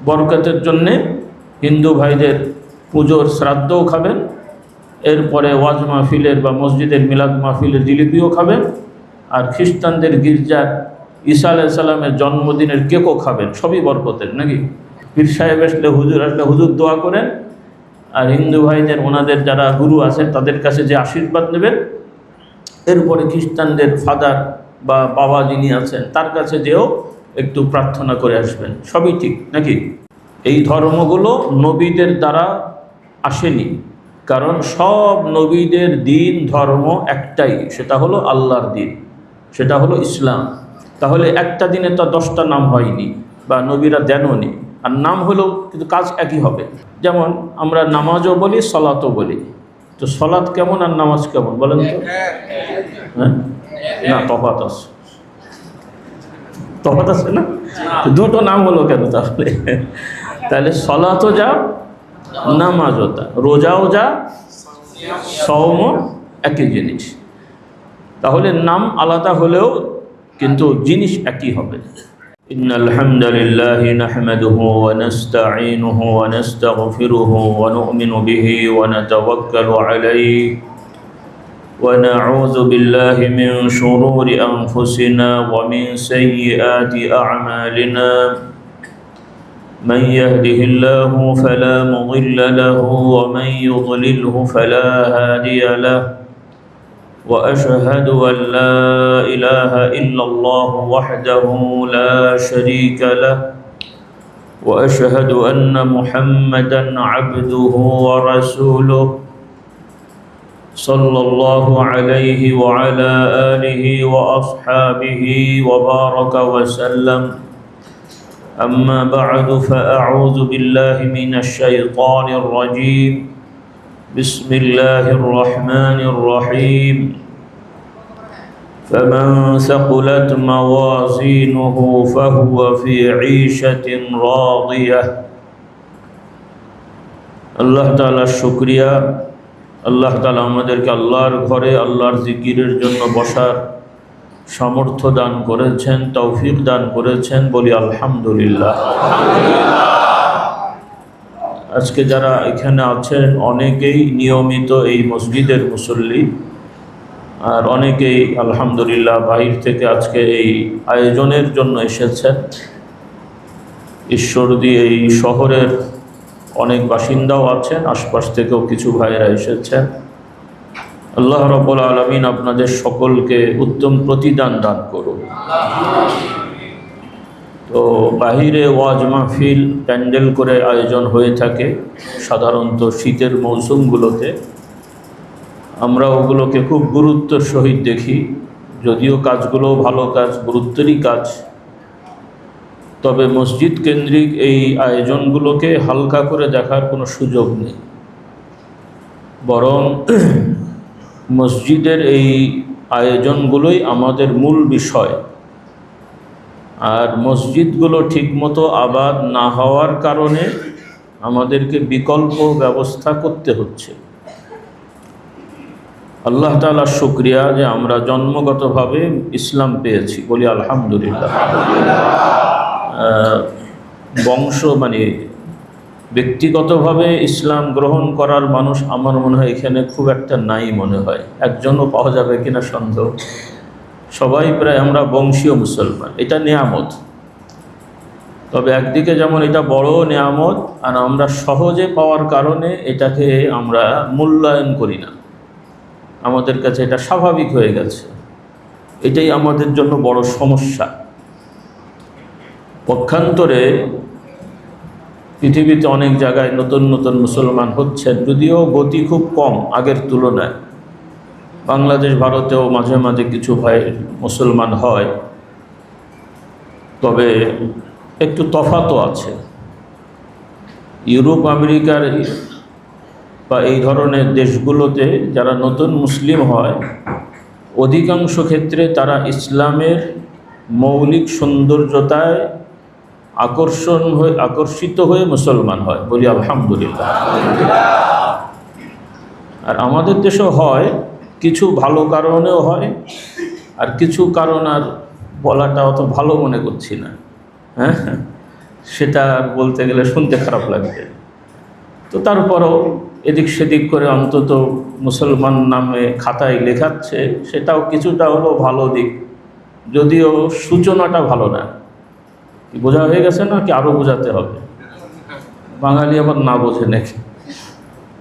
বরকতের জন্যে হিন্দু ভাইদের পুজোর শ্রাদ্ধও খাবেন, এরপরে ওয়াজ মাহফিলের বা মসজিদের মিলাদ মাহফিলের জিলিপিও খাবেন, আর খ্রিস্টানদের গির্জার ঈসা আলাইহিস সালামের জন্মদিনের কেকও খাবেন। সবই বরকতের নাকি? পীর সাহেব আসলে, হুজুর আসলে হুজুর দোয়া করেন, আর হিন্দু ভাইদের ওনাদের যারা গুরু আছেন তাদের কাছে যে আশীর্বাদ নেবেন, এরপরে খ্রিস্টানদের ফাদার বা বাবা যিনি আছেন তার কাছে যেও একটু প্রার্থনা করে আসবেন। সবই ঠিক নাকি? এই ধর্মগুলো নবীদের দ্বারা আসেনি, কারণ সব নবীদের দিন ধর্ম একটাই, সেটা হলো আল্লাহর দিন, সেটা হলো ইসলাম। তাহলে একটা দিনে তো 10টা নাম হয়নি বা নবীরা দেনওনি, আর নাম হলেও কিন্তু কাজ একই হবে। যেমন আমরা নামাজও বলি, সলাতও বলি, তো সলাত কেমন আর নামাজ কেমন বলেন তো? হ্যাঁ, না, তফাৎ আছে, তফাৎ আছে না? দুটো নাম হলো কেন তাহলে? তাহলে সলাতও যা, নামাজও তা, রোজাও যা, সওমও একই জিনিস। তাহলে নাম আলাদা হলেও কিন্তু জিনিস একই হবে। ইন্নাল হামদালিল্লাহি নাহমাদুহু ওয়া নাস্তাঈনুহু ওয়া নাস্তাগফিরুহু ওয়া নু'মিনু বিহি ওয়া নাতাওয়াক্কালু আলাইহি ওয়া নাউযু বিল্লাহি মিন শুরুরি আনফুসিনা ওয়া মিন সাইয়্যাতি আ'মালিনা। من يهده الله فلا مضل له ومن يضلله فلا هادي له وأشهد أن لا إله إلا الله وحده لا شريك له وأشهد أن محمدا عبده ورسوله صلى الله عليه وعلى آله وأصحابه وبارك وسلم. أما بعد فأعوذ بالله من الشيطان الرجيم. بسم الله الرحمن الرحيم. فمن ثقلت موازينه فهو في عيشة راضية. আল্লাহ তাআলার শুকরিয়া। আল্লাহ তাআলা আমাদেরকে আল্লাহর ঘরে আল্লাহর জিকিরের জন্য বসার সামর্থ্য দান করেছেন, তৌফিক দান করেছেন, বলি আলহামদুলিল্লাহ। আজকে যারা এখানে আছেন অনেকেই নিয়মিত এই মসজিদের মুসল্লি, আর অনেকেই আলহামদুলিল্লাহ বাহির থেকে আজকে এই আয়োজনের জন্য এসেছেন। ঈশ্বরদী এই শহরের অনেক বাসিন্দাও আছেন, আশপাশ থেকেও কিছু ভাইয়েরা এসেছেন। আল্লাহ রাব্বুল আলামিন আপনাদের সকলকে উত্তম প্রতিদান দান করুন। তো বাহিরে ওয়াজ মাহফিল প্যান্ডেল করে আয়োজন হয়ে থাকে সাধারণত শীতের মৌসুমগুলোতে। আমরা ওগুলোকে খুব গুরুত্বের সহিত দেখি, যদিও কাজগুলো ভালো কাজ, গুরুত্বেরই কাজ, তবে মসজিদ কেন্দ্রিক এই আয়োজনগুলোকে হালকা করে দেখার কোনো সুযোগ নেই। বরং মসজিদের এই আয়োজনগুলোই আমাদের মূল বিষয়। আর মসজিদগুলো ঠিকমতো আবাদ না হওয়ার কারণে আমাদেরকে বিকল্প ব্যবস্থা করতে হচ্ছে। আল্লাহ তাআলার শুকরিয়া যে আমরা জন্মগতভাবে ইসলাম পেয়েছি, বলি আলহামদুলিল্লাহ। বংশ মানে ব্যক্তিগতভাবে ইসলাম গ্রহণ করার মানুষ আমার মনে হয় এখানে খুব একটা নাই মনে হয়, একজনও পাওয়া যাবে কিনা সন্দেহ। সবাই প্রায় আমরা বংশীয় মুসলমান। এটা নেয়ামত, তবে একদিকে যেমন এটা বড় নেয়ামত, আর আমরা সহজে পাওয়ার কারণে এটাকে আমরা মূল্যায়ন করি না। আমাদের কাছে এটা স্বাভাবিক হয়ে গেছে, এটাই আমাদের জন্য বড় সমস্যা। পক্ষান্তরে পৃথিবীতে অনেক জায়গায় নতুন নতুন মুসলমান হচ্ছেন, যদিও গতি খুব কম আগের তুলনায়। বাংলাদেশ ভারতেও মাঝে মাঝে কিছু ভাই মুসলমান হয়, তবে একটু তফাতও আছে। ইউরোপ আমেরিকার বা এই ধরনের দেশগুলোতে যারা নতুন মুসলিম হয়, অধিকাংশ ক্ষেত্রে তারা ইসলামের মৌলিক সৌন্দর্যতায় আকর্ষিত হয়ে মুসলমান হয়, বলি আলহামদুলিল্লাহ। আর আমাদের দেশেও হয়, কিছু ভালো কারণেও হয়, আর কিছু কারণ আর বলাটা অত ভালো মনে করছি না। হ্যাঁ, সেটা বলতে গেলে শুনতে খারাপ লাগবে। তো তারপরও এদিক সেদিক করে অন্তত মুসলমান নামে খাতায় লেখাচ্ছে, সেটাও কিছুটা হলো ভালো দিক, যদিও সূচনাটা ভালো না। কি বোঝা হয়ে গেছে না, কি আরও বোঝাতে হবে? বাঙালি আবার না বোঝে নাকি,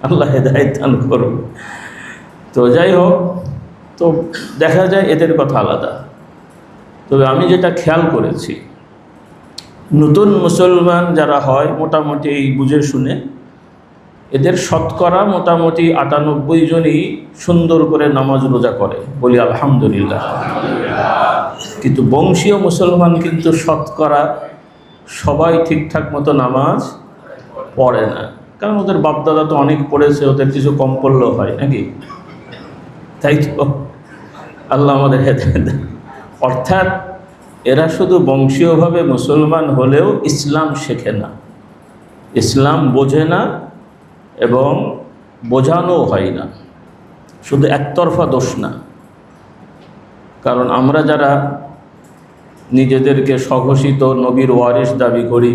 আল্লাহ হেদায়েত দান করুন। তো যাই হোক, তো দেখা যায় এদের কথা আলাদা। তবে আমি যেটা খেয়াল করেছি, নতুন মুসলমান যারা হয় মোটামুটি এই বুঝে শুনে, এদের শতকরা মোটামুটি ৯৮ জনই সুন্দর করে নামাজ রোজা করে, বলি আলহামদুলিল্লাহ। কিন্তু বংশীয় মুসলমান কিন্তু শতকরা সবাই ঠিকঠাক মতো নামাজ পড়ে না, কারণ ওদের বাপদাদা তো অনেক পড়েছে, ওদের কিছু কম পড়লেও হয় নাকি, তাই তো? আল্লাহ আমাদের হেদায়েত দেন। অর্থাৎ এরা শুধু বংশীয়ভাবে মুসলমান হলেও ইসলাম শেখে না, ইসলাম বোঝে না, এবং বোঝানো হয় না। শুধু একতরফা দোষ না, কারণ আমরা যারা নিজেদেরকে স্বঘোষিত নবীর ওয়ারিস দাবি করি,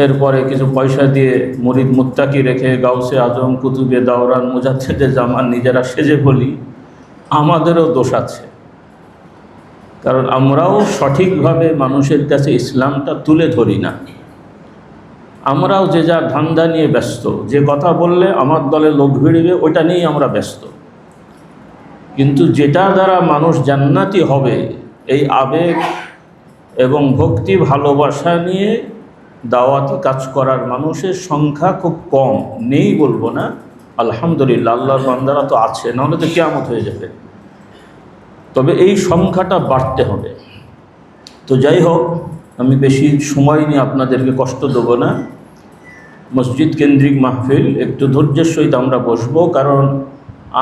এরপরে কিছু পয়সা দিয়ে মুরিদ মুত্তাকি রেখে গাউসে আজম, কুতুবে দাওরান, মুজাদ্দেদে জামান নিজেরা সেজে বলি, আমাদেরও দোষ আছে। কারণ আমরাও সঠিকভাবে মানুষের কাছে ইসলামটা তুলে ধরি না। আমরাও যে যা ধান্দা নিয়ে ব্যস্ত, যে কথা বললে আমার দলে লোক ভিড়বে ওইটা নিয়েই আমরা ব্যস্ত। কিন্তু যেটা দ্বারা মানুষ জান্নাতি হবে, এই আবেগ এবং ভক্তি ভালোবাসা নিয়ে দাওয়াতি কাজ করার মানুষের সংখ্যা খুব কম, নেই বলবো না, আলহামদুলিল্লাহ আল্লাহর বান্দারা তো আছে, নাহলে তো কিয়ামত হয়ে যাবে। তবে এই সংখ্যাটা বাড়তে হবে। তো যাই হোক, আমি বেশি সময় নিয়ে আপনাদেরকে কষ্ট দেবো না। মসজিদ কেন্দ্রিক মাহফিল, একটু ধৈর্যের সহিত আমরা বসবো, কারণ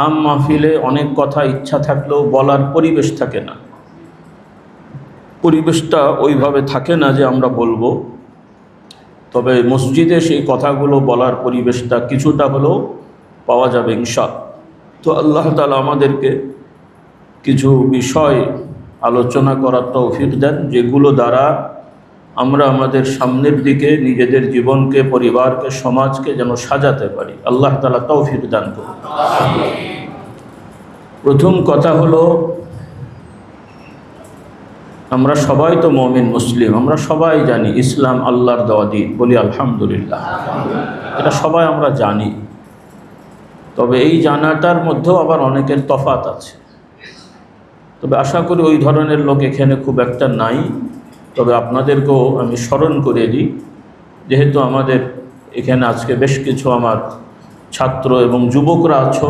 আম মাহফিলে অনেক কথা ইচ্ছা থাকলেও বলার পরিবেশ থাকে না, পরিবেশটা ওইভাবে থাকে না যে আমরা বলবো। তবে মসজিদে সেই কথাগুলো বলার পরিবেশটা কিছুটা হলেও পাওয়া যাবে ইনশাআল্লাহ। তো আল্লাহ তাআলা আমাদেরকে কিছু বিষয় আলোচনা করার তৌফিক দেন, যেগুলো দ্বারা আমরা আমাদের সামনের দিকে নিজেদের জীবনকে, পরিবারকে, সমাজকে যেন সাজাতে পারি। আল্লাহ তাআলা তৌফিক দান করুন। প্রথম কথা হলো, আমরা সবাই তো মুমিন মুসলিম, আমরা সবাই জানি ইসলাম আল্লাহর দেওয়া দিন, বলি আলহামদুলিল্লাহ। এটা সবাই আমরা জানি। তবে এই জানাটার মধ্যেও আবার অনেকের তফাত আছে। তবে আশা করি ওই ধরনের লোক এখানে খুব একটা নাই। তবে আপনাদেরকেও আমি স্মরণ করে দিই, যেহেতু আমাদের এখানে আজকে বেশ কিছু আমার ছাত্র এবং যুবকরা আছো,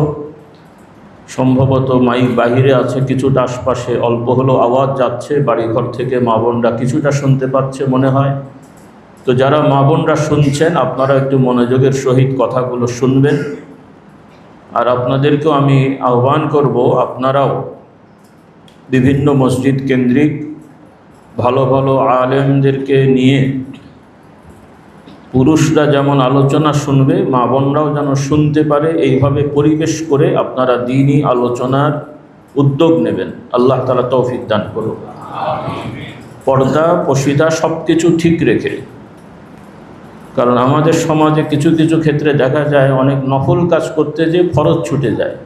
সম্ভবত মাইক বাহিরে আছে, কিছুটা আশপাশে অল্প হলেও আওয়াজ যাচ্ছে, বাড়িঘর থেকে মা বোনরা কিছুটা শুনতে পাচ্ছে মনে হয়। তো যারা মা বোনরা শুনছেন, আপনারা একটু মনোযোগের সহিত কথাগুলো শুনবেন। আর আপনাদেরকেও আমি আহ্বান করব, আপনারাও বিভিন্ন মসজিদ কেন্দ্রিক ভালো ভালো আলেমদেরকে নিয়ে, পুরুষরা যেমন আলোচনা শুনবে, মা বোনরাও যেন শুনতে পারে, এইভাবে পরিবেশ করে আপনারা দ্বীনি আলোচনার উদ্যোগ নেবেন। আল্লাহ তাআলা তৌফিক দান করুন। পর্দা পশিদা সব কিছু ঠিক রেখে, কারণ আমাদের সমাজে কিছু কিছু ক্ষেত্রে দেখা যায় অনেক নফল কাজ করতে যে ফরজ ছুটে যায়।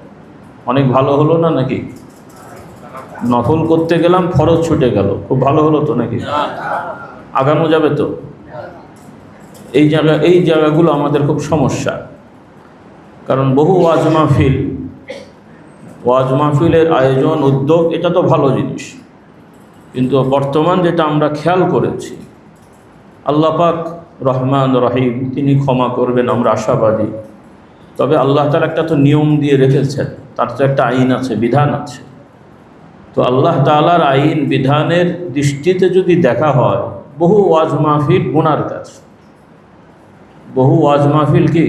অনেক ভালো হলো না নাকি? নফল করতে গেলাম, ফরজ ছুটে গেল, খুব ভালো হলো তো নাকি? আগানো যাবে তো? এই জায়গাগুলো আমাদের খুব সমস্যা। কারণ বহু ওয়াজ মাহফিলের আয়োজন, উদ্যোগ, এটা তো ভালো জিনিস, কিন্তু বর্তমান যেটা আমরা খেয়াল করেছি, আল্লাহ পাক রহমান রহিম, তিনি ক্ষমা করবেন, আমরা আশাবাদী। তবে আল্লাহ তাআলা একটা তো নিয়ম দিয়ে রেখেছেন, তার তো একটা আইন আছে, বিধান আছে। তো আল্লাহ তাআলার আইন বিধানের দৃষ্টিতে যদি দেখা হয়, বহু ওয়াজ মাহফিল গুনার কাজ, বহু ওয়াজ মাহফিল কি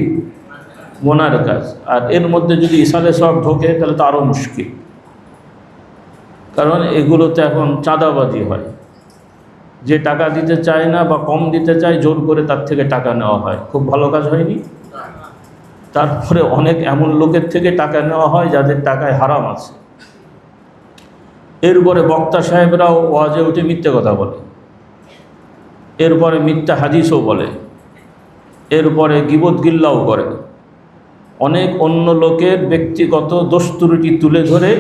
গুনার কাজ। আর এর মধ্যে যদি ইসালে সব ঢোকে, তাহলে তো আরও মুশকিল। কারণ এগুলোতে এখন চাঁদাবাজি হয়, যে টাকা দিতে চায় না বা কম দিতে চায়, জোর করে তার থেকে টাকা নেওয়া হয়। খুব ভালো কাজ হয়নি? তারপরে অনেক এমন লোকের থেকে টাকা নেওয়া হয় যাদের টাকায় হারাম আছে। এরপরে বক্তা সাহেবরাও ওয়াজে উঠে মিথ্যে কথা বলে, এরপরে মিথ্যা হাদিসও বলে, এরপরে গীবত গিল্লাও করে, অনেক অন্য লোকের ব্যক্তিগত দোষ ত্রুটি তুলে ধরে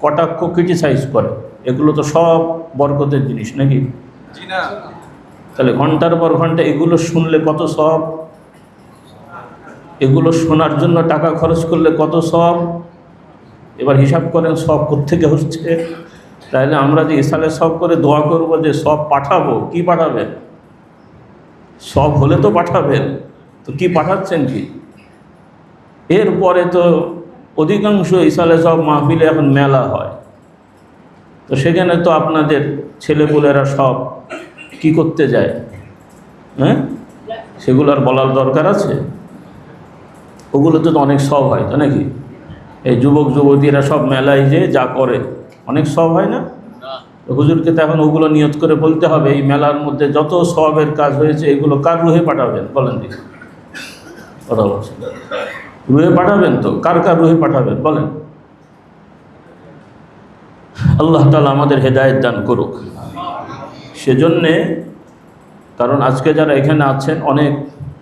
কটাক্ষ ক্রিটিসাইজ করে। এগুলো তো সব বরকতের জিনিস নাকি? তাহলে ঘন্টার পর ঘন্টা এগুলো শুনলে কত সব, এগুলো শোনার জন্য টাকা খরচ করলে কত সব। এবার হিসাব করেন সব কোত্থেকে হচ্ছে। তাহলে আমরা যে ইসালে সব করে দোয়া করব যে সব পাঠাবো, কি পাঠাবেন? সব হলে তো পাঠাবেন, তো কি পাঠাচ্ছেন কি? এরপরে তো অধিকাংশ ইসালে সব মাহফিলে এখন মেলা হয়, তো সেখানে তো আপনাদের ছেলেপুলেরা সব কি করতে যায়? হ্যাঁ, সেগুলো আর বলার দরকার আছে? ওগুলোতে তো অনেক সব হয়, তো নাকি? এই যুবক যুবতীরা সব মেলায় যে যা করে অনেক সব হয় না? হুজুরকে তো এখন ওগুলো নিয়ত করে বলতে হবে, এই মেলার মধ্যে যত সবের কাজ হয়েছে এগুলো কার রুহে পাঠাবেন বলেন দেখি? কথা বলছেন, রুহে পাঠাবেন তো? কার কার রুহে পাঠাবেন বলেন? আল্লাহ তাআলা আমাদের হেদায়েত দান করুক। সেজন্যে, কারণ আজকে যারা এখানে আছেন অনেক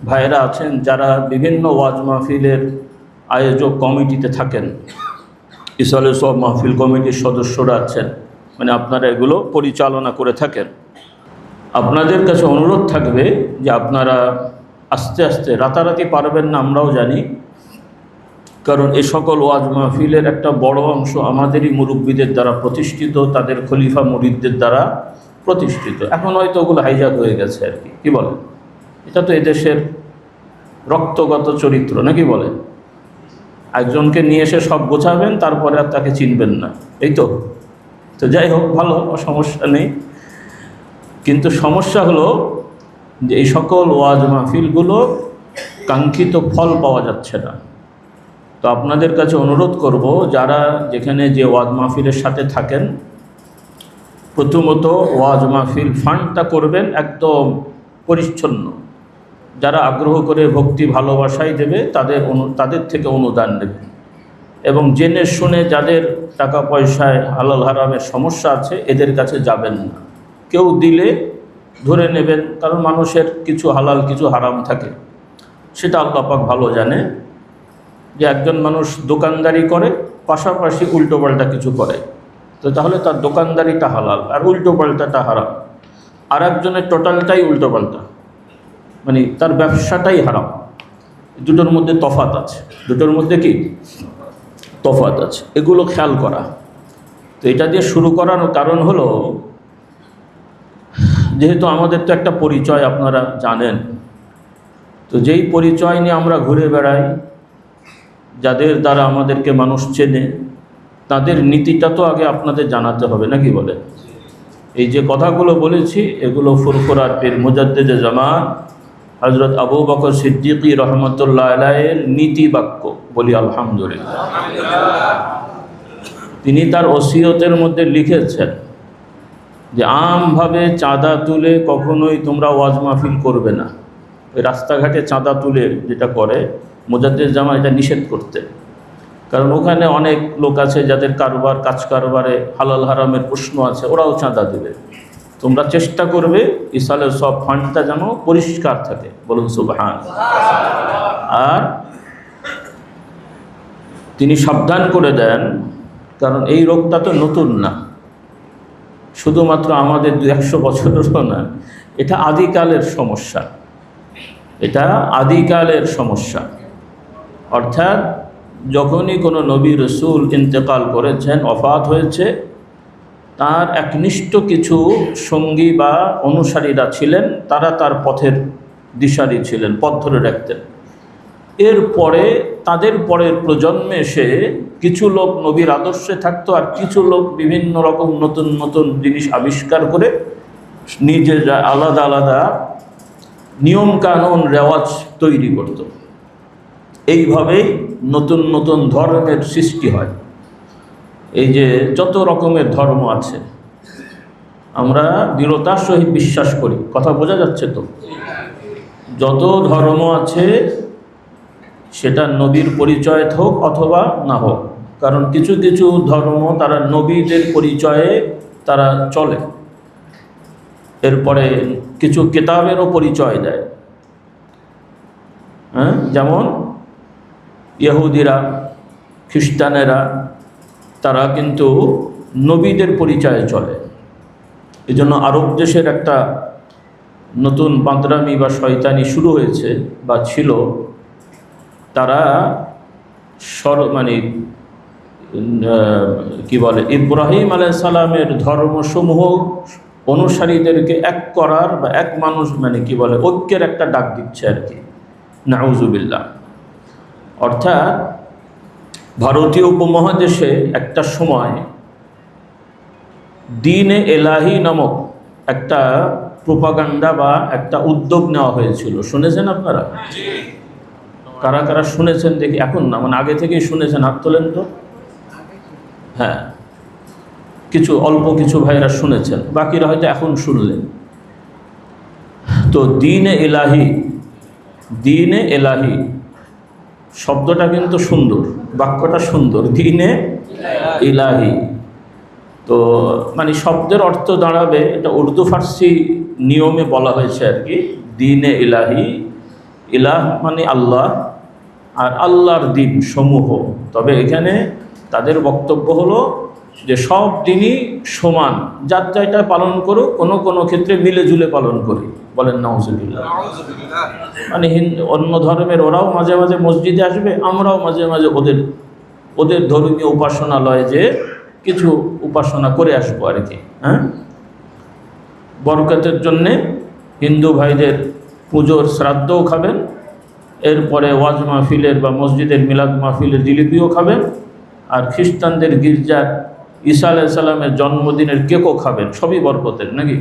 ভাইয়েরা আছেন যারা বিভিন্ন ওয়াজ মাহফিলের আয়োজক কমিটিতে থাকেন, ইসালে সব মাহফিল কমিটির সদস্যরা আছেন, মানে আপনারা এগুলো পরিচালনা করে থাকেন। আপনাদের কাছে অনুরোধ থাকবে যে আপনারা আস্তে আস্তে, রাতারাতি পারবেন না আমরাও জানি, কারণ এই সকল ওয়াজ মাহফিলের একটা বড় অংশ আমাদেরই মুরব্বীদের দ্বারা প্রতিষ্ঠিত, তাদের খলিফা মুরিদদের দ্বারা প্রতিষ্ঠিত। এখন হয়তো ওগুলো হাইজাক হয়ে গেছে আর কি, কি বলেন? এটা তো এদেশের রক্তগত চরিত্র নাকি বলেন? একজনকে নিয়ে এসে সব গোছাবেন, তারপরে আর তাকে চিনবেন না, এই তো। তো যাই হোক, ভালো, সমস্যা নেই। কিন্তু সমস্যা হলো যে এই সকল ওয়াজ মাহফিলগুলো কাঙ্ক্ষিত ফল পাওয়া যাচ্ছে না। তো আপনাদের কাছে অনুরোধ করব, যারা যেখানে যে ওয়াজ মাহফিলের সাথে থাকেন, প্রথমত ওয়াজ মাহফিল ফান্ডটা করবেন একদম পরিচ্ছন্ন। যারা আগ্রহ করে ভক্তি ভালোবাসায় দেবে তাদের থেকে অনুদান নেবেন, এবং জেনে শুনে যাদের টাকা পয়সায় হালাল হারামের সমস্যা আছে এদের কাছে যাবেন না। কেউ দিলে ধরে নেবেন, কারণ মানুষের কিছু হালাল কিছু হারাম থাকে, সেটা আল্লাহ পাক ভালো জানে। যে একজন মানুষ দোকানদারি করে, পাশাপাশি উল্টোপাল্টা কিছু করে, তো তাহলে তার দোকানদারিটা হালাল আর উল্টোপাল্টাটা হারাম। আর একজনের টোটালটাই উল্টোপাল্টা, মানে তার ব্যবসাটাই হারাম। দুটোর মধ্যে তফাৎ আছে, দুটোর মধ্যে কি তফাৎ আছে, এগুলো খেয়াল করা। তো এটা দিয়ে শুরু করার কারণ হলো, যেহেতু আমাদের তো একটা পরিচয় আপনারা জানেন, তো যেই পরিচয় নিয়ে আমরা ঘুরে বেড়াই, যাদের দ্বারা আমাদেরকে মানুষ চেনে, তাদের নীতিটা তো আগে আপনাদের জানাতে হবে নাকি বলে? এই যে কথাগুলো বলেছি এগুলো ফুরফুরার পীর মুজাদ্দিদে জামান হযরত আবু বকর সিদ্দিকী রহমতুল্লাহ আলাইহির নীতি বাক্য, বলি আলহামদুলিল্লাহ। তিনি তার ওসিয়তের মধ্যে লিখেছেন যে আমভাবে চাঁদা তুলে কখনোই তোমরা ওয়াজ মাহফিল করবে না। ওই রাস্তাঘাটে চাঁদা তুলে যেটা করে মুজাদ্দিদ জামান, এটা নিষেধ করতে। কারণ ওখানে অনেক লোক আছে যাদের কাজ কারবারে হালাল হারামের প্রশ্ন আছে, ওরাও চাঁদা দেবে। তোমরা চেষ্টা করবে ইসালের সব ফান্ডটা যেন পরিষ্কার থাকে, বলুন সুবহান। আর তিনি সাবধান করে দেন, কারণ এই রোগটা তো নতুন না, শুধুমাত্র আমাদের 200 বছরেরও না, এটা আদিকালের সমস্যা, এটা আদিকালের সমস্যা। অর্থাৎ যখনই কোনো নবী রসুল ইন্তেকাল করেছেন, ওফাত হয়েছে, তার একনিষ্ঠ কিছু সঙ্গী বা অনুসারীরা ছিলেন, তারা তার পথের দিশারি ছিলেন, পথ ধরে রাখতেন। এরপরে তাদের পরের প্রজন্মে এসে কিছু লোক নবীর আদর্শে থাকতো, আর কিছু লোক বিভিন্ন রকম নতুন নতুন জিনিস আবিষ্কার করে নিজেরা আলাদা আলাদা নিয়ম কানুন রেওয়াজ তৈরি করত। এইভাবেই নতুন নতুন ধর্মের সৃষ্টি হয়। এই যে যত রকমের ধর্ম আছে, আমরা দৃঢ়তার সহিত বিশ্বাস করি, কথা বোঝা যাচ্ছে তো? যত ধর্ম আছে সেটা নবীর পরিচয় হোক অথবা না হোক, কারণ কিছু কিছু ধর্ম তারা নবীদের পরিচয়ে তারা চলে, এরপরে কিছু কিতাবেরও পরিচয় দেয়। যেমন ইহুদিরা, খ্রিস্টানেরা, তারা কিন্তু নবীদের পরিচয়ে চলে। এই জন্য আরব দেশের একটা নতুন বাঁদরামি বা শয়তানি শুরু হয়েছে বা ছিল। তারা মানে কি বলে, ইব্রাহিম আলাইহিস সালামের ধর্মসমূহ অনুসারীদেরকে এক করার বা এক মানুষ মানে কি বলে ঐক্যের একটা ডাক দিচ্ছে আর কি, নাউজুবিল্লাহ। অর্থাৎ ভারতীয় উপমহাদেশে একটা সময় দ্বীনে এলাহি নামক একটা প্রোপাগান্ডা বা একটা উদ্যোগ নেওয়া হয়েছিল। শুনেছেন আপনারা? কারা কারা শুনেছেন দেখি? এখন না, মানে আগে থেকেই শুনেছেন, হাত তোলেন তো। হ্যাঁ, কিছু অল্প কিছু ভাইরা শুনেছেন, বাকিরা হয়তো এখন শুনলেন। তো দ্বীনে এলাহি, দ্বীনে এলাহি শব্দটা কিন্তু সুন্দর, বাক্যটা সুন্দর, দ্বীনে ইলাহি। তো মানে শব্দের অর্থ দাঁড়াবে, এটা উর্দু ফার্সি নিয়মে বলা হয়েছে আর কি, দ্বীনে ইলাহি। ইলাহ মানে আল্লাহ, আর আল্লাহর দিন সমূহ। তবে এখানে তাদের বক্তব্য হলো যে সব দিনই সমান, যার যাইটা পালন করুক, কোনো কোনো ক্ষেত্রে মিলে জুলে পালন করি। বলেন নাউজুবিল্লাহ। মানে অন্য ধর্মের ওরাও মাঝে মাঝে মসজিদে আসবে, আমরাও মাঝে মাঝে ওদের ধর্মীয় উপাসনালয়ে যে কিছু উপাসনা করে আসবো আর কি। হ্যাঁ, বরকতের জন্যে হিন্দু ভাইদের পুজোর শ্রাদ্ধও খাবেন, এরপরে ওয়াজ মাহফিলের বা মসজিদের মিলাদ মাহফিলের জিলিপিও খাবেন, আর খ্রিস্টানদের গির্জার ঈসা আলাইহিস সালামের জন্মদিনের কেকও খাবেন। সবই বরকতের নাকি?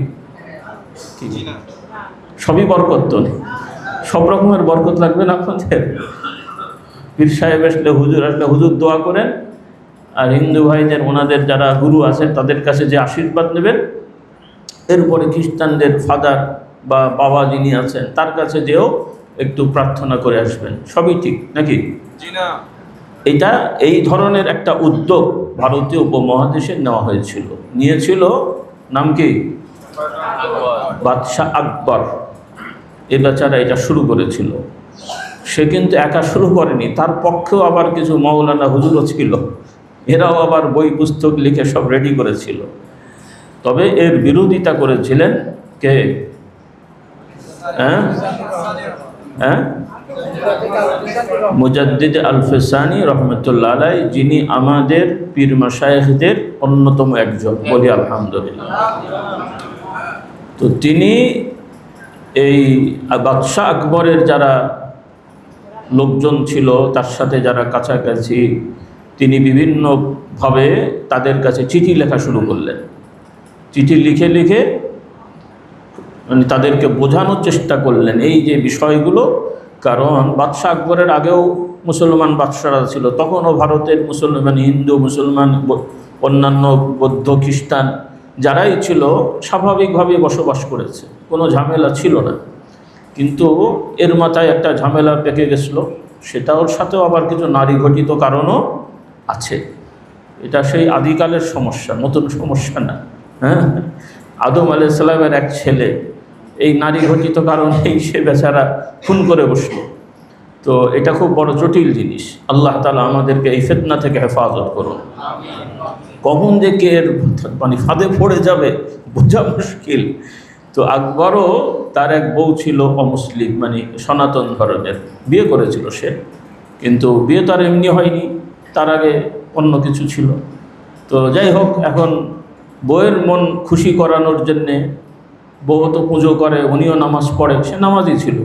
সবই বরকত তো, সব রকমের বরকত লাগবে না আপনাদের? পীর সাহেব আসলে, হুজুর আসলে হুজুর দোয়া করেন, আর হিন্দু ভাইদের ওনাদের যারা গুরু আছেন তাদের কাছে যে আশীর্বাদ নেবেন, এরপরে খ্রিস্টানদের ফাদার বা বাবা যিনি আছেন তার কাছে যেও একটু প্রার্থনা করে আসবেন। সবই ঠিক নাকি? এটা এই ধরনের একটা উদ্যোগ ভারতীয় উপমহাদেশে নেওয়া হয়েছিল, নিয়েছিল। নাম কি? বাদশাহ আকবর। এ বেচারা এটা শুরু করেছিল। সে কিন্তু একা শুরু করেনি, তার পক্ষেও আবার কিছু মাওলানা হুজুরও ছিল, এরাও আবার বই পুস্তক লিখে সব রেডি করেছিল। তবে এর বিরোধিতা করেছিলেন কে? মুজাদ্দিদ আল-ফিসানি রহমতুল্লাহ আলাই, যিনি আমাদের পীর মাশায়েখদের অন্যতম একজন, বলি আলহামদুলিল্লাহ। তো তিনি এই বাদশাহ আকবরের যারা লোকজন ছিল, তার সাথে যারা কাছাকাছি, তিনি বিভিন্নভাবে তাদের কাছে চিঠি লেখা শুরু করলেন। চিঠি লিখে লিখে মানে তাদেরকে বোঝানোর চেষ্টা করলেন এই যে বিষয়গুলো। কারণ বাদশাহ আকবরের আগেও মুসলমান বাদশাহরা ছিল, তখনও ভারতের মুসলমান, হিন্দু, মুসলমান, অন্যান্য বৌদ্ধ, খ্রিস্টান যারাই ছিল স্বাভাবিকভাবে বসবাস করেছে, কোনো ঝামেলা ছিল না। কিন্তু এর মাথায় একটা ঝামেলা পেকে গেছিল, সেটা ওর সাথেও আবার কিছু নারী ঘটিত কারণও আছে। এটা সেই আদিকালের সমস্যা, নতুন সমস্যা না। হ্যাঁ, আদম আলাইহিস সালামের এক ছেলে এই নারী ঘটিত কারণেই সে বেচারা খুন করে বসল। তো এটা খুব বড় জটিল জিনিস। আল্লাহ তাআলা আমাদেরকে এই ফিতনা থেকে হেফাজত করুন। কখন যে কে মানে ফাঁদে পড়ে যাবে বোঝা মুশকিল। তো আকবরও, তার এক বউ ছিল অমুসলিম, মানে সনাতন ধর্মের, বিয়ে করেছিল সে, কিন্তু বিয়ে তার এমনি হয়নি, তার আগে অন্য কিছু ছিল। তো যাই হোক, এখন বউয়ের মন খুশি করানোর জন্যে, বউ তো পুজো করে, উনিও নামাজ পড়ে, সে নামাজই ছিল,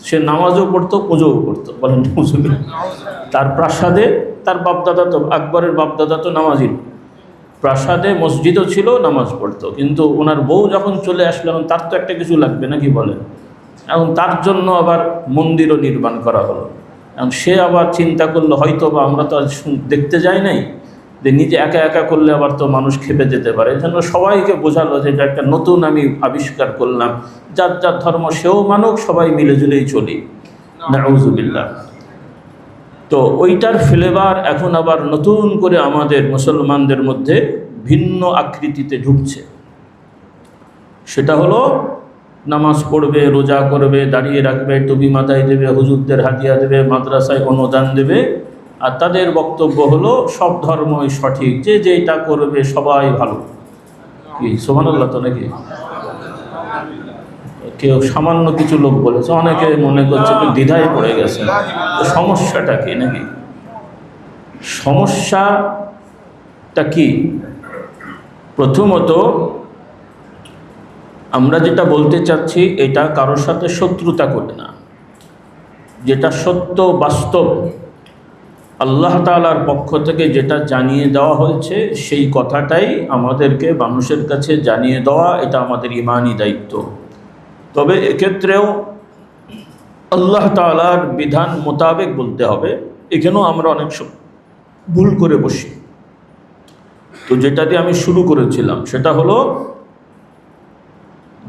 সে নামাজও পড়তো, পুজোও করতো। বলেন মুসলিম। তার প্রাসাদে, তার বাপদাদা তো, আকবরের বাপদাদা তো নামাজি, প্রাসাদে মসজিদও ছিল, নামাজ পড়তো। কিন্তু ওনার বউ যখন চলে আসলো, এখন তার তো একটা কিছু লাগবে নাকি বলেন, এখন তার জন্য আবার মন্দিরও নির্মাণ করা হলো। এখন সে আবার চিন্তা করলো, হয়তো বা আমরা তো আজ দেখতে যাই নাই, যে নিজে একা একা করলে আবার তো মানুষ খেপে যেতে পারে। এই জন্য সবাইকে বোঝালো যে এটা একটা নতুন আমি আবিষ্কার করলাম, যার যার ধর্ম সেও মানুক, সবাই মিলেজুলেই চলি। নাউজুবিল্লাহ। তো ওইটার ফ্লেভার এখন আবার নতুন করে আমাদের মুসলমানদের মধ্যে ভিন্ন আকৃতিতে ঢুকছে। সেটা হলো নামাজ পড়বে, রোজা করবে, দাঁড়িয়ে রাখবে, টুপি মাথায় দেবে, হুজুরদের হাদিয়া দেবে, মাদ্রাসায় অনুদান দেবে। আর তাদের বক্তব্য হলো সব ধর্মই সঠিক, যে যেটা করবে সবাই ভালো। কি সুবহানাল্লাহ তো নাকি? কেউ সামান্য কিছু লোক বলেছে, অনেকে মনে করছে দ্বিধায় পড়ে গেছে, সমস্যাটা কি নাকি? সমস্যাটা কি? প্রথমত আমরা যেটা বলতে চাচ্ছি, এটা কারোর সাথে শত্রুতা করে না, যেটা সত্য বাস্তব আল্লাহ তাআলার পক্ষ থেকে যেটা জানিয়ে দেওয়া হয়েছে সেই কথাটাই আমাদেরকে মানুষের কাছে জানিয়ে দেওয়া, এটা আমাদের ঈমানি দায়িত্ব। তবে এক্ষেত্রেও আল্লাহ তাআলার বিধান মোতাবেক বলতে হবে। এখানেও আমরা অনেক ভুল করে বসি। তো যেটা দিয়ে আমি শুরু করেছিলাম সেটা হলো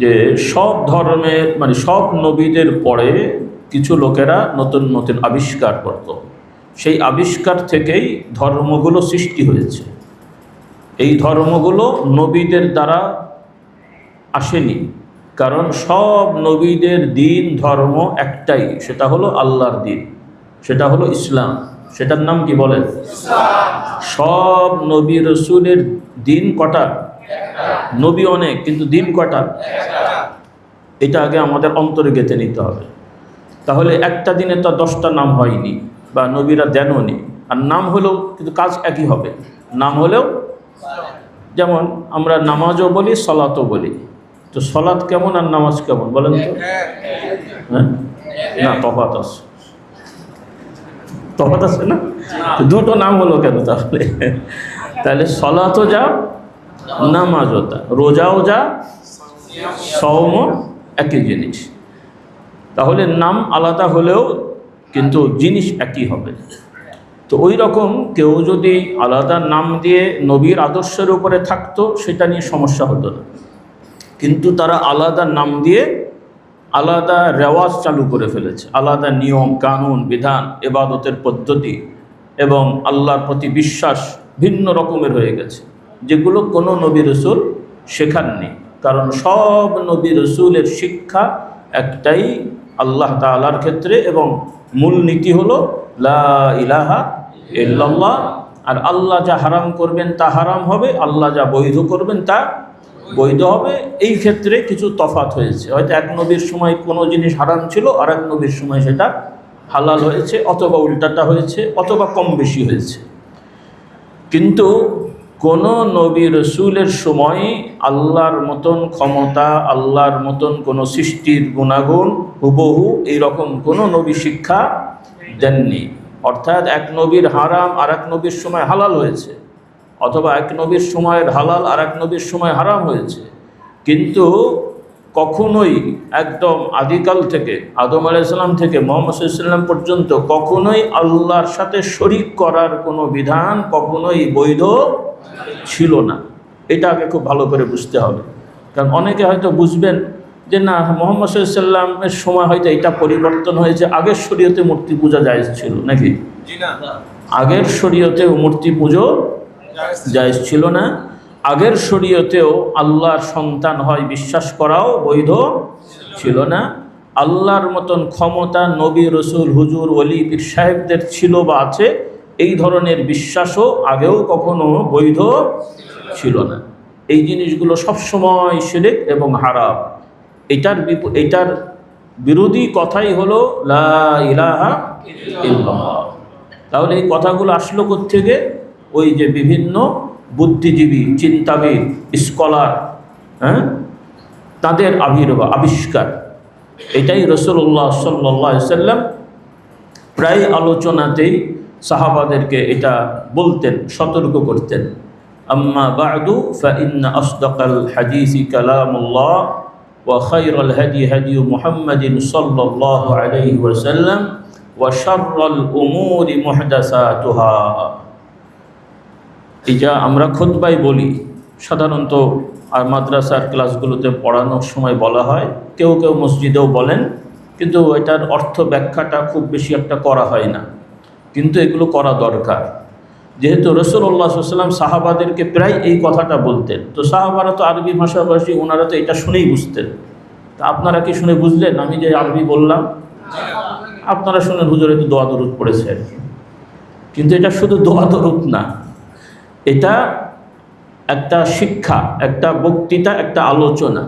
যে সব ধর্মের মানে সব নবীদের পরে কিছু লোকেরা নতুন নতুন আবিষ্কার করত, সেই আবিষ্কার থেকেই ধর্মগুলো সৃষ্টি হয়েছে। এই ধর্মগুলো নবীদের দ্বারা আসেনি, কারণ সব নবীদের দিন ধর্ম একটাই, সেটা হলো আল্লাহর দিন, সেটা হলো ইসলাম। সেটার নাম কি বলেন? সব নবী রসুলের দিন কটা? নবী অনেক, কিন্তু দিন কটা? এটা আগে আমাদের অন্তরে গেঁথে নিতে হবে। তাহলে একটা দিনে তো 10টা নাম হয়নি, বা নবীরা দেনও নি। আর নাম হলেও কিন্তু কাজ একই হবে। নাম হলেও, যেমন আমরা নামাজও বলি, সলাতও বলি। তো সলাত কেমন আর নামাজ কেমন বলেন তো? হ্যাঁ, না, তফাৎ আছে। তফাৎ আছে না? দুটো নাম হলো কেন তাহলে? তাহলে সলাতও যা, নামাজও তা, রোজাও যা, সওমও একই জিনিস। তাহলে নাম আলাদা হলেও কিন্তু জিনিস একই হবে। তো ওই রকম কেউ যদি আলাদা নাম দিয়ে নবীর আদর্শের উপরে থাকতো, সেটা নিয়ে সমস্যা হতো না। কিন্তু তারা আলাদা নাম দিয়ে আলাদা রেওয়াজ চালু করে ফেলেছে, আলাদা নিয়ম কানুন বিধান, ইবাদতের পদ্ধতি এবং আল্লাহর প্রতি বিশ্বাস ভিন্ন রকমের হয়ে গেছে, যেগুলো কোনো নবী রসুল শেখাননি। কারণ সব নবী রসুলের শিক্ষা একটাই আল্লাহ তাআলার ক্ষেত্রে, এবং মূল নীতি হলো লা ইলাহা ইল্লাল্লাহ। আর আল্লাহ যা হারাম করবেন তা হারাম হবে, আল্লাহ যা বৈধ করবেন তা বৈধ হবে। এই ক্ষেত্রে কিছু তফাৎ হয়েছে, হয়তো এক নবীর সময় কোনো জিনিস হারাম ছিল, আর এক নবীর সময় সেটা হালাল হয়েছে, অথবা উল্টাটা হয়েছে, অথবা কম বেশি হয়েছে। কিন্তু কোন নবী রসুলের সময় আল্লাহর মতন ক্ষমতা, আল্লাহর মতন কোনো সৃষ্টির গুণাগুণ হুবহু এইরকম কোনো নবী শিক্ষা দেননি। অর্থাৎ এক নবীর হারাম আর এক নবীর সময় হালাল হয়েছে, অথবা এক নবীর সময়ের হালাল আর এক নবীর সময় হারাম হয়েছে। কিন্তু কখনোই একদম আদিকাল থেকে আদম আলাইহিস সালাম থেকে মুহাম্মদ সাল্লাল্লাহু আলাইহি ওয়াসাল্লাম পর্যন্ত কখনোই আল্লাহর সাথে শরীক করার কোনো বিধান কখনোই বৈধ ছিল না। এটা আগে খুব ভালো করে বুঝতে হবে। কারণ অনেকে হয়তো বুঝবেন যে না, মুহাম্মদ সাল্লাল্লাহু আলাইহি ওয়াসাল্লামের সময় হয়তো এটা পরিবর্তন হয়েছে, আগের শরীয়তে মূর্তি পূজা জায়েজ ছিল নাকি? আগের শরীয়তে মূর্তি পুজো জায়েজ ছিল না। আগের শরীয়তেও আল্লাহর সন্তান হয় বিশ্বাস করাও বৈধ ছিল না। আল্লাহর মতন ক্ষমতা নবী রসুল হুজুর ওলি পীর সাহেবদের ছিল বা আছে, এই ধরনের বিশ্বাসও আগেও কখনো বৈধ ছিল না। এই জিনিসগুলো সবসময় শিরক এবং হারাম। এটার বিরোধী কথাই হলো লা ইলাহা ইল্লাল্লাহ। তাহলে এই কথাগুলো আসলো কোত্থেকে? ওই যে বিভিন্ন বুদ্ধিজীবী, চিন্তাবিদ, স্কলার, হ্যাঁ, তাদের আবিষ্কার। এটাই রাসূলুল্লাহ সাল্লাল্লাহু আলাইহি ওয়াসাল্লাম প্রায় আলোচনাতেই সাহাবাদেরকে এটা বলতেন, সতর্ক করতেন। আম্মা বা'দু ফাইন্না আসদাকাল হাদিসি কালামুল্লাহ ওয়া খায়রাল হাদি হাদি মুহাম্মাদিন সাল্লাল্লাহু আলাইহি ওয়াসাল্লাম ওয়া শাররাল উমুরি মুহদাসাতুহা। এটা আমরা খুতবায় বলি, সাধারণত আর মাদ্রাসার ক্লাসগুলোতে পড়ানোর সময় বলা হয়, কেউ কেউ মসজিদেও বলেন, কিন্তু এটার অর্থ ব্যাখ্যাটা খুব বেশি একটা করা হয় না। কিন্তু এগুলো করা দরকার, যেহেতু রাসূলুল্লাহ সাল্লাল্লাহু আলাইহি ওয়াসাল্লাম সাহাবাদেরকে প্রায় এই কথাটা বলতেন, তো সাহাবারা তো আরবি ভাষাভাষী, ওনারা তো এটা শুনেই বুঝতেন। তা আপনারা কি শুনে বুঝলেন আমি যে আরবি বললাম? আপনারা শুনেন হুজুর একটু দোয়া দরুদ পড়েছে আর কি। কিন্তু এটা শুধু দোয়া দরুদ না, এটা একটা শিক্ষা, একটা বক্তৃতা, একটা আলোচনা।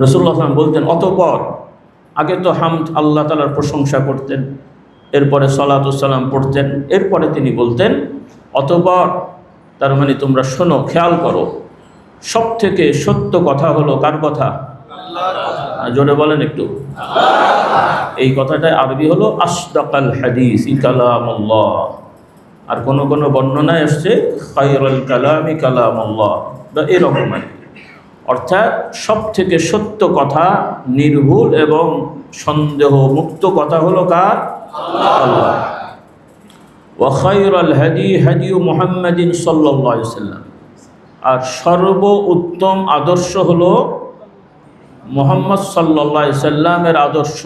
রাসূলুল্লাহ সাল্লাল্লাহু আলাইহি ওয়াসাল্লাম বলতেন, অতঃপর আগে তো হামদ, আল্লাহ তাআলার প্রশংসা করতেন, এরপরে সালাতু সালাম পড়তেন, এরপরে তিনি বলতেন অতঃপর, তার মানে তোমরা শোনো, খেয়াল করো, সব থেকে সত্য কথা হলো কার কথা? জোরে বলেন একটু। এই কথাটা আরবি হলো আসদাকাল হাদিস কালামুল্লাহ। আর কোন কোন বর্ণনায় আসছে খায়রুল কালামি কালামুল্লাহ, বা এরকম। অর্থাৎ সব থেকে সত্য কথা, নির্ভুল এবং সন্দেহ মুক্ত কথা হলো কার? আল্লাহ। ওয়া খায়রুল হাদি হাদি মুহাম্মাদিন সাল্লাল্লাহু আলাইহি ওয়াসাল্লাম। আর সর্ব উত্তম আদর্শ হলো মুহাম্মদ সাল্লাল্লাহু আলাইহি সাল্লামের আদর্শ।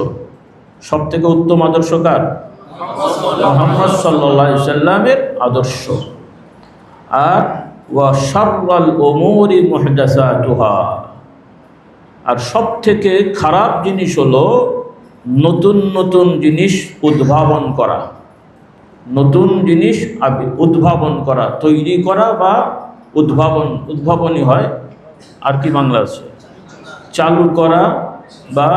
সব থেকে উত্তম আদর্শ কার? মুহাম্মদ সাল্লাল্লাহু আলাইহি সাল্লামের আদর্শ। আর ওয়া শাররাল উমুরি মুহদাসাতুহা। আর সব থেকে খারাপ জিনিস হলো নতুন নতুন জিনিস উদ্ভাবন করা। নতুন জিনিস উদ্ভাবন করা, তৈরি করা, বা উদ্ভাবনই হয়, আর কি বাংলা আছে, চালু করা বা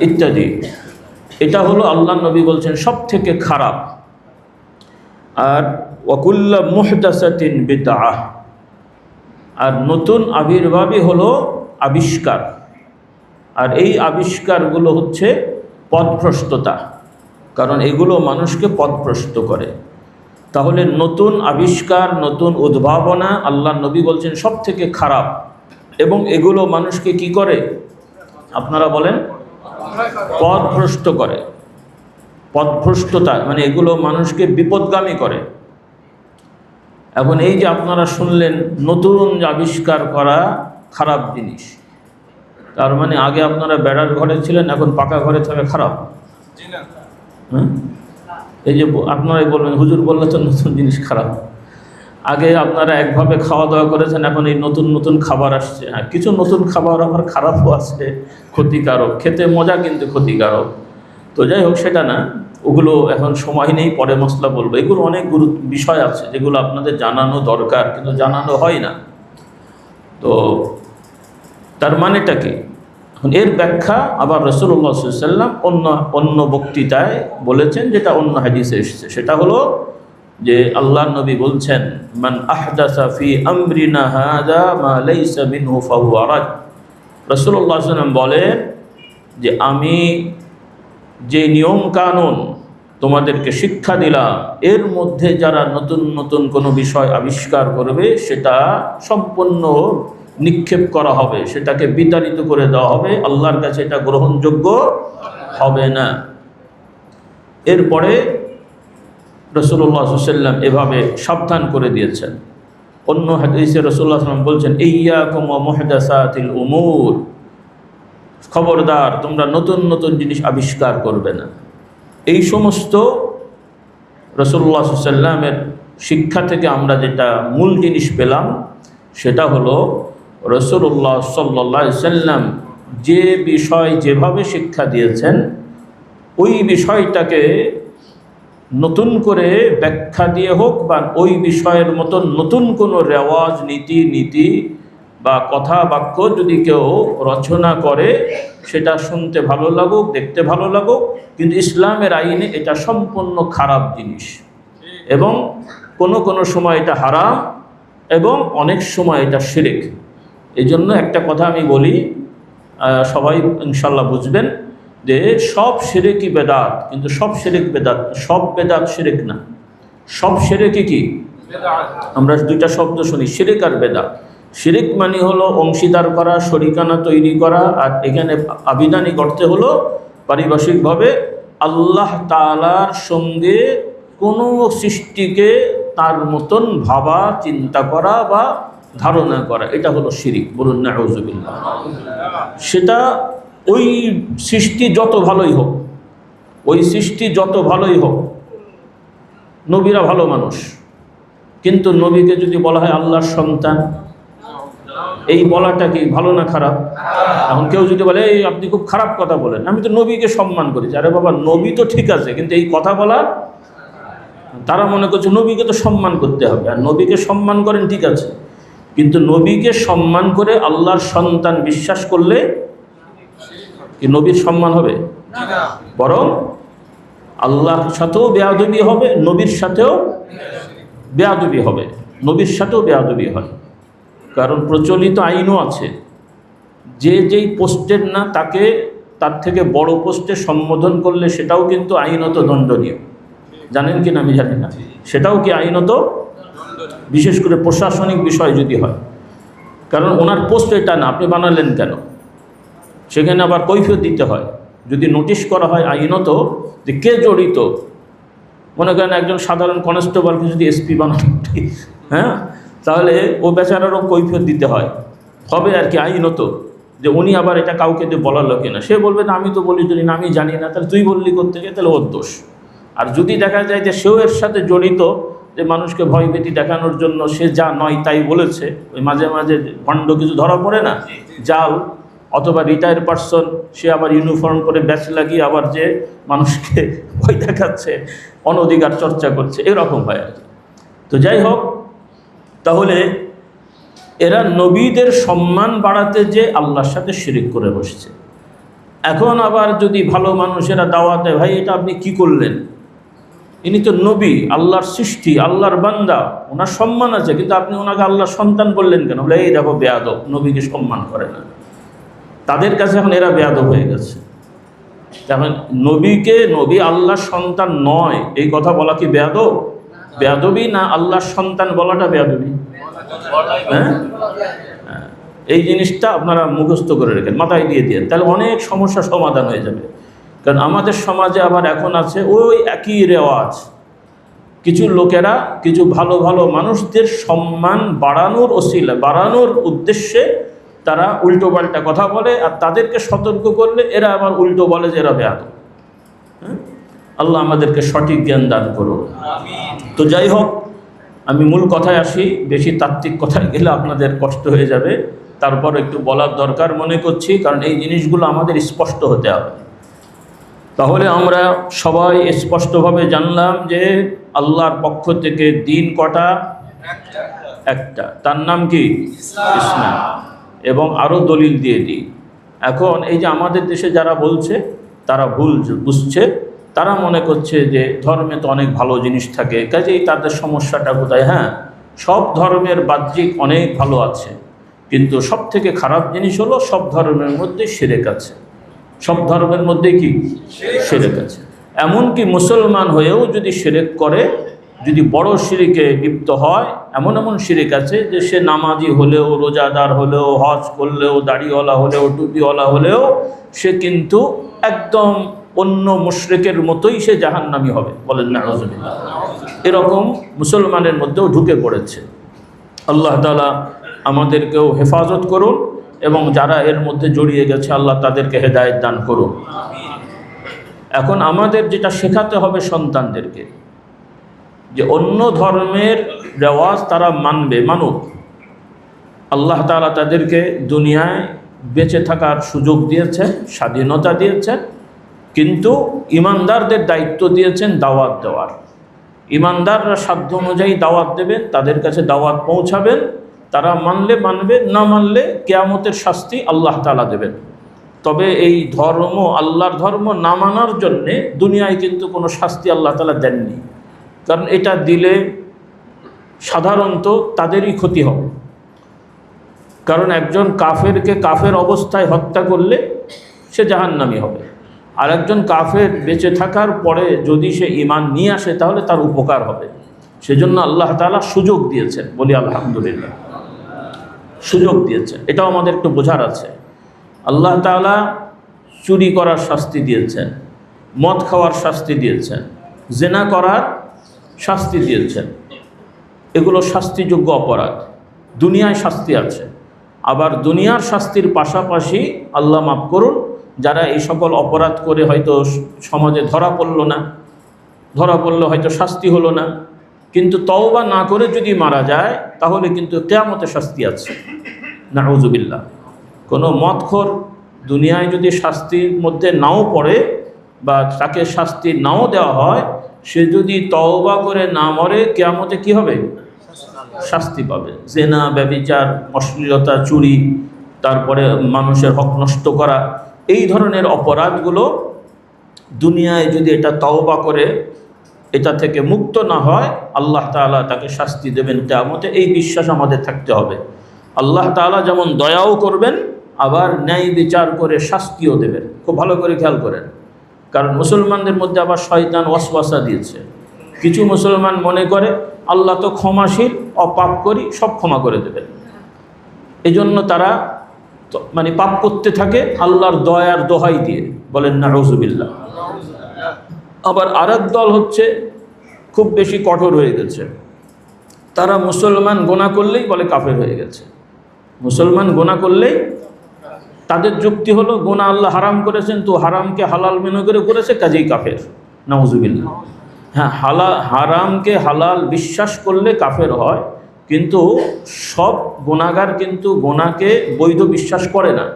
ইত্যাদি। এটা হলো আল্লাহ নবী বলছেন সব থেকে খারাপ। আর ওয়াকুল্লা মুহদাসাতিন বিদআহ। আর নতুন আবির্ভাবই হলো আবিষ্কার। আর এই আবিষ্কারগুলো হচ্ছে পথভ্রষ্টতা, কারণ এগুলো মানুষকে পথভ্রষ্ট করে। তাহলে নতুন আবিষ্কার, নতুন উদ্ভাবনা আল্লাহ নবী বলছেন সব থেকে খারাপ, এবং এগুলো মানুষকে কি করে আপনারা বলেন? পথভ্রষ্ট করে। পথভ্রষ্টতা মানে এগুলো মানুষকে বিপদগামী করে। এখন এই যে আপনারা শুনলেন নতুন আবিষ্কার করা খারাপ জিনিস, তার মানে আগে আপনারা বেড়ার ঘরে ছিলেন, এখন পাকা ঘরে থাকা খারাপ? হ্যাঁ, এই যে আপনারাই বলবেন হুজুর বললে তো নতুন জিনিস খারাপ। আগে আপনারা একভাবে খাওয়া দাওয়া করেছেন, এখন এই নতুন নতুন খাবার আসছে। হ্যাঁ, কিছু নতুন খাবার আবার খারাপও আছে, ক্ষতিকারক, খেতে মজা কিন্তু ক্ষতিকারক। তো যাই হোক, সেটা না, ওগুলো এখন সময় নেই, পরে মশলা বলবো। এগুলো অনেক বিষয় আছে যেগুলো আপনাদের জানানো দরকার, কিন্তু জানানো হয় না। তো তার মানেটা কি? এখন এর ব্যাখ্যা আবার রাসূলুল্লাহ সাল্লাল্লাহু আলাইহি ওয়াসাল্লাম অন্য বক্তৃতায় বলেছেন, যেটা অন্য হাদিসে এসেছে। সেটা হলো যে আল্লাহ নবী বলছেন, মান আহদাসা ফি আমরিনা হাযা মা লাইসা মিনহু ফাহুয়া রাদ। রাসূলুল্লাহ সাল্লাল্লাহু আলাইহি ওয়াসাল্লাম বলেন যে আমি যে নিয়ম কানুন তোমাদেরকে শিক্ষা দিলাম, এর মধ্যে যারা নতুন নতুন কোনো বিষয় আবিষ্কার করবে, সেটা সম্পূর্ণ নিক্ষেপ করা হবে, সেটাকে বিতাড়িত করে দেওয়া হবে, আল্লাহর কাছে এটা গ্রহণযোগ্য হবে না। এরপরে রাসূলুল্লাহ সাল্লাল্লাহু আলাইহি ওয়াসাল্লাম এভাবে সাবধান করে দিয়েছেন। অন্য হাদিসে রাসূলুল্লাহ সাল্লাল্লাহু আলাইহি ওয়াসাল্লাম বলছেন, ইয়্যাকুম ওয়া মুহদাসাতিল উমুর। খবরদার, তোমরা নতুন নতুন জিনিস আবিষ্কার করবে না। এই সমস্ত রাসূলুল্লাহ সাল্লাল্লাহু আলাইহি ওয়াসাল্লামের শিক্ষা থেকে আমরা যেটা মূল জিনিস পেলাম, সেটা হলো রাসূলুল্লাহ সাল্লাল্লাহু আলাইহি ওয়াসাল্লাম যে বিষয় যেভাবে শিক্ষা দিয়েছেন, ওই বিষয়টাকে নতুন করে ব্যাখ্যা দিয়ে হোক, বা ওই বিষয়ের মতন নতুন কোনো রেওয়াজ, নীতি বা কথা বাক্য যদি কেউ রচনা করে, সেটা শুনতে ভালো লাগুক, দেখতে ভালো লাগুক, কিন্তু ইসলামের আইনে এটা সম্পূর্ণ খারাপ জিনিস, এবং কোনো সময় এটা হারাম, এবং অনেক সময় এটা শিরক। এই জন্য একটা কথা আমি বলি, সবাই ইনশাল্লাহ বুঝবেন, যে সব শিরকই বেদাত, কিন্তু সব শিরক বেদাত, সব বেদাত শিরক না। সব শিরকই কি? আমরা দুইটা শব্দ শুনি, শিরক আর বেদাত। শিরক মানে হলো অংশীদার করা, শরিকানা তৈরি করা, আর এখানে আবিধানিক অর্থে হলো পারিভাষিকভাবে আল্লাহ তাআলার সঙ্গে কোনো সৃষ্টিকে তার মতন ভাবা, চিন্তা করা বা ধারণা করা, এটা হলো শিরক। বলুন নাউযুবিল্লাহ। সেটা ওই সৃষ্টি যত ভালোই হোক, ওই সৃষ্টি যত ভালোই হোক, নবীরা ভালো মানুষ, কিন্তু নবীকে যদি বলা হয় আল্লাহর সন্তান, এই বলাটা কি ভালো না খারাপ? এখন কেউ যদি বলে এই আপনি খুব খারাপ কথা বলেন, আমি তো নবীকে সম্মান করেছি। আরে বাবা, নবী তো ঠিক আছে, কিন্তু এই কথা বলা, তারা মনে করছে নবীকে তো সম্মান করতে হবে। আর নবীকে সম্মান করেন ঠিক আছে, কিন্তু নবীকে সম্মান করে আল্লাহর সন্তান বিশ্বাস করলে কি নবীর সম্মান হবে? বরং আল্লাহর সাথেও বেয়াদবি হবে, নবীর সাথেও বেয়াদবি হবে, নবীর সাথেও বেয়াদবি হয়। কারণ প্রচলিত আইনও আছে, যে যেই পোস্টের না তাকে তার থেকে বড় পোস্টে সম্বোধন করলে সেটাও কিন্তু আইনত দণ্ডনীয়। জানেন কি না আমি জানি না, সেটাও কি আইনত, বিশেষ করে প্রশাসনিক বিষয় যদি হয়। কারণ ওনার পোস্ট এটা না, আপনি বানালেন কেন, সেখানে আবার কৈফিয়ত দিতে হয়। যদি নোটিশ করা হয় আইনত যে কে জড়িত, মনে করেন একজন সাধারণ কনস্টেবলকে যদি এসপি বানানো, হ্যাঁ, তাহলে ও বেচারারও কৈফিয়ত দিতে হয়, হবে আর কি আইনত, যে উনি আবার এটা কাউকে দিয়ে বলালো কিনা। সে বলবে না আমি তো বলি যদি না, আমি জানি না, তাহলে তুই বললি করতে গিয়ে, তাহলে ওর দোষ। আর যদি দেখা যায় যে সেও এর সাথে জড়িত, যে মানুষকে ভয়ভীতি দেখানোর জন্য সে যা নয় তাই বলেছে, ওই মাঝে মাঝে ভণ্ড কিছু ধরা পড়ে না, জাল, অথবা রিটায়ার্ড পারসন, সে আবার ইউনিফর্ম করে ব্যাচ লাগিয়ে আবার যে মানুষকে ভয় দেখাচ্ছে, অনধিকার চর্চা করছে, এরকম হয় আর কি। তো যাই হোক, তাহলে এরা নবীদের সম্মান বাড়াতে যে আল্লাহর সাথে শিরিক করে বসছে। এখন আবার যদি ভালো মানুষেরা দাওয়াত দেয়, ভাই এটা আপনি কি করলেন, ইনি তো নবী, আল্লাহর সৃষ্টি, আল্লাহর বান্দা, ওনার সম্মান আছে, কিন্তু আপনি ওনাকে আল্লাহর সন্তান বললেন কেন? বলে এই দেখো বেয়াদব, নবীকে সম্মান করে না। তাদের কাছে এখন এরা বেয়াদব হয়ে গেছে। এখন নবীকে নবী আল্লাহর সন্তান নয় এই কথা বলা কি বেয়াদব? বেয়াদবি না আল্লাহর সন্তান বলাটা বেয়াদবি? হ্যাঁ, এই জিনিসটা আপনারা মুখস্থ করে রেখেন, মাথায় দিয়ে দিয়ে, তাহলে অনেক সমস্যা সমাধান হয়ে যাবে। কারণ আমাদের সমাজে আবার এখন আছে ওই একই রেওয়াজ, কিছু লোকেরা কিছু ভালো ভালো মানুষদের সম্মান বাড়ানোর ওসিলা, বাড়ানোর উদ্দেশ্যে তারা উল্টোপাল্টা কথা বলে, আর তাদেরকে সতর্ক করলে এরা আবার উল্টো বলে যে এরা বেয়াদব। হ্যাঁ, আল্লাহ আমাদেরকে সঠিক জ্ঞান দান করুন। তো যাই হোক, আমি মূল কথায় আসি, বেশি তাত্ত্বিক কথায় গেলে আপনাদের কষ্ট হয়ে যাবে, তারপর একটু বলার দরকার মনে করছি, কারণ এই জিনিসগুলো আমাদের স্পষ্ট হতে হবে। তাহলে আমরা সবাই স্পষ্টভাবে জানলাম যে আল্লাহর পক্ষ থেকে দিন কটা? একটা, তার নাম কি? ইসলাম। এবং আরও দলিল দিয়ে দিই। এখন এই যে আমাদের দেশে যারা বলছে তারা ভুল বুঝছে, তারা মনে করছে যে ধর্মে তো অনেক ভালো জিনিস থাকে, কাজেই তাদের সমস্যাটা কোথায়? হ্যাঁ, সব ধর্মের বাহ্যিক অনেক ভালো আছে, কিন্তু সব থেকে খারাপ জিনিস হলো সব ধর্মের মধ্যে শিরক আছে। সব ধর্মের মধ্যে কি শিরক আছে? এমনকি মুসলমান হয়েও যদি শিরক করে, যদি বড় শিরকে লিপ্ত হয়, এমন এমন শিরক আছে যে সে নামাজি হলেও, রোজাদার হলেও, হজ করলেও, দাড়িওয়ালা হলেও, টুপিওয়ালা হলেও সে কিন্তু একদম অন্য মুশরিকের মতোই সে জাহান্নামী হবে। বলেন না নাউজুবিল্লাহ। এরকম মুসলমানের মধ্যেও ঢুকে পড়েছে। আল্লাহ তাআলা আমাদেরকেও হেফাজত করুন, এবং যারা এর মধ্যে জড়িয়ে গেছে আল্লাহ তাদেরকে হেদায়েত দান করুন। এখন আমাদের যেটা শেখাতে হবে সন্তানদেরকে, যে অন্য ধর্মের রেওয়াজ তারা মানুক। আল্লাহ তাআলা তাদেরকে দুনিয়ায় বেঁচে থাকার সুযোগ দিয়েছেন, স্বাধীনতা দিয়েছেন, কিন্তু ইমানদারদের দায়িত্ব দিয়েছেন দাওয়াত দেওয়ার। ইমানদাররা সাধ্য অনুযায়ী দাওয়াত দেবেন, তাদের কাছে দাওয়াত পৌঁছাবেন, তারা মানলে মানবে, না মানলে কিয়ামতের শাস্তি আল্লাহ তাআলা দেবেন। তবে এই ধর্ম, আল্লাহর ধর্ম না মানার জন্যে দুনিয়ায় কিন্তু কোনো শাস্তি আল্লাহ তাআলা দেননি, কারণ এটা দিলে সাধারণত তাদেরই ক্ষতি হবে। কারণ একজন কাফেরকে কাফের অবস্থায় হত্যা করলে সে জাহান্নামী হবে, আর একজন কাফের বেঁচে থাকার পরে যদি সে ঈমান নিয়ে আসে তাহলে তার উপকার হবে। সেজন্য আল্লাহ তাআলা সুযোগ দিয়েছেন, বলি আলহামদুলিল্লাহ, সুযোগ দিয়েছেন। এটাও আমাদের একটু বোঝার আছে। আল্লাহ তাআলা চুরি করার শাস্তি দিয়েছেন, মদ খাওয়ার শাস্তি দিয়েছেন, জিনা করার শাস্তি দিয়েছেন। এগুলো শাস্তিযোগ্য অপরাধ, দুনিয়ায় শাস্তি আছে। আবার দুনিয়ার শাস্তির পাশাপাশি আল্লাহ মাফ করুন, যারা এই সকল অপরাধ করে হয়তো সমাজে ধরা পড়ল না, ধরা পড়লে হয়তো শাস্তি হলো না, কিন্তু তওবা না করে যদি মারা যায় তাহলে কিন্তু কিয়ামতে শাস্তি আছে। নাউযুবিল্লাহ। কোনো মদখোর দুনিয়ায় যদি শাস্তির মধ্যে নাও পড়ে বা তাকে শাস্তি নাও দেওয়া হয়, সে যদি তওবা করে না মরে কিয়ামতে কি হবে? শাস্তি পাবে। জেনা, ব্যভিচার, অশ্লীলতা, চুরি, তারপরে মানুষের হক নষ্ট করা, এই ধরনের অপরাধগুলো দুনিয়ায় যদি এটা তওবা করে এটা থেকে মুক্ত না হয়, আল্লাহ তাআলা তাকে শাস্তি দেবেন কিয়ামতে। এই বিশ্বাস আমাদের থাকতে হবে। আল্লাহ তাআলা যেমন দয়াও করবেন, আবার ন্যায় বিচার করে শাস্তিও দেবেন। খুব ভালো করে খেয়াল করেন, কারণ মুসলমানদের মধ্যে আবার শয়তান ওয়াসওয়াসা দিয়েছে। কিছু মুসলমান মনে করে আল্লাহ তো ক্ষমাশীল, অপাপ করি সব ক্ষমা করে দেবেন, এজন্য তারা মানে পাপ করতে থাকে আল্লাহর দয়ার দোহাই দিয়ে। বলেন নাউযুবিল্লাহ। আবার আরেক দল হচ্ছে খুব বেশি কঠোর হয়ে গেছে, তারা মুসলমান গুনাহ করলেই বলে কাফের হয়ে গেছে। মুসলমান গুনাহ করলেই তাদের যুক্তি হলো গুনাহ আল্লাহ হারাম করেছেন, তো হারামকে হালাল মনে করে করেছে, কাজেই কাফের। নাউযুবিল্লাহ। হ্যাঁ, হারামকে হালাল বিশ্বাস করলে কাফের হয়, কিন্তু সব গুনাহগার কিন্তু গুনাহকে বৈধ বিশ্বাস করে না।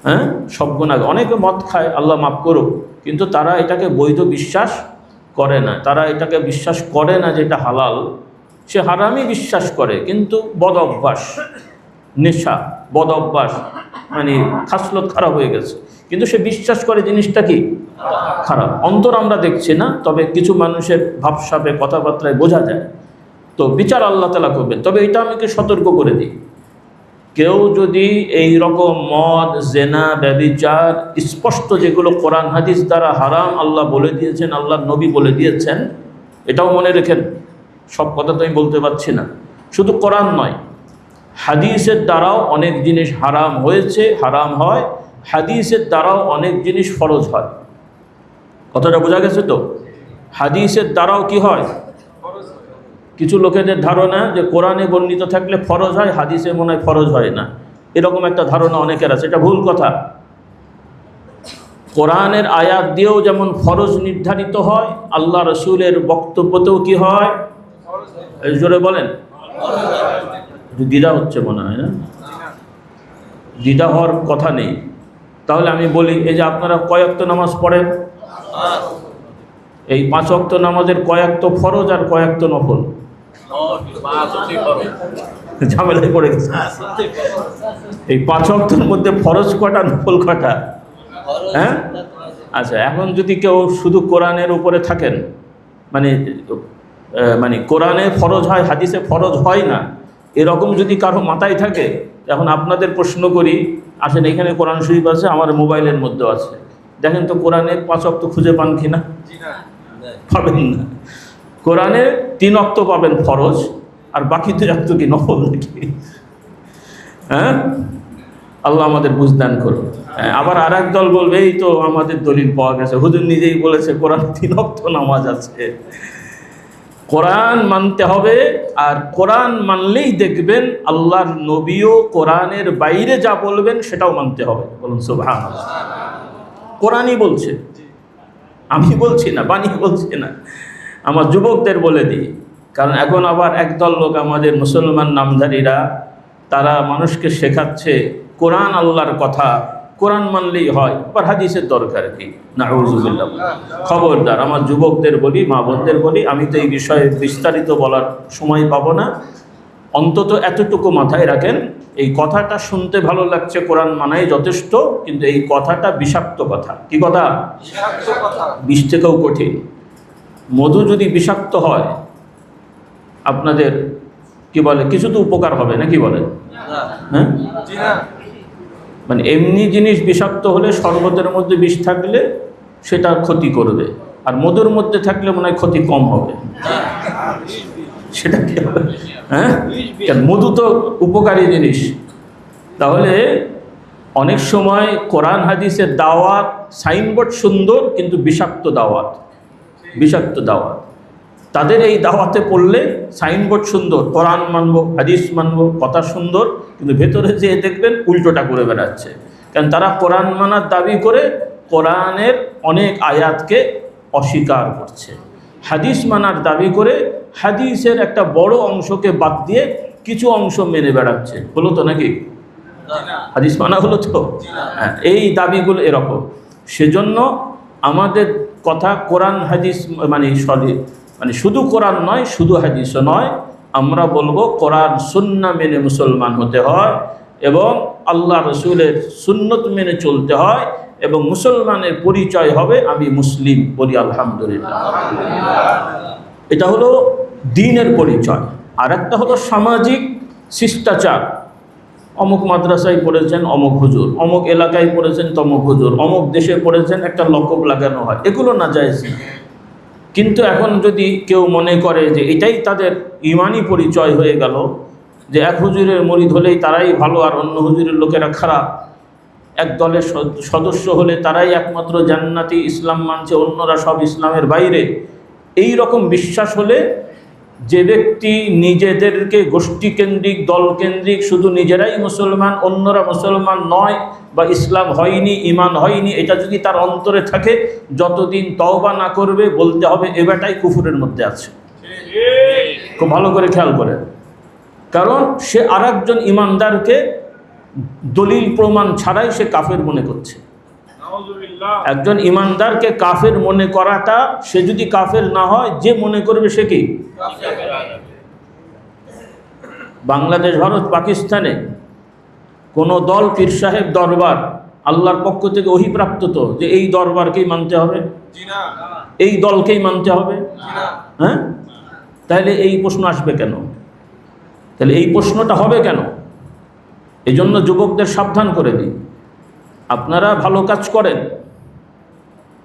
হ্যাঁ, সব গুনাহগার, অনেকে মদ খায়, আল্লাহ মাফ করুক, কিন্তু তারা এটাকে বৈধ বিশ্বাস করে না। তারা এটাকে বিশ্বাস করে না যে এটা হালাল, সে হারামই বিশ্বাস করে, কিন্তু বদ অভ্যাস, নেশা, বদ অভ্যাস, মানে খাসলত খারাপ হয়ে গেছে, কিন্তু সে বিশ্বাস করে জিনিসটা কি খারাপ। অন্তর আমরা দেখছি না, তবে কিছু মানুষের ভাবসাবে, কথাবার্তায় বোঝা যায়। তো বিচার আল্লাহ তাআলা করবেন। তবে এটা আমাকে সতর্ক করে দিই, কেউ যদি এই রকম মদ, জেনা, ব্যভিচার, স্পষ্ট যেগুলো কোরআন হাদিস দ্বারা হারাম, আল্লাহ বলে দিয়েছেন, আল্লাহর নবী বলে দিয়েছেন, এটাও মনে রেখেন। সব কথা তো আমি বলতে পারছি না, শুধু কোরআন নয়, হাদিসের দ্বারাও অনেক জিনিস হারাম হয়েছে, হারাম হয়। হাদিসের দ্বারাও অনেক জিনিস ফরজ হয়। কথাটা বোঝা গেছে তো? হাদিসের দ্বারাও কি হয়? কিছু লোকেদের ধারণা যে কোরআনে বর্ণিত থাকলে ফরজ হয়, হাদিসে মনে হয় ফরজ হয় না, এরকম একটা ধারণা অনেকের আছে। এটা ভুল কথা। কোরআনের আয়াত দিয়েও যেমন ফরজ নির্ধারিত হয়, আল্লাহ রসুলের বক্তব্যতেও কি হয়? জোরে বলেন। দ্বিধা হচ্ছে মনে হয় না? দ্বিধা হওয়ার কথা নেই। তাহলে আমি বলি, এই যে আপনারা কয় ওয়াক্ত নামাজ পড়েন, এই 5 ওয়াক্ত নামাজের কয় ওয়াক্ত ফরজ আর কয় ওয়াক্ত নফল? ঝামেলায় পড়ে গেছে। এই 5 ওয়াক্তের মধ্যে ফরজ কটা, নফল কটা? হ্যাঁ, আচ্ছা, এখন যদি কেউ শুধু কোরআনের উপরে থাকেন, মানে কোরআনে ফরজ হয়, হাদিসে ফরজ হয় না, এরকম যদি কারো মাথায় থাকে, এখন আপনাদের প্রশ্ন করি, আসেন এখানে কোরআন শরীফ আছে, আমার মোবাইলের মধ্যে আছে, দেখেন তো কোরআনে 5 ওয়াক্ত খুঁজে পান কিনা? পাবেন না। কোরআনে 3 ওয়াক্ত পাবেন ফরজ, আর বাকি 2 ওয়াক্ত কি নফল নাকি? হ্যাঁ, আল্লাহ আমাদের বুঝদান করুন। আবার আর এক দল বলবে, এই তো আমাদের দলিল পাওয়া গেছে, হুজুর নিজেই বলেছে কোরআন 3 ওয়াক্ত নামাজ আছে। কোরআন মানতে হবে, আর কোরআন মানলেই দেখবেন আল্লাহর নবীও কোরআনের বাইরে যা বলবেন সেটাও মানতে হবে। বলুন সুবহানাল্লাহ। কোরআনই বলছে, আমি বলছি না, বানিয়ে বলছি না। আমার যুবকদের বলে দিই, কারণ এখন আবার একদল লোক, আমাদের মুসলমান নামধারীরা, তারা মানুষকে শেখাচ্ছে কোরআন আল্লাহর কথা, কোরআন মানলেই হয়, আর হাদিসের দরকার কি? নাউযুবিল্লাহ। খবরদার, আমার যুবকদের বলি, মা বোনদের বলি, আমি তো এই বিষয়ে বিস্তারিত বলার সময় পাবো না, অন্তত এতটুকু মাথায় রাখেন, এই কথাটা শুনতে ভালো লাগছে, কোরআন মানাই যথেষ্ট, কিন্তু এই কথাটা বিষাক্ত কথা। কি কথা? বিষ থেকেও কঠিন। মধু যদি বিষাক্ত হয়, আপনাদের কি বলে, কিছু তো উপকার হবে না, কি বলে? হ্যাঁ, মানে এমনি জিনিস বিষাক্ত হলে, শরবতের মধ্যে বিষ থাকলে সেটা ক্ষতি করবে, আর মধুর মধ্যে থাকলে মনে হয় ক্ষতি কম হবে। সেটা কি হবে? হ্যাঁ, মধু তো উপকারী জিনিস। তাহলে অনেক সময় কোরআন হাদিসের দাওয়াত, সাইনবোর্ড সুন্দর, কিন্তু বিষাক্ত দাওয়াত, বিষাক্ত দাওয়াত। তাদের এই দাওয়াতে পড়লে সাইনবোর্ড সুন্দর, কোরআন মানব, হাদিস মানব, কথা সুন্দর, কিন্তু ভেতরে যেয়ে দেখবেন উল্টোটা করে বেড়াচ্ছে। কারণ তারা কোরআন মানার দাবি করে কোরআনের অনেক আয়াতকে অস্বীকার করছে। হাদিস মানার দাবি করে হাদিসের একটা বড় অংশকে বাদ দিয়ে কিছু অংশ মেনে বেড়াচ্ছে। হলো তো নাকি? হাদিস মানা হলো তো? হ্যাঁ, এই দাবিগুলো এরকম। সেজন্য আমাদের কথা কোরআন হাদিস মানে শুধু কোরআন নয়, শুধু হাদিসও নয়, আমরা বলবো কোরআন সুন্নাহ মেনে মুসলমান হতে হয় এবং আল্লাহ রসুলের সুন্নত মেনে চলতে হয় এবং মুসলমানের পরিচয় হবে আমি মুসলিম, বলি আলহামদুলিল্লাহ। এটা হলো দ্বীনের পরিচয়। আর একটা হলো সামাজিক শিষ্টাচার। অমুক মাদ্রাসায় পড়েছেন অমুক হুজুর, অমুক এলাকায় পড়েছেন তমুক হুজুর, অমুক দেশে পড়েছেন, একটা লকব লাগানো হয়, এগুলো নাজায়েজ না। কিন্তু এখন যদি কেউ মনে করে যে এটাই তাদের ইমানি পরিচয় হয়ে গেল, যে এক হুজুরের মুরিদ হলেই তারাই ভালো আর অন্য হুজুরের লোকেরা খারাপ, এক দলের সদস্য হলে তারাই একমাত্র জান্নাতি, ইসলাম মানছে, অন্যরা সব ইসলামের বাইরে, এই রকম বিশ্বাস হলে যে ব্যক্তি নিজেদেরকে গোষ্ঠীকেন্দ্রিক, দলকেন্দ্রিক, শুধু নিজেরাই মুসলমান, অন্যরা মুসলমান নয় বা ইসলাম হয়নি, ইমান হয়নি, এটা যদি তার অন্তরে থাকে, যতদিন তওবা না করবে বলতে হবে এ বেটাই কুফুরের মধ্যে আছে। খুব ভালো করে খেয়াল করে, কারণ সে আর একজন ইমানদারকে দলিল প্রমাণ ছাড়াই সে কাফের মনে করছে। একজন ইমানদারকে কাফের মনে করাটা, সে যদি কাফের না হয়, যে মনে করবে সে কি? বাংলাদেশ, ভারত, পাকিস্তানে কোনো দল, পীর সাহেব দরবার আল্লাহর পক্ষ থেকে ওহীপ্রাপ্ত তো, যে এই দরবারকেই মানতে হবে, এই দলকেই মানতে হবে। হ্যাঁ, তাহলে এই প্রশ্ন আসবে কেন? তাহলে এই প্রশ্নটা হবে কেন? এই জন্য যুবকদের সাবধান করে দিই, আপনারা ভালো কাজ করেন।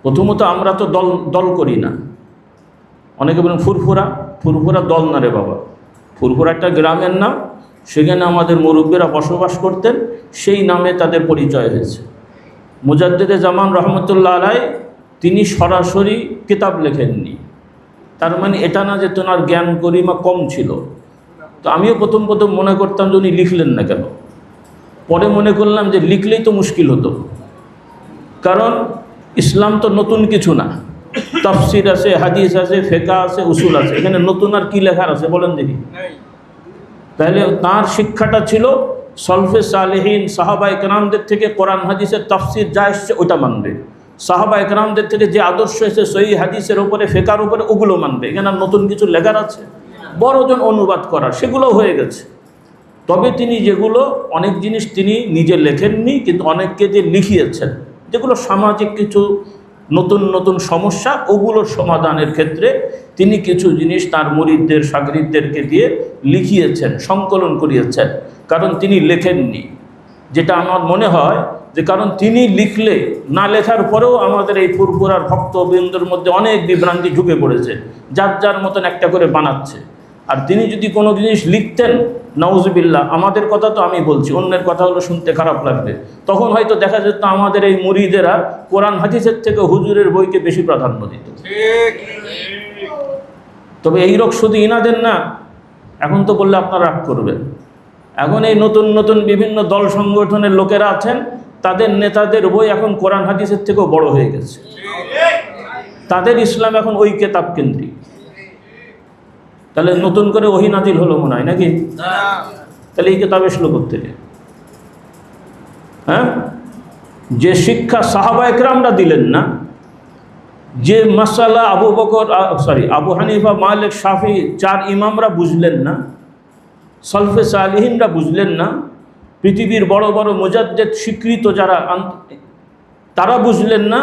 প্রথমত আমরা তো দল করি না। অনেকে বলেন ফুরফুরা, ফুরফুরা দল না রে বাবা। ফুরফুরা একটা গ্রামের নাম, সেখানে আমাদের মুরব্বীরা বসবাস করতেন, সেই নামে তাদের পরিচয় হয়েছে। মুজাদ্দিদে জামান রহমতুল্লাহ আলাই তিনি সরাসরি কিতাব লেখেননি, তার মানে এটা না যে তোনার জ্ঞান গরিমা কম ছিল। তো আমিও প্রথম মনে করতাম যে উনি লিখলেন না কেন, পরে মনে করলাম যে লিখলেই তো মুশকিল হতো, কারণ ইসলাম তো নতুন কিছু না। তাফসির আছে, হাদিস আছে, ফিকহ আছে, উসুল আছে, এখানে নতুন আর কি লেখার আছে বলেন দেখি? তাহলে তার শিক্ষাটা ছিল সলফে সালেহিন, সাহাবা একরামদের থেকে কোরআন হাদিসের তাফসির যা এসছে ওটা মানবে, সাহাবা একরামদের থেকে যে আদর্শ এসে সহিহ হাদিসের উপরে, ফিকহের উপরে, ওগুলো মানবে। এখানে আর নতুন কিছু লেখার আছে? বড়জন অনুবাদ করার, সেগুলো হয়ে গেছে। তবে তিনি যেগুলো, অনেক জিনিস তিনি নিজে লেখেননি, কিন্তু অনেককে যে লিখিয়েছেন, যেগুলো সামাজিক কিছু নতুন নতুন সমস্যা, ওগুলোর সমাধানের ক্ষেত্রে তিনি কিছু জিনিস তার মুরিদদের, শাগরিদদেরকে দিয়ে লিখিয়েছেন, সংকলন করিয়েছেন। কারণ তিনি লেখেননি, যেটা আমার মনে হয় যে কারণ তিনি লিখলে, না লেখার পরেও আমাদের এই ফুরফুরার ভক্তবৃন্দের মধ্যে অনেক বিভ্রান্তি ঢুকে পড়েছে, যার যার মতন একটা করে বানাচ্ছে। আর তিনি যদি কোনো জিনিস লিখতেন, নাউজুবিল্লাহ, আমাদের কথা তো আমি বলছি, অন্যের কথা হলো শুনতে খারাপ লাগবে, তখন হয়তো দেখা যেত আমাদের এই মুরিদেরা কোরআন হাদিসের থেকে হুজুরের বইকে বেশি প্রাধান্য দিত। তবে এই রোগ শুধু ইনাদের না, এখন তো বললে আপনারা রাগ করবেন, এখন এই নতুন নতুন বিভিন্ন দল সংগঠনের লোকেরা আছেন, তাদের নেতাদের বই এখন কোরআন হাদিসের থেকেও বড় হয়ে গেছে। তাদের ইসলাম এখন ওই কেতাব কেন্দ্রিক। তাহলে নতুন করে ওহী নাজিল হলো মনে হয় নাকি? তাহলে এই কেতাব এসলো কোত্থেকে? হ্যাঁ, যে শিক্ষা সাহাবা একরামরা দিলেন না, যে মাসালা আবু হানিফা, মালিক, শাফি, চার ইমামরা বুঝলেন না, সলফে সালিহিনরা বুঝলেন না, পৃথিবীর বড় বড় মুজাদ্দিদ স্বীকৃত যারা, তারা বুঝলেন না,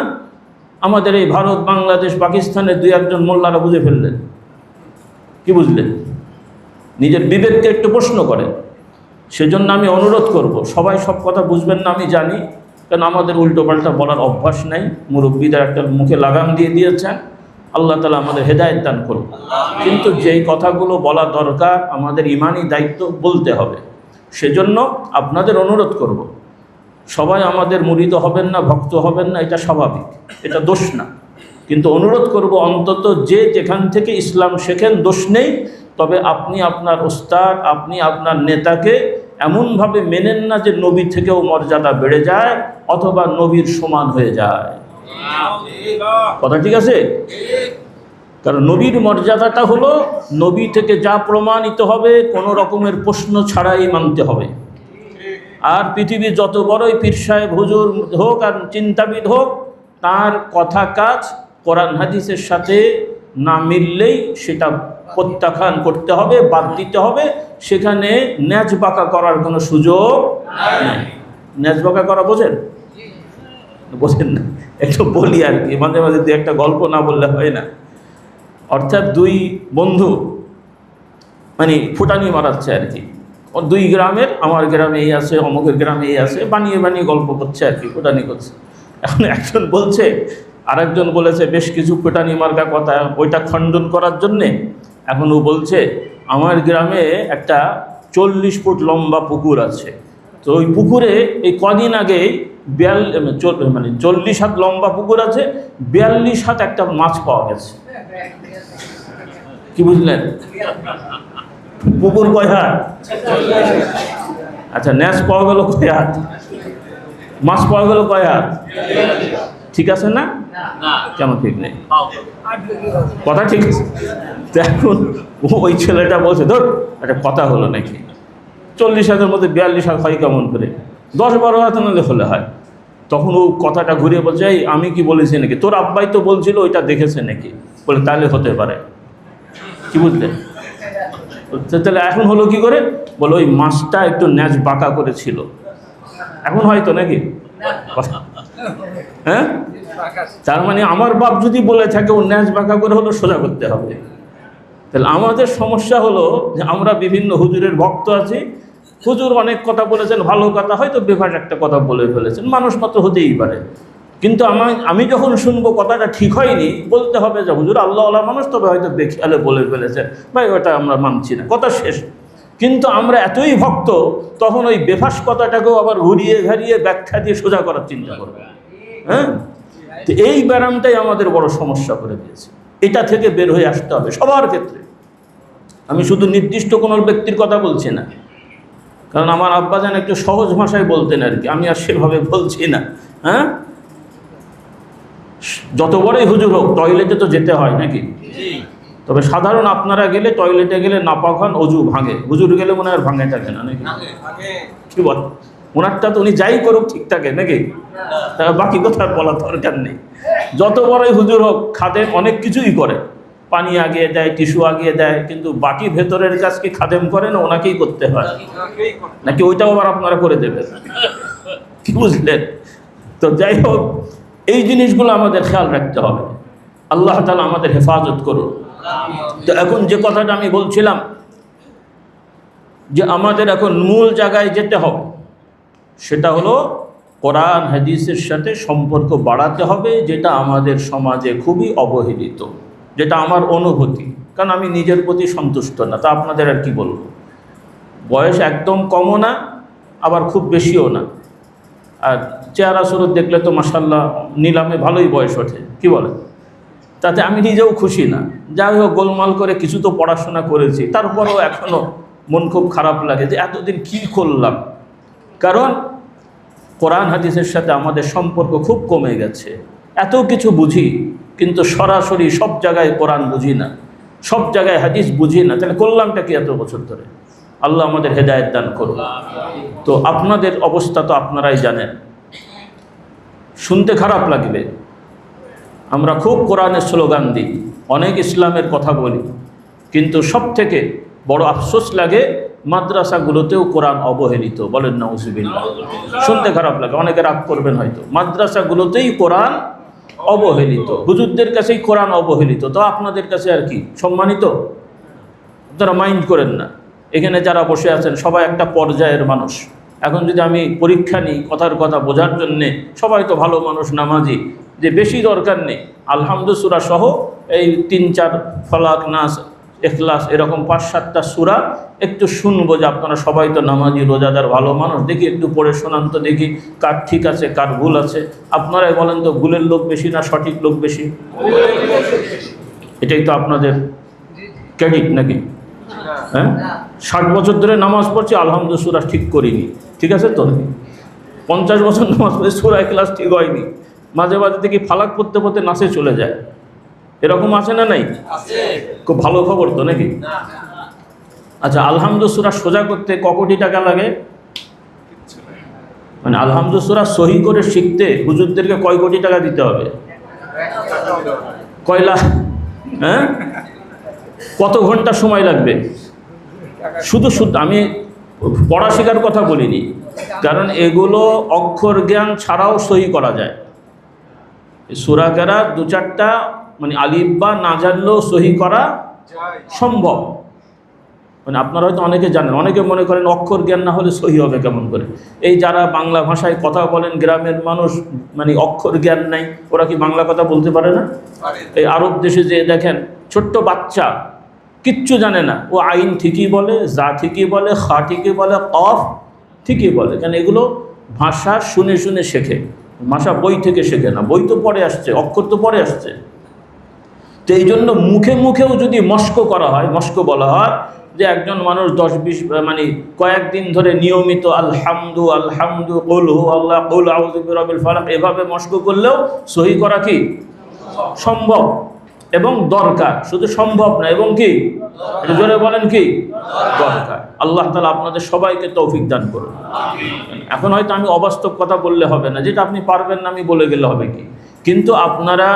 আমাদের এই ভারত, বাংলাদেশ, পাকিস্তানের দুই একজন মোল্লারা বুঝে ফেললেন। কি বুঝলেন? নিজের বিবেককে একটু প্রশ্ন করেন। সেজন্য আমি অনুরোধ করব, সবাই সব কথা বুঝবেন না আমি জানি, কারণ আমাদের উল্টোপাল্টা বলার অভ্যাস নাই, মুরব্বীদের একটা মুখে লাগাম দিয়ে দিয়েছেন, আল্লাহ তাআলা আমাদের হেদায়েত দান করুন। কিন্তু যেই কথাগুলো বলা দরকার, আমাদের ইমানি দায়িত্ব বলতে হবে। সেজন্য আপনাদের অনুরোধ করব, সবাই আমাদের মুরিদ হবেন না, ভক্ত হবেন না, এটা স্বাভাবিক, এটা দোষ না, কিন্তু অনুরোধ করব অন্তত যে যেখান থেকে ইসলাম শেখেন, দোষ নেই, তবে আপনি আপনার ওস্তাদ, আপনি আপনার নেতাকে এমনভাবে মেনেন না যে নবী থেকেও মর্যাদা বেড়ে যায় অথবা নবীর সমান হয়ে যায়। কথা ঠিক আছে? কারণ নবীর মর্যাদাটা হলো নবী থেকে যা প্রমাণিত হবে কোনো রকমের প্রশ্ন ছাড়াই মানতে হবে। আর পৃথিবীর যত বড়ই পীর সাহেব হুজুর হোক আর চিন্তাবিদ হোক, তার কথা কাজ কোরআন হাদিসের সাথে না মিললেই সেটা প্রত্যাখ্যান করতে হবে, বাদ দিতে হবে। সেখানে ন্যাজ বাঁকা করার কোনো সুযোগ নেই। ন্যাজ বাঁকা করা বোঝেন? বোঝেন না? একটু বলি আর কি, মাঝে মাঝে দু একটা গল্প না বললে হয় না। অর্থাৎ দুই বন্ধু মানে ফুটানি মারাচ্ছে আর কি। ও দুই গ্রামের, আমার গ্রামে এই আছে, অমুকের গ্রামে এই আছে, বানিয়ে বানিয়ে গল্প করছে আর কি, ফুটানি করছে। এখন একজন বলছে, আরেকজন বলেছে বেশ কিছু ফুটানি মার্কা কথা, ওইটা খণ্ডন করার জন্যে। এখন ও বলছে, আমার গ্রামে একটা 40 ফুট লম্বা পুকুর আছে, তো ওই পুকুরে এই কদিন আগে 40 হাত লম্বা পুকুর আছে, 42 হাত একটা মাছ পাওয়া গেছে। কি বুঝলেন? পুকুর কয় হাত? আচ্ছা, ন্যাস পাওয়া গেল কয় হাত? মাছ পাওয়া গেল কয় হাত? ঠিক আছে না? কেন ঠিক নেই? কথা ঠিক আছে। এখন ওই ছেলেটা বলছে, ধর একটা কথা হলো নাকি, 40 হাতের মধ্যে 42 হাত হয় কেমন করে? 10-12 হাত নাহলে হলে হয়। তখন ও কথাটা ঘুরিয়ে বলছে, এই আমি কি বলেছি নাকি? তোর আব্বাই তো বলছিল ওইটা দেখেছে নাকি? বলে তাহলে হতে পারে। কি বুঝলে? তাহলে এখন হলো কি করে? বলো ওই মাছটা একটু ন্যাজ বাঁকা করেছিল, এখন হয়তো নাকি? হ্যাঁ, তার মানে আমার বাপ যদি বলে থাকে ও ন্যাজ বাঁকা করে হলো সোজা করতে হবে। তাহলে আমাদের সমস্যা হলো যে আমরা বিভিন্ন হুজুরের ভক্ত আছি, হুজুর অনেক কথা বলেছেন, ভালো কথা, হয়তো বেফাস একটা কথা বলে ফেলেছেন, মানুষ মাত্র হতেই পারে। কিন্তু আমি যখন শুনবো কথাটা ঠিক হয়নি, বলতে হবে যে হুজুর আল্লাহওয়ালা মানুষ, তবে হয়তো বেখেয়ালে বলে ফেলেছেন, ভাই ওটা আমরা মানছি না, কথা শেষ। কিন্তু আমরা এতই ভক্ত, তখন ওই বেফাস কথাটাকেও আবার ঘুরিয়ে ঘাড়িয়ে ব্যাখ্যা দিয়ে সোজা করার চিন্তা করবে। হ্যাঁ, তো এই ব্যায়ামটাই আমাদের বড় সমস্যা করে দিয়েছে। এটা থেকে বের হয়ে আসতে হবে সবার ক্ষেত্রে। আমি শুধু নির্দিষ্ট কোনো ব্যক্তির কথা বলছি না, কারণ আমার আব্বাজান একটু সহজ ভাষায় বলতেন আর কি, আমি আর সেভাবে বলছি না। হ্যাঁ, যত বড়ই হুজুর হোক টয়লেটে তো যেতে হয় নাকি? তবে সাধারণ আপনারা গেলে টয়লেটে গেলে নাপাক হন, অজু ভাঙে, হুজুর গেলে মনে হয় ভাঙে থাকে না নাকি? কি বল, ওনারটা তো উনি যাই করুক ঠিক থাকে নাকি? বাকি কথা বলার দরকার নেই। যত বড়ই হুজুর হোক, খাদেম অনেক কিছুই করে, পানি আগিয়ে দেয়, টিস্যু আগিয়ে দেয়, কিন্তু বাকি ভেতরের কাজ কি খাদেম করে না ওনাকেই করতে হয় নাকি? ওইটাও আবার আপনারা করে দেবেন? কি বুঝলেন? তো যাই হোক, এই জিনিসগুলো আমাদের খেয়াল রাখতে হবে। আল্লাহ তাআলা আমাদের হেফাজত করুন। তো এখন যে কথাটা আমি বলছিলাম যে আমাদের এখন মূল জায়গায় যেতে হবে, সেটা হলো কোরআন হাদিসের সাথে সম্পর্ক বাড়াতে হবে, যেটা আমাদের সমাজে খুবই অবহেলিত, যেটা আমার অনুভূতি। কারণ আমি নিজের প্রতি সন্তুষ্ট না, তা আপনাদের আর কি বলবো। বয়স একদম কমও না, আবার খুব বেশিও না। আর চেহারা সুরত দেখলে তো মাশাআল্লাহ নিলামে ভালোই বয়স ওঠে, কি বলে? তাতে আমি নিজেও খুশি না। যাই হোক, গোলমাল করে কিছু তো পড়াশোনা করেছি, তারপরেও এখনও মন খুব খারাপ লাগে যে এতদিন কি করলাম। কারণ কোরআন হাদিসের সাথে আমাদের সম্পর্ক খুব কমে গেছে। এত কিছু বুঝি, কিন্তু সরাসরি সব জায়গায় কোরআন বুঝি না, সব জায়গায় হাদিস বুঝি না। তাহলে করলামটা কি এত বছর ধরে? আল্লাহ আমাদের হেদায়েত দান করুন। তো আপনাদের অবস্থা তো আপনারাই জানেন। শুনতে খারাপ লাগবে, আমরা খুব কোরআনের স্লোগান দিই, অনেক ইসলামের কথা বলি, কিন্তু সব থেকে বড় আফসোস লাগে মাদ্রাসাগুলোতেও কোরআন অবহেলিত। বলেন নাউজুবিল্লাহ। শুনতে খারাপ লাগে, অনেকে রাগ করবেন হয়তো। মাদ্রাসাগুলোতেই কোরআন অবহেলিত, হুজুরদের কাছেই কোরআন অবহেলিত, তো আপনাদের কাছে আর কি সম্মানিত? তারা মাইন্ড করেন না। এখানে যারা বসে আছেন সবাই একটা পর্যায়ের মানুষ। এখন যদি আমি পরীক্ষা নিই কথার কথা বোঝার জন্যে, সবাই তো ভালো মানুষ, নামাজি, যে বেশি দরকার নেই, আলহামদু সূরা সহ এই 3-4 ফালাক, নাস, ইখলাস, এরকম 5-7টা সূরা একটু শুনবো যে আপনারা সবাই তো নামাজি, রোজাদার, ভালো মানুষ, দেখি একটু পড়ে শোনান তো, দেখি কার ঠিক আছে কার ভুল আছে। আপনারাই বলেন তো, ভুলের লোক বেশি না সঠিক লোক বেশি? এটাই তো আপনাদের ক্রেডিট নাকি? হ্যাঁ, 60 বছর ধরে নামাজ পড়ছি, আলহামদু সূরা ঠিক করিনি, ঠিক আছে তো? 50 বছর নামাজ পড়ে সূরা ইখলাস ঠিক হয়নি, মাঝে মাঝে দেখি ফালাক পড়তে পড়তে নাচে চলে যায়, এরকম আছে না নাই? খুব ভালো খবর তো নাকি? আচ্ছা, আলহামদু সূরা সোজা করতে ক কোটি টাকা লাগে? মানে আলহামদু সূরা সহি করে শিখতে হুজুরদেরকে কয় কোটি টাকা দিতে হবে? কয় লাখ? হ্যাঁ, কত ঘন্টা সময় লাগবে? শুধু আমি পড়া শেখার কথা বলিনি, কারণ এগুলো অক্ষর জ্ঞান ছাড়াও সহি করা যায়। সূরা কেরাত দু চারটা মানে আলিফ বা না জানলেও সহি করা সম্ভব। মানে আপনারা হয়তো অনেকে জানেন, অনেকে মনে করেন অক্ষর জ্ঞান না হলে সহি হবে কেমন করে। এই যারা বাংলা ভাষায় কথা বলেন, গ্রামের মানুষ, মানে অক্ষর জ্ঞান নাই, ওরা কি বাংলা কথা বলতে পারে না? এই আরব দেশে যে দেখেন ছোট্ট বাচ্চা কিচ্ছু জানে না, ও আইন ঠিকই বলে, যা ঠিকই বলে, খা ঠিকই বলে, কফ ঠিকই বলে, কারণ এগুলো ভাষা শুনে শুনে শেখে, ভাষা বই থেকে শেখে না। বই তো পরে আসছে, অক্ষর তো পরে আসছে। তো এই জন্য মুখে মুখেও যদি মস্ক করা হয়, মস্ক বলা হয় যে একজন মানুষ 10-20 মানে কয়েকদিন ধরে নিয়মিত আলহামদু আলহামদু কুল হু আল্লাহ কুল আউযু বিরাব্বিল ফালাক এভাবে মস্ক করলেও সহি করা কি সম্ভব এবং দরকার। শুধু সম্ভব না, এবং কি এটা জোরে বলেন কি দরকার। আল্লাহ তাআলা আপনাদের সবাইকে তৌফিক দান করুন। এখন হয়তো আমি অবাস্তব কথা বললে হবে না, যেটা আপনি পারবেন না আমি বলে গেলে হবে কি, কিন্তু আপনারা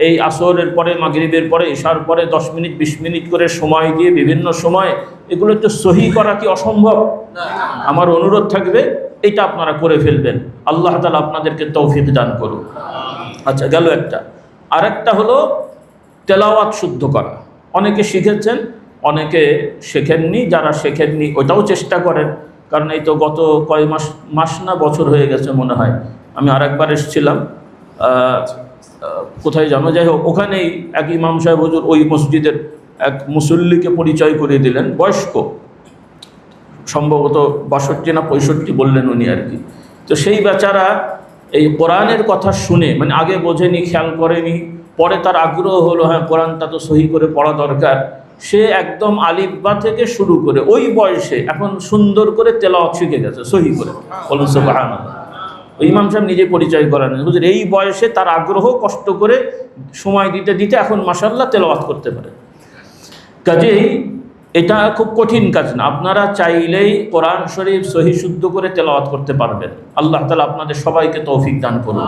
এই আসরের পরে, মাগরিবের পরে, ইশার পরে 10 মিনিট 20 মিনিট করে সময় দিয়ে বিভিন্ন সময় এগুলো একটু সহি করা কি অসম্ভব? আমার অনুরোধ থাকবে এটা আপনারা করে ফেলবেন। আল্লাহ তাআলা আপনাদেরকে তৌফিক দান করুন। আচ্ছা, গেল একটা। আরেকটা হলো তেলাওয়াত শুদ্ধ করা। অনেকে শিখেছেন, অনেকে শেখেননি। যারা শেখেননি ওটাও চেষ্টা করেন, কারণ এই তো গত কয় মাস না বছর হয়ে গেছে মনে হয়, আমি আরেকবার এসেছিলাম, কোথায় জানো, যাই হোক, ওখানেই এক ইমাম সাহেব হুজুর ওই মসজিদের এক মুসল্লিকে পরিচয় করিয়ে দিলেন, বয়স্ক, সম্ভবত 62 না 65 বললেন উনি আর কি। তো সেই বেচারা এই কোরআনের কথা শুনে, মানে আগে বোঝেনি, খেয়াল করেনি, পরে তার আগ্রহ হলো, হ্যাঁ কোরআনটা তো সহি করে পড়া দরকার। সে একদম আলিফ বা থেকে শুরু করে ওই বয়সে এখন সুন্দর করে তেলাওয়াত শিখে গেছে সহি করে। বলুন সুবহানাল্লাহ। ওই ইমাম সাহেব নিজে পরিচয় করেন, হুজুর এই বয়সে তার আগ্রহ, কষ্ট করে সময় দিতে দিতে এখন মাশাআল্লাহ তেলাওয়াত করতে পারে। কাজেই এটা খুব কঠিন কাজ না, আপনারা চাইলেই কোরআন শরীফ সহি শুদ্ধ করে তেলাওয়াত করতে পারবেন। আল্লাহ তাআলা আপনাদের সবাইকে তৌফিক দান করুন।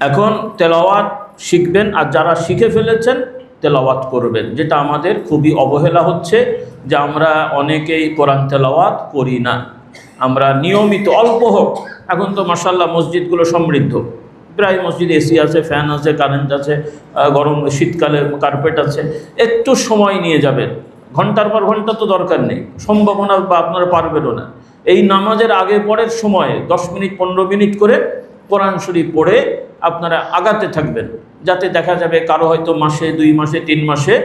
এখন তেলাওয়াত শিখবেন, আর যারা শিখে ফেলেছেন তেলাওয়াত করবেন। যেটা আমাদের খুবই অবহেলা হচ্ছে, যে আমরা অনেকেই কোরআন তেলাওয়াত করি না। আমরা নিয়মিত অল্প হোক, এখন তো মাশাআল্লাহ মসজিদগুলো সমৃদ্ধ, প্রায় মসজিদে এসি আছে, ফ্যান আছে, কারেন্ট আছে, গরম শীতকালে কার্পেট আছে, একটু সময় নিয়ে যাবেন। ঘন্টার পর ঘন্টা তো দরকার নেই, সম্ভাবনা বা আপনারা পারবেনও না। এই নামাজের আগে পরের সময়ে 10 মিনিট 15 মিনিট করে কোরআন শরীফ পড়ে আপনারা আগাতে থাকবেন, যাতে দেখা যাবে কারো হয়তো মাসে, 2 মাসে, 3 মাসে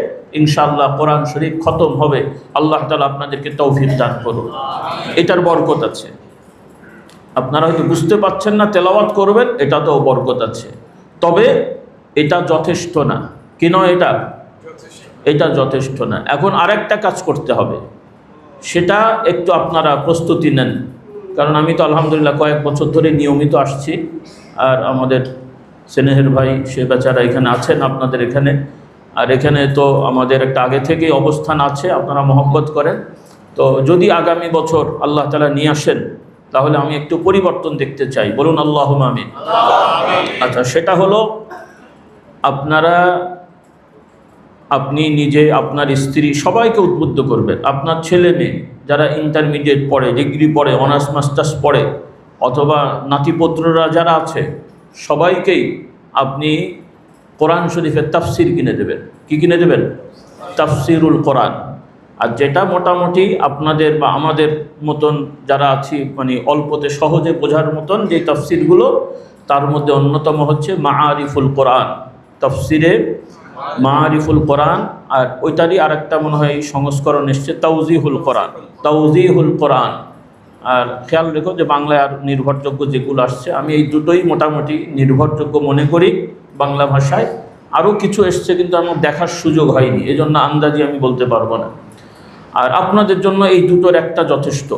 ইনশাআল্লাহ কোরআন শরীফ খতম হবে। আল্লাহ তাআলা আপনাদেরকে তৌফিক দান করুন, এটার বরকত আছে। আপনারা হয়তো বুঝতে পারছেন না, তেলাওয়াত করবেন, এটাতেও বরকত আছে, তবে এটা যথেষ্ট না। কি নয়? এটা যথেষ্ট না। এখন আরেকটা কাজ করতে হবে, সেটা একটু আপনারা প্রস্তুতি নেন, কারণ আমি তো আলহামদুলিল্লাহ কয়েক বছর ধরে নিয়মিত আসছি, আর আমাদের স্নেহের ভাই সে বেচারা এখানে আছেন আপনাদের এখানে, আর এখানে তো আমাদের একটা আগে থেকেই অবস্থান আছে, আপনারা মহব্বত করেন। তো যদি আগামী বছর আল্লাহ তাআলা নিয়ে আসেন, তাহলে আমি একটু পরিবর্তন দেখতে চাই। বলুন আল্লাহুম্মা আমিন। আচ্ছা, সেটা হলো আপনি নিজে, আপনার স্ত্রী, সবাইকে উদ্বুদ্ধ করবেন। আপনার ছেলে মেয়ে যারা ইন্টারমিডিয়েট পড়ে, ডিগ্রি পড়ে, অনার্স মাস্টার্স পড়ে, অথবা নাতিপুত্ররা যারা আছে, সবাইকেই আপনি কোরআন শরীফের তাফসির কিনে দেবেন। কি কিনে দেবেন? তাফসিরুল কোরআন। আর যেটা মোটামুটি আপনাদের বা আমাদের মতন যারা আছি, মানে অল্পতে সহজে বোঝার মতন যে তাফসিরগুলো, তার মধ্যে অন্যতম হচ্ছে মাআরিফুল কোরআন, তাফসিরে মাআরিফুল কোরআন। আর ওইটারই আরেকটা মনে হয় সংস্করণ এসছে, তাওজিহুল কোরআন। আর খেয়াল রেখো যে বাংলায় আর নির্ভরযোগ্য যেগুলো আসছে, আমি এই দুটোই মোটামুটি নির্ভরযোগ্য মনে করি বাংলা ভাষায়। আরও কিছু এসছে কিন্তু আমার দেখার সুযোগ হয়নি, এই জন্য আন্দাজি আমি বলতে পারবো না। আর আপনাদের জন্য এই দুটোর একটা যথেষ্ট।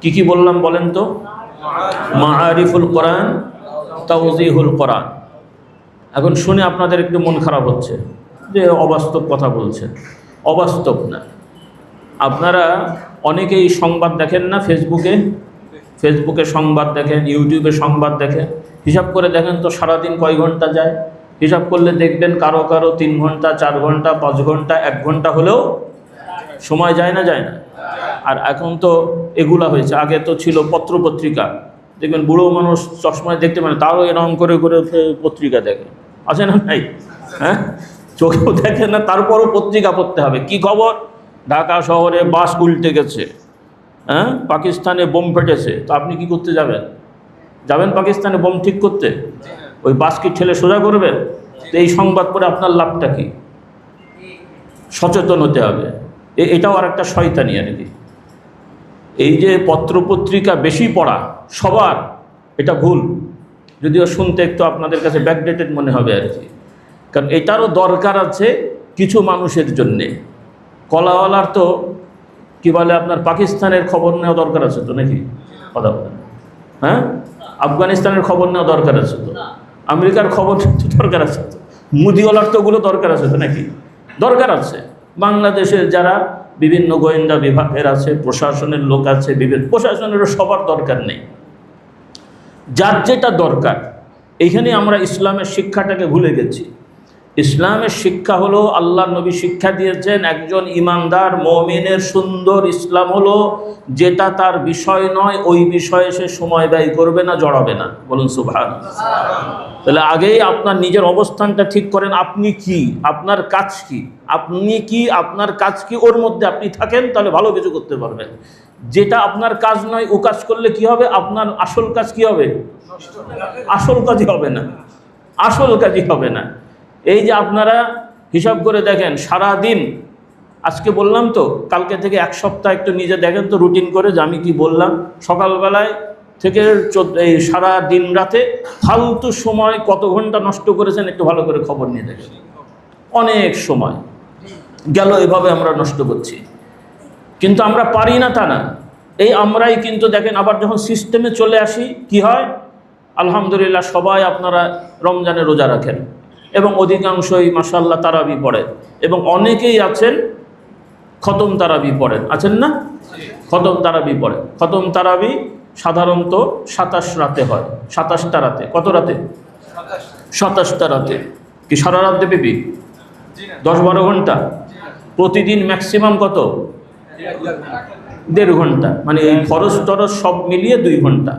কি কি বললাম বলেন তো? মাআরিফুল কোরআন, তাওজিহুল কোরআন। এখন শুনে আপনাদের একটু মন খারাপ হচ্ছে যে অবাস্তব কথা বলছেন। অবাস্তব না। আপনারা অনেকেই সংবাদ দেখেন না, ফেসবুকে সংবাদ দেখেন, ইউটিউবে সংবাদ দেখেন। হিসাব করে দেখেন তো সারাদিন কয় ঘন্টা যায়। হিসাব করলে দেখবেন কারো 3 ঘন্টা, 4 ঘন্টা, 5 ঘন্টা, 1 ঘন্টা হলেও সময় যায় না, যায় না। আর এখন তো এগুলা হয়েছে, আগে তো ছিল পত্রপত্রিকা। দেখবেন বুড়ো মানুষ চশমায় দেখতে পারে, তারও এরকম করে করে পত্রিকা দেখে, আছে না নাই? হ্যাঁ, চোখেও দেখে না, তারপরও পত্রিকা পড়তে হবে। কি খবর? ঢাকা শহরে বাস উল্টে গেছে, হ্যাঁ, পাকিস্তানে বোম ফেটেছে। তো আপনি কি করতে যাবেন? পাকিস্তানে বোম ঠিক করতে? ওই বাস কি ঠেলে সোজা করবেন? তো এই সংবাদ পড়ে আপনার লাভটা কি? সচেতন হতে হবে। এটাও আর একটা শয়তানি আর কি। এই যে পত্রপত্রিকা বেশি পড়া সবার, এটা ভুল। যদিও শুনতে একটু আপনাদের কাছে ব্যাকডেটেড মনে হবে আর কি, কারণ এটারও দরকার আছে কিছু মানুষের জন্যে। কলাওয়ালার তো কি বলে, আপনার পাকিস্তানের খবর নেওয়া দরকার আছে তো নাকি? কথা বলেন। হ্যাঁ, আফগানিস্তানের খবর নেওয়া দরকার আছে তো, আমেরিকার খবর দরকার আছে তো, মুদিওয়ালার তো ওগুলো দরকার আছে তো নাকি? দরকার আছে। বাংলাদেশের যারা বিভিন্ন গোয়েন্দা বিভাগের আছে, প্রশাসনের লোক আছে, বিভিন্ন প্রশাসনেরও সবার দরকার নেই, যার যেটা দরকার। এইখানে আমরা ইসলামের শিক্ষাটাকে ভুলে গেছি। ইসলামের শিক্ষা হলো, আল্লাহ নবী শিক্ষা দিয়েছেন, একজন ইমানদার মুমিনের সুন্দর ইসলাম হলো যেটা তার বিষয় নয় ওই বিষয়ে সে সময় ব্যয় করবে না, জড়াবে না। বলুন সুবহানাল্লাহ। তাহলে আগেই আপনার নিজের অবস্থানটা ঠিক করেন। আপনি কি, আপনার কাজ কি, আপনার কাজ কি, ওর মধ্যে আপনি থাকেন, তাহলে ভালো কিছু করতে পারবেন। যেটা আপনার কাজ নয় ও কাজ করলে কি হবে? আপনার আসল কাজ কি হবে? আসল কাজই হবে না। এই যে আপনারা হিসাব করে দেখেন, সারাদিন, আজকে বললাম তো, কালকে থেকে 1 সপ্তাহ একটু নিজে দেখেন তো রুটিন করে যে আমি কি বললাম। সকালবেলায় থেকে এই সারা দিন রাতে ফালতু সময় কত ঘন্টা নষ্ট করেছেন একটু ভালো করে খবর নিয়ে দেখেন। অনেক সময় গেল এভাবে আমরা নষ্ট করছি, কিন্তু আমরা পারি না তা না। এই আমরাই কিন্তু দেখেন, আবার যখন সিস্টেমে চলে আসি কি হয়? আলহামদুলিল্লাহ সবাই আপনারা রমজানে রোজা রাখেন এবং অধিকাংশই মাশাআল্লাহ তারাবি পড়েন, এবং অনেকেই আছেন খতম তারাবি পড়েন, আছেন না? খতম তারাবি পড়েন। খতম তারাবি সাধারণত 27 রাতে হয়। 27টা রাতে। কত রাতে? 27টা রাতে। কি সারা রাত দেবে? 10-12 ঘন্টা প্রতিদিন। ম্যাক্সিমাম কত? 1.5 ঘন্টা, মানে এই ফরজ টরজ সব মিলিয়ে 2 ঘন্টা।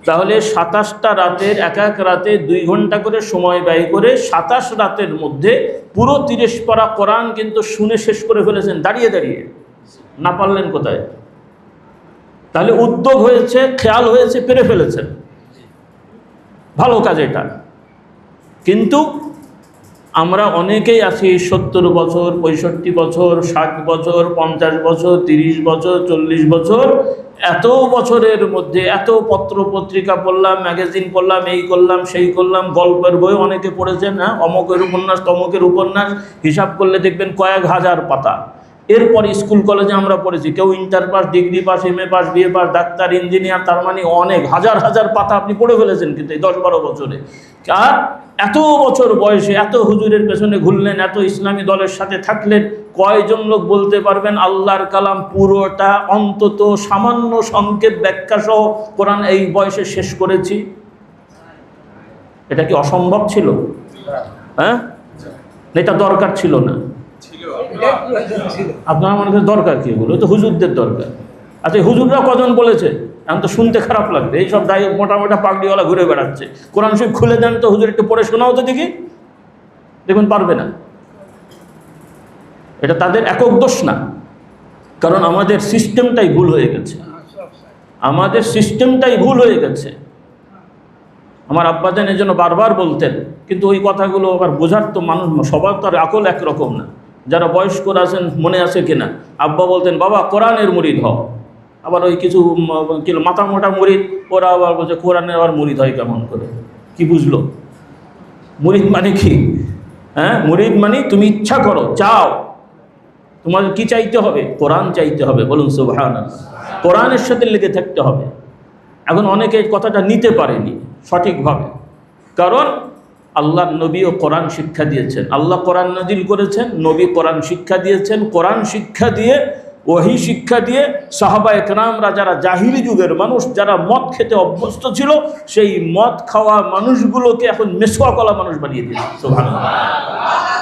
তাহলে 27টা রাতের এক রাতে 2 ঘন্টা করে সময় ব্যয় করে 27 রাতের মধ্যে পুরো 30 পারা কোরআন কিন্তু শুনে শেষ করে ফেলেছেন দাঁড়িয়ে দাঁড়িয়ে। না পারলেন কোথায়? তাহলে উদ্যোগ হয়েছে, খেয়াল হয়েছে, পেরে ফেলেছেন। ভালো কাজ এটা। কিন্তু আমরা অনেকেই আছি 70 বছর, 65 বছর, 60 বছর, 50 বছর, 30 বছর, 40 বছর, এত বছরের মধ্যে এত পত্র পত্রিকা পড়লাম, ম্যাগাজিন পড়লাম, এই করলাম, সেই করলাম, গল্পের বই অনেকে পড়েছেন, হ্যাঁ, অমকের উপন্যাস, তমকের উপন্যাস, হিসাব করলে দেখবেন কয়েক হাজার পাতা। এরপর স্কুল কলেজে আমরা পড়েছি, কেউ inter pass, degree pass, MA pass, BA pass, doctor, engineer, তার মানে অনেক হাজার হাজার পাতা আপনি পড়ে ফেলেছেন কিন্তু এই 10-12 বছরে। আর এত বছর বয়সে এত হুজুরের পেছনে ঘুরলেন, এত ইসলামী দলের সাথে থাকলেন, কয়জন লোক বলতে পারবেন আল্লাহর কালাম পুরোটা অন্তত সামান্য সংক্ষেপ ব্যাখ্যা সহ কোরআন এই বয়সে শেষ করেছি? এটা কি অসম্ভব ছিল? হ্যাঁ, এটা দরকার ছিল না। আপনার মনে করেন দরকার কি এগুলো? তো হুজুরদের দরকার। আচ্ছা, হুজুররা কজন বলেছে? এখন তো শুনতে খারাপ লাগবে, এইসব দায়ী মোটা মোটা পাগড়িওয়ালা ঘুরে বেড়াচ্ছে। কোরআন শরীফ খুলে দেন তো, হুজুর একটু পড়ে শোনাও তো দেখি। দেখুন পারবে না। এটা তাদের একক দোষ না, কারণ আমাদের সিস্টেমটাই ভুল হয়ে গেছে। আমার আব্বাজান এর জন্য বারবার বলতেন, কিন্তু ওই কথাগুলো আবার বোঝার তো মানুষ, সবার তো আর আকল একরকম না। যারা বয়স্করা আছেন মনে আছে কিনা, আব্বা বলতেন বাবা কোরআনের মুরিদ হও। আবার ওই কিছু মাথা মোটা মুরিদ, ওরা আবার বলছে কোরআনের আবার মুরিদ হয় কেমন করে? কি বুঝলো মুরিদ মানে কি? হ্যাঁ, মুরিদ মানে তুমি ইচ্ছা করো, চাও, তোমার কি চাইতে হবে? কোরআন চাইতে হবে। বলুন সুবহানাল্লাহ। কোরআনের সাথে লেগে থাকতে হবে। এখন অনেকে কথাটা নিতে পারেনি সঠিকভাবে, কারণ আল্লাহ নবীও কোরআন শিক্ষা দিয়েছেন, আল্লাহ কোরআন নাজিল করেছেন, নবী কোরআন শিক্ষা দিয়েছেন। কোরআন শিক্ষা দিয়ে, ওহী শিক্ষা দিয়ে সাহাবা একরামরা যারা জাহিলি যুগের মানুষ, যারা মদ খেতে অভ্যস্ত ছিল, সেই মদ খাওয়া মানুষগুলোকে এখন মেসোয়া কলা মানুষ বানিয়ে দিয়েছে। সুবহানাল্লাহ।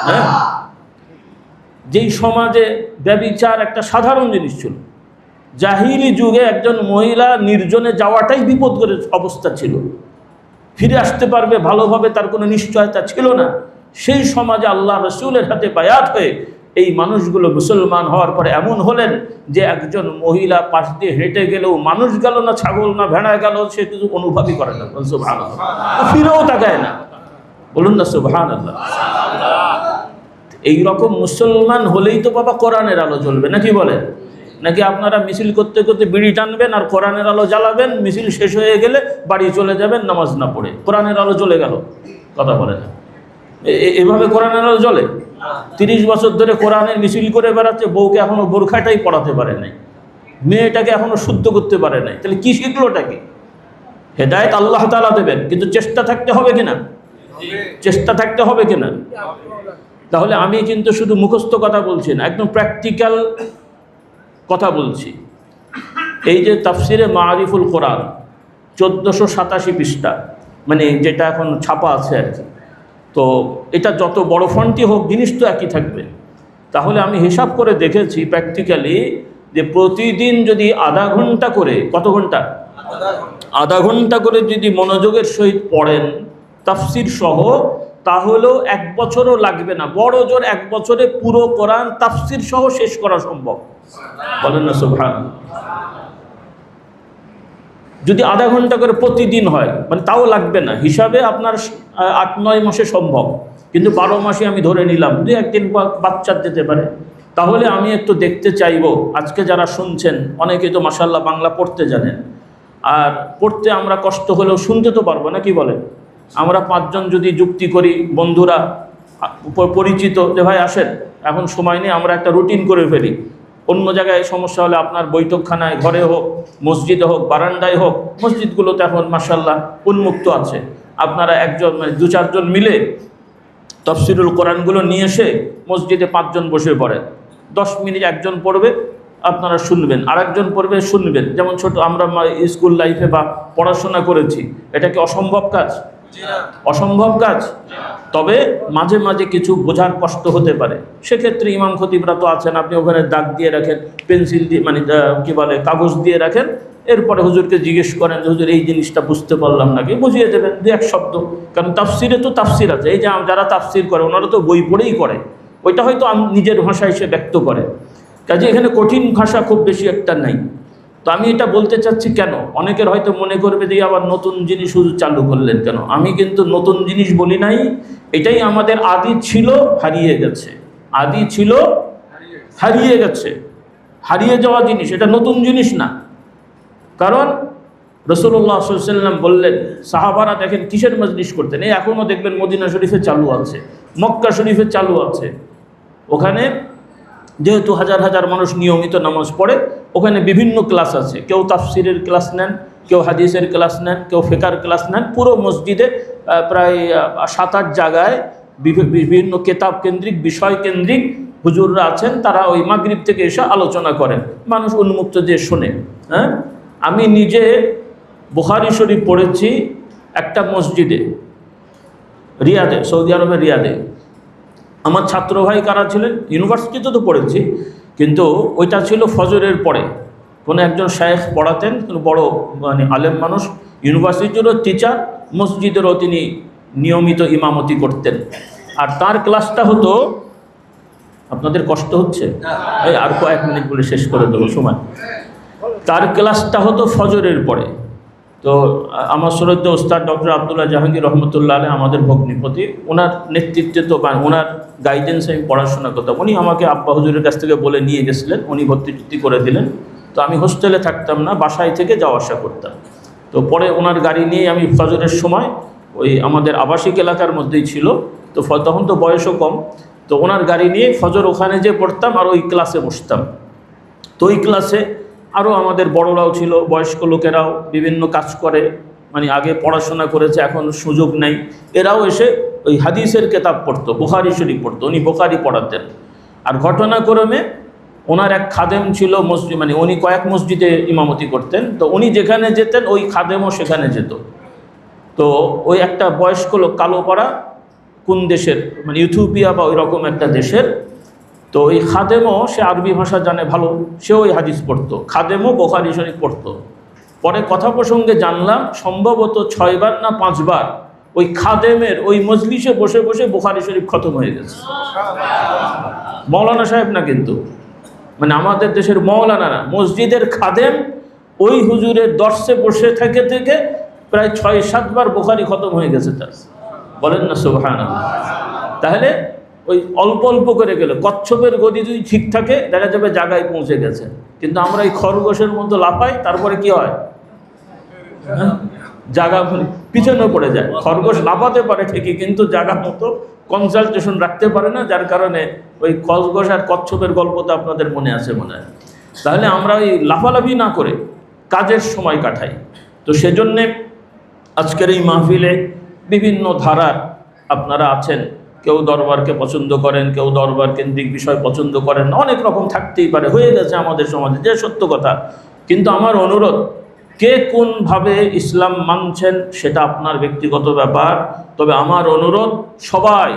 হ্যাঁ, যেই সমাজে ব্যভিচার একটা সাধারণ জিনিস ছিল, জাহিলি যুগে একজন মহিলা নির্জনে যাওয়াটাই বিপদের অবস্থা ছিল, ফিরে আসতে পারবে ভালোভাবে তার কোনো নিশ্চয়তা ছিল না। সেই সমাজে আল্লাহ রসুলের হাতে বায়াত হয়ে এই মানুষগুলো মুসলমান হওয়ার পরে এমন হলেন যে একজন মহিলা পাশ দিয়ে হেঁটে গেলেও মানুষ গেল না, ছাগল না ভেড়া গেল, সে কিছু অনুভবই করে না, সুবহানাল্লাহ, ফিরেও তাকায় না। বলুন না সুবহানাল্লাহ। এইরকম মুসলমান হলেই তো বাবা কোরআনের আলো জ্বলবে, নাকি বলেন? নাকি আপনারা মিছিল করতে করতে বিড়ি টানবেন আর কোরআনের আলো জ্বালাবেন, মিছিল শেষ হয়ে গেলে বাড়ি চলে যাবেন নামাজ না পড়ে, কোরআনের আলো জ্বলে গেল? কথা বলেন, এভাবে কোরআনের আলো জ্বলে? 30 বছর ধরে কোরআনের মিছিল করে বেড়াচ্ছে, বউকে এখনো বোরখাটাই পড়াতে পারে নাই, মেয়েটাকে এখনো শুদ্ধ করতে পারে নাই, তাহলে কি শিখলোটা কি? হেদায়েত আল্লাহ তাআলা দেবেন, কিন্তু চেষ্টা থাকতে হবে কিনা? চেষ্টা থাকতে হবে কিনা? তাহলে আমি কিন্তু শুধু মুখস্থ কথা বলছি না, একদম প্র্যাকটিক্যাল কথা বলছি। এই যে তাফসিরে মারিফুল কোরআন 1487 পৃষ্ঠা, মানে যেটা এখন ছাপা আছে আর কি, তো এটা যত বড় ফন্টই হোক জিনিস তো একই থাকবে। তাহলে আমি হিসাব করে দেখেছি প্র্যাকটিক্যালি যে প্রতিদিন যদি আধা ঘন্টা করে, কত ঘন্টা? আধা ঘন্টা করে যদি মনোযোগের সহিত পড়েন তাফসির সহ, তাহলেও 1 বছরও লাগবে না, বড় জোর 1 বছরে পুরো কোরআন তাফসির সহ শেষ করা সম্ভব। বলেন না সুবহানাল্লাহ। যদি আধা ঘন্টা করে প্রতিদিন হয়, মানে তাও লাগবে না, হিসাবে আপনার 8-9 মাসে সম্ভব, কিন্তু 12 মাসে আমি ধরে নিলাম, 2-1 দিন বাচ্চার যেতে পারে। তাহলে আমি একটু দেখতে চাইবো, আজকে যারা শুনছেন অনেকে তো মাশাআল্লাহ বাংলা পড়তে জানেন, আর পড়তে আমরা কষ্ট হলেও শুনতে তো পারবো না, কি বলেন? আমরা 5 জন যদি যুক্তি করি, বন্ধুরা পরিচিত, যে ভাই আসেন, এখন সময় নেই, আমরা একটা রুটিন করে ফেলি। অন্য জায়গায় সমস্যা হলে আপনার বৈঠকখানায়, ঘরে হোক, মসজিদে হোক, বারান্দায় হোক, মসজিদগুলোতে এখন মাশাআল্লাহ উন্মুক্ত আছে, আপনারা 2-4 জন মিলে তাফসিরুল কোরআনগুলো নিয়ে এসে মসজিদে 5 জন বসে পড়েন, 10 মিনিট একজন পড়বে, আপনারা শুনবেন, আরেকজন পড়বে, শুনবেন। যেমন ছোট আমরা স্কুল লাইফে বা পড়াশোনা করেছি, এটা কি অসম্ভব কাজ? অসম্ভব কাজ। তবে মাঝে মাঝে কিছু বোঝার কষ্ট হতে পারে, সেক্ষেত্রে ইমাম খতিবরা তো আছেন, আপনি ওখানে দাগ দিয়ে রাখেন, পেন্সিল দিয়ে, মানে কি বলে, কাগজ দিয়ে রাখেন, এরপরে হুজুরকে জিজ্ঞেস করেন যে হুজুর এই জিনিসটা বুঝতে পারলাম নাকি, বুঝিয়ে দেবেন 2-1 শব্দ। কারণ তাফসিরে তো তাফসির আছে, এই যে যারা তাফসির করে ওনারা তো বই পড়েই করে, ওইটা হয়তো নিজের ভাষায় সে ব্যক্ত করে, কাজে এখানে কঠিন ভাষা খুব বেশি একটা নাই। তো আমি এটা বলতে চাচ্ছি কেন, অনেকের হয়তো মনে করবে যে আবার নতুন জিনিস শুধু চালু করলেন কেন। আমি কিন্তু নতুন জিনিস বলি নাই, এটাই আমাদের আদি ছিল, হারিয়ে গেছে। আদি ছিল, হারিয়ে গেছে, হারিয়ে যাওয়া জিনিস, এটা নতুন জিনিস না। কারণ রাসূলুল্লাহ সাল্লাল্লাহু আলাইহি ওয়াসাল্লাম বললেন, সাহাবারা দেখেন কিসের মজলিস করতেন, এই এখনও দেখবেন মদিনা শরীফে চালু আছে, মক্কা শরীফে চালু আছে। ওখানে যেহেতু হাজার হাজার মানুষ নিয়মিত নামাজ পড়ে, ওখানে বিভিন্ন ক্লাস আছে, কেউ তাফসিরের ক্লাস নেন, কেউ হাদিসের ক্লাস নেন, কেউ ফিকহের ক্লাস নেন। পুরো মসজিদে প্রায় 7-8 জায়গায় বিভিন্ন কেতাব কেন্দ্রিক, বিষয় কেন্দ্রিক হুজুররা আছেন, তারা ওই মাগরিব থেকে এসে আলোচনা করেন, মানুষ উন্মুক্ত যে শোনে। হ্যাঁ, আমি নিজে বুখারী শরীফ পড়েছি একটা মসজিদে, রিয়াদে, সৌদি আরবের রিয়াদে। আমার ছাত্র ভাই কারা ছিলেন, ইউনিভার্সিটিতে তো পড়েছি, কিন্তু ওইটা ছিল ফজরের পরে, কোনো একজন শায়েখ পড়াতেন, কোনো বড় মানে আলেম মানুষ, ইউনিভার্সিটিরও টিচার, মসজিদেরও তিনি নিয়মিত ইমামতি করতেন। আর তার ক্লাসটা হতো, আপনাদের কষ্ট হচ্ছে, এই আর কয়েক মিনিট বলে শেষ করে দেবো সময়। তার ক্লাসটা হতো ফজরের পরে। তো আমার শ্রদ্ধেয় ওস্তাদ ডক্টর আব্দুল্লাহ জাহাঙ্গীর রহমতুল্লাহ আলাইহি, আমাদের ভগ্নিপতি, ওনার নেতৃত্বে তো ওনার গাইডেন্সে আমি পড়াশোনা করতাম। উনি আমাকে আব্বা হুজুরের কাছ থেকে বলে নিয়ে গেছিলেন, উনি ভর্তি করে দিলেন। তো আমি হোস্টেলে থাকতাম না, বাসায় থেকে যাওয়া আসা করতাম। তো পরে ওনার গাড়ি নিয়ে আমি ফজরের সময় ওই আমাদের আবাসিক এলাকার মধ্যেই ছিল, তো তখন তো বয়সও কম, তো ওনার গাড়ি নিয়ে ফজর ওখানে যেয়ে পড়তাম আর ওই ক্লাসে বসতাম। তো ওই ক্লাসে আরও আমাদের বড়রাও ছিল, বয়স্ক লোকেরাও বিভিন্ন কাজ করে, মানে আগে পড়াশোনা করেছে, এখন সুযোগ নেই, এরাও এসে ওই হাদিসের কেতাব পড়তো, বুখারী শরীফ পড়তো, উনি বুখারী পড়াতেন। আর ঘটনাক্রমে ওনার এক খাদেম ছিল মসজিদ, মানে উনি কয়েক মসজিদে ইমামতি করতেন, তো উনি যেখানে যেতেন ওই খাদেমও সেখানে যেত। তো ওই একটা বয়স্ক লোক, কালো পাড়া, কোন দেশের, মানে ইথিওপিয়া বা ওই রকম একটা দেশের, তো ওই খাদেমও, সে আরবি ভাষা জানে ভালো, সেও ওই হাদিস পড়তো, খাদেমও বুখারী শরীফ পড়তো। পরে কথা প্রসঙ্গে জানলাম সম্ভবত 6 বার না 5 বার ওই খাদেমের ওই মজলিসে বসে বসে বুখারী শরীফ খতম হয়ে গেছে। মৌলানা সাহেব না কিন্তু, মানে আমাদের দেশের মৌলানা না, মসজিদের খাদেম ওই হুজুরের দর্শে বসে থেকে থেকে প্রায় 6-7 বার বুখারী খতম হয়ে গেছে তার। বলেন না সুবহানাল্লাহ। তাহলে ওই অল্প অল্প করে গেলে কচ্ছপের গতি যদি ঠিক থাকে দেখা যাবে জায়গায় পৌঁছে গেছে, কিন্তু আমরা এই খরগোশের মতো লাফাই, তারপরে কি হয়, জায়গা পিছনে পড়ে যায়। খরগোশ লাফাতে পারে ঠিকই, কিন্তু জায়গা মতো কনসালটেশন রাখতে পারে না, যার কারণে ওই খরগোশ আর কচ্ছপের গল্পটা আপনাদের মনে আছে মনে হয়। তাহলে আমরা ওই লাফালাফি না করে কাজের সময় কাটাই। তো সেজন্যে আজকের এই মাহফিলে বিভিন্ন ধারার আপনারা আছেন, কেউ দরবারকে পছন্দ করেন, কেউ দরবার কেন্দ্রিক বিষয় পছন্দ করেন, অনেক রকম থাকতেই পারে, হয়ে গেছে আমাদের সমাজে, যে সত্য কথা। কিন্তু আমার অনুরোধ, কে কোনভাবে ইসলাম মানছেন সেটা আপনার ব্যক্তিগত ব্যাপার, তবে আমার অনুরোধ সবাই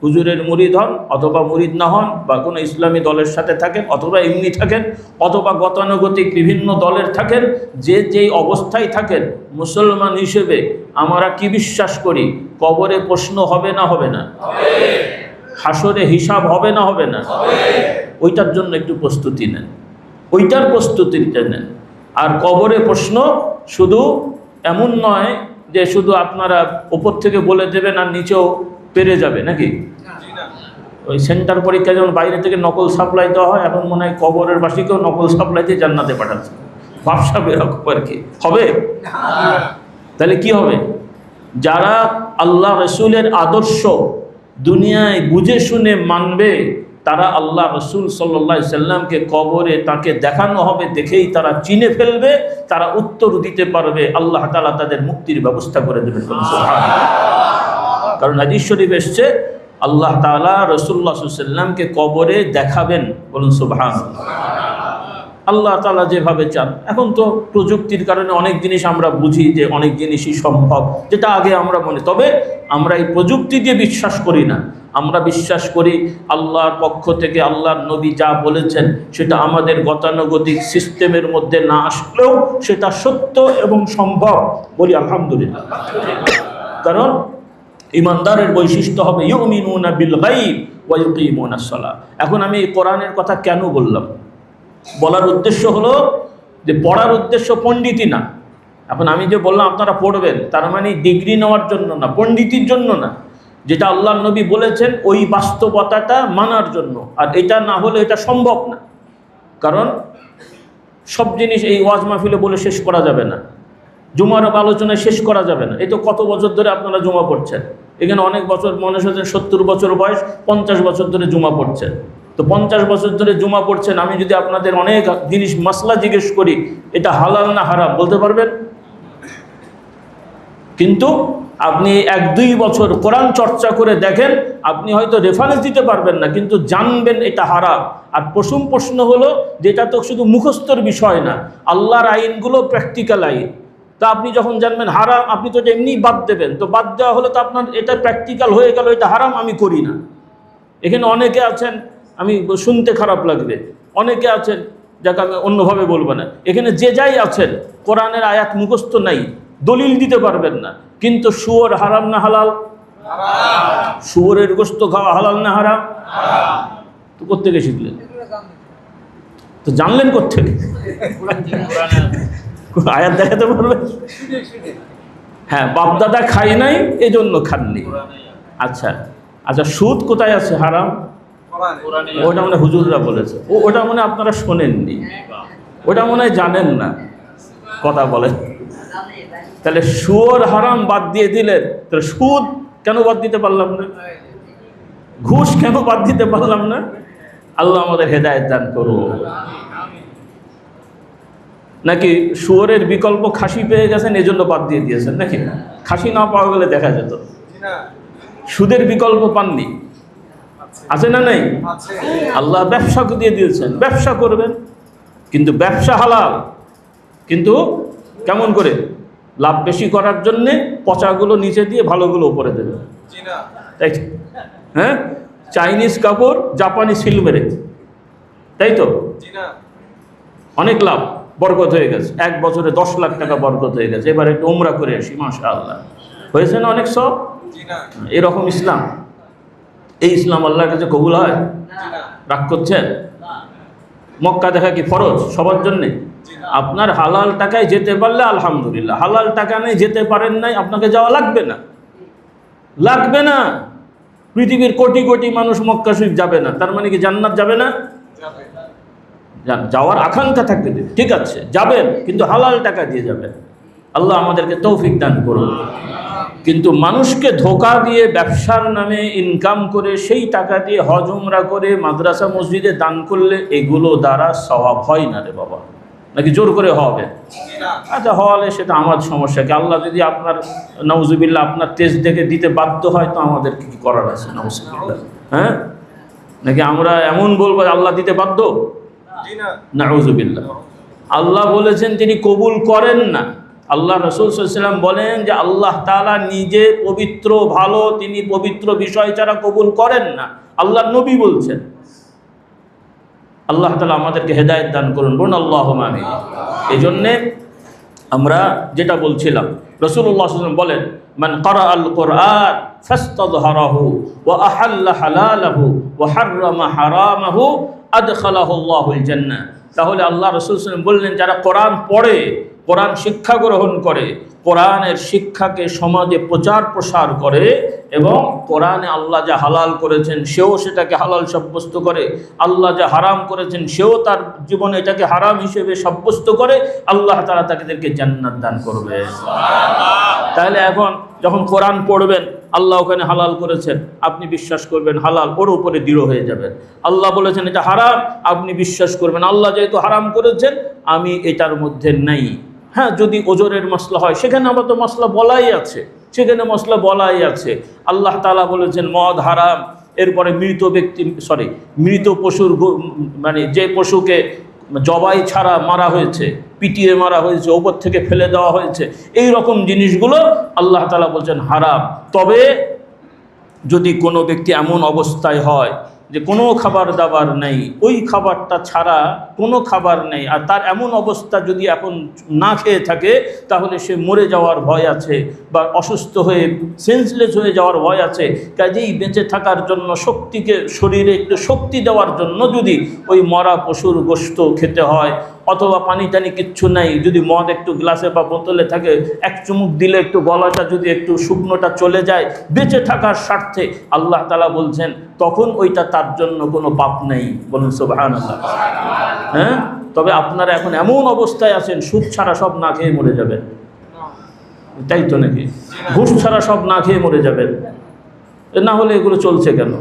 হুজুরের মুরিদ হন অথবা মুরিদ না হন, বা কোনো ইসলামী দলের সাথে থাকেন অথবা এমনি থাকেন অথবা গতানুগতিক বিভিন্ন দলের থাকেন, যে যেই অবস্থায় থাকেন, মুসলমান হিসেবে আমরা কি বিশ্বাস করি, কবরে প্রশ্ন হবে না হবে না, হাসরে হিসাব হবে না হবে না, ওইটার জন্য একটু প্রস্তুতি নেন, ওইটার প্রস্তুতিটা নেন। আর কবরে প্রশ্ন শুধু এমন নয় যে শুধু আপনারা উপর থেকে বলে দেবেন আর নিচেও পেরে যাবে নাকি। ওই সেন্টার পরীক্ষা যেমন বাইরে থেকে নকল সাপ্লাই দেওয়া হয়, এখন মনে হয় কবরের বাসীকেও নকল সাপ্লাই দিয়ে জান্নাতে পাঠাচ্ছে, ব্যবসা বেরকম আর কি হবে। তাহলে কি হবে, যারা আল্লাহ রসুলের আদর্শ দুনিয়ায় বুঝে শুনে মানবে, তারা আল্লাহ রসুল সাল্লাল্লাহু আলাইহি সাল্লামকে কবরে তাকে দেখানো হবে, দেখেই তারা চিনে ফেলবে, তারা উত্তর দিতে পারবে, আল্লাহ তাআলা তাদের মুক্তির ব্যবস্থা করে দেবেন। কারণ হাদিস শরীফ এসছে আল্লাহ তাআলা রাসূলুল্লাহ সাল্লাল্লাহু আলাইহি ওয়াসাল্লামকে কবরে দেখাবেন, বলুন সুবহানাল্লাহ। আল্লাহ তাআলা যেভাবে চান। এখন তো প্রযুক্তির কারণে অনেক জিনিস আমরা বুঝি যে অনেক জিনিসই সম্ভব, যেটা আগে আমরা তবে আমরা এই প্রযুক্তি দিয়ে বিশ্বাস করি না, আমরা বিশ্বাস করি আল্লাহর পক্ষ থেকে আল্লাহর নবী যা বলেছেন সেটা আমাদের গতানুগতিক সিস্টেমের মধ্যে না আসলেও সেটা সত্য এবং সম্ভব, বলি আলহামদুলিল্লাহ। কারণ ইমানদারের বৈশিষ্ট্য হবে ইউমিনুনা বিল গায়ব ওয়া ইউকিমুনাস সালাহ। এখন আমি এই কোরআনের কথা কেন বললাম, বলার উদ্দেশ্য হলো যে পড়ার উদ্দেশ্য পণ্ডিতি না। এখন আমি যে বললাম আপনারা পড়বেন, তার মানে ডিগ্রি নেওয়ার জন্য না, পণ্ডিতির জন্য না, যেটা আল্লাহর নবী বলেছেন ওই বাস্তবতাটা মানার জন্য। আর এটা না হলে এটা সম্ভব না, কারণ সব জিনিস এই ওয়াজ মাহফিলে বলে শেষ করা যাবে না, জুমার আলোচনায় শেষ করা যাবে না। এই তো কত বছর ধরে আপনারা জুমা পড়ছেন, এখানে অনেক বছর, মনে হচ্ছে 70 বছর বয়স, 50 বছর ধরে জুমা পড়ছেন। তো 50 বছর ধরে জুমা পড়ছেন, আমি যদি আপনাদের অনেক জিনিস মাসলা জিজ্ঞেস করি এটা হালাল না হারাম বলতে পারবেন? কিন্তু আপনি 1-2 বছর কোরআন চর্চা করে দেখেন, আপনি হয়তো রেফারেন্স দিতে পারবেন না, কিন্তু জানবেন এটা হারাম। আর প্রশ্ন হলো যেটা তো শুধু মুখস্থর বিষয় না, আল্লাহর আইনগুলো প্র্যাকটিক্যাল আইন। তা আপনি যখন জানবেন হারাম, আপনি তো এমনি বাদ দেবেন, তো বাদ দেওয়া হলে তো আপনার এটা প্র্যাকটিক্যাল হয়ে গেল, এটা হারাম, আমি করি না। এখানে অনেকে আছেন, আমি শুনতে খারাপ লাগবে, অনেকে আছেন যাকে আমি অন্যভাবে বলবো না, এখানে যে যাই আছেন কোরআনের আয়াত মুখস্থ নাই, দলিল দিতে পারবেন না, কিন্তু শুয়োর হারাম না হালাল? শুয়োরের গোশত খাওয়া হালাল না হারাম? তো কোত্থেকে শিখলেন, তো জানলেন কোত্থেকে? আয়াত দেখাতে পারবেন? হ্যাঁ, বাপদাদা খাই নাই এজন্য খাননি। আচ্ছা আচ্ছা, সুদ কোথায় আছে হারাম? ওটা মনে হুজুররা বলেছে, ওটা মনে আপনারা শোনেননি, ওটা মনে হয় জানেন না, কথা বলেন। তাহলে সুদ হারাম বাদ দিয়ে দিলেন, তাহলে সুদ কেন বাদ দিতে পারলাম না? ঘুষ কেন বাদ দিতে পারলাম না? আল্লাহ আমাদের হেদায়েত দান করুন। নাকি শুয়োরের বিকল্প খাসি পেয়ে গেছেন এই জন্য বাদ দিয়ে দিয়েছেন নাকি? খাসি না পাওয়া গেলে দেখা যেত। সুদের বিকল্প পাননি, আছে না নাই? আল্লাহ ব্যবসাকে দিয়ে দিয়েছেন, ব্যবসা করবেন, কিন্তু ব্যবসা হালাল, কিন্তু কেমন করে? লাভ বেশি করার জন্যে পচাগুলো নিচে দিয়ে ভালোগুলো উপরে দেবে, তাই? হ্যাঁ, চাইনিজ কাপড় জাপানি সিল মেরে, তাই তো? অনেক লাভ, বরকত হয়ে গেছে, 1 বছরে 10 লাখ টাকা বরকত হয়ে গেছে। এবার একটু উমরা করে আসি, মাশাআল্লাহ, হয়েছে না অনেক সব? এরকম ইসলাম, এই ইসলাম আল্লাহর কাছে কবুল হয়? রাগ করছেন? মক্কা দেখা কি ফরজ সবার জন্যে? আপনার হালাল টাকায় যেতে পারলে আলহামদুলিল্লাহ, হালাল টাকা নেই, যেতে পারেন নাই, আপনাকে যাওয়া লাগবে না, লাগবে না। পৃথিবীর কোটি কোটি মানুষ মক্কা শরীফ যাবে না, তার মানে কি জান্নাত যাবে না? যাওয়ার আকাঙ্ক্ষা থাকবে, ঠিক আছে যাবেন, কিন্তু হালাল টাকা দিয়ে যাবেন। আল্লাহ আমাদেরকে তৌফিক দান করুন। কিন্তু মানুষকে ধোঁকা দিয়ে ব্যবসার নামে ইনকাম করে সেই টাকা দিয়ে হজ উমরা করে মাদ্রাসা মসজিদে দান করলে এগুলো দ্বারা সওয়াব হয় না রে বাবা, নাকি জোর করে হবে? আচ্ছা হলে সেটা আমার সমস্যা কি? আল্লাহ যদি আপনার নাউজুবিল্লাহ আপনার তেজ দেখে দিতে বাধ্য হয় তো আমাদের কি করার আছে? নাউজুবিল্লাহ, হ্যাঁ, নাকি আমরা এমন বলবো আল্লাহ দিতে বাধ্য? নাউজুবিল্লাহ। আল্লাহ বলেছেন তিনি কবুল করেন না। আল্লাহ রাসূল সাল্লাল্লাহু আলাইহি ওয়াসাল্লাম বলেন যে আল্লাহ তাআলা নিজে পবিত্র, ভালো, তিনি পবিত্র বিষয় ছাড়া কবুল করেন না। আল্লাহর নবী বলছেন। আল্লাহ তাআলা আমাদেরকে হেদায়েত দান করুন, বলুন আল্লাহুম্মা আমিন। এই জন্যে আমরা যেটা বলছিলাম, রাসূলুল্লাহ সাল্লাল্লাহু আলাইহি ওয়াসাল্লাম বলেন মান ক্বারাআল কুরআন ফাস্তাযহারাহু ওয়া আহাল্লা হালালাহু ওয়া হাররামা হারামাহু আদখালাহু আল্লাহুল জান্নাহ। তাহলে আল্লাহ রাসূল সাল্লাল্লাহু আলাইহি ওয়াসাল্লাম বললেন যারা কোরআন পড়ে, কোরআন শিক্ষা গ্রহণ করে, কোরআনের শিক্ষাকে সমাজে প্রচার প্রসার করে এবং কোরআনে আল্লাহ যা হালাল করেছেন সেও সেটাকে হালাল সাব্যস্ত করে, আল্লাহ যা হারাম করেছেন সেও তার জীবনে এটাকে হারাম হিসেবে সাব্যস্ত করে, আল্লাহ তাআলা তাদেরকে জান্নাত দান করবে। তাহলে এখন যখন কোরআন পড়বেন, আল্লাহ ওখানে হালাল করেছেন, আপনি বিশ্বাস করবেন হালাল, ওর উপরে দৃঢ় হয়ে যাবেন। আল্লাহ বলেছেন এটা হারাম, আপনি বিশ্বাস করবেন আল্লাহ যেহেতু হারাম করেছেন আমি এটার মধ্যে নাই। হ্যাঁ, যদি ওজরের মশলা হয় সেখানে আবার তো মশলা বলাই আছে, সেখানে মশলা বলাই আছে। আল্লাহ তাআলা বলেছেন মদ হারাম, এরপরে মৃত পশুর মানে যে পশুকে জবাই ছাড়া মারা হয়েছে, পিটিয়ে মারা হয়েছে, ওপর থেকে ফেলে দেওয়া হয়েছে, এই রকম জিনিসগুলো আল্লাহ তাআলা বলছেন হারাম। তবে যদি কোনো ব্যক্তি এমন অবস্থায় হয় যে কোনো খাবার দাবার নেই, ওই খাবারটা ছাড়া কোনো খাবার নেই, আর তার এমন অবস্থা যদি এখন না খেয়ে থাকে তাহলে সে মরে যাওয়ার ভয় আছে বা অসুস্থ হয়ে সেন্সলেস হয়ে যাওয়ার ভয় আছে। কাজেই বেঁচে থাকার জন্য শক্তিকে, শরীরে একটু শক্তি দেওয়ার জন্য যদি ওই মরা পশুর গোশত খেতে হয়, অথবা পানি টানি কিচ্ছু নাই, যদি মদ একটু গ্লাসে বা বোতলে থাকে, এক চুমুক দিলে একটু গলাটা যদি একটু শুকনোটা চলে যায় বেঁচে থাকার স্বার্থে, আল্লাহ তাআলা বলছেন তখন ওইটা তার জন্য কোনো পাপ নেই। বলুন সুবহানাল্লাহ। হ্যাঁ, তবে আপনারা এখন এমন অবস্থায় আছেন সুদ ছাড়া সব না খেয়ে মরে যাবেন, তাই তো নাকি? ঘুষ ছাড়া সব না খেয়ে মরে যাবেন, না হলে এগুলো চলছে কেন?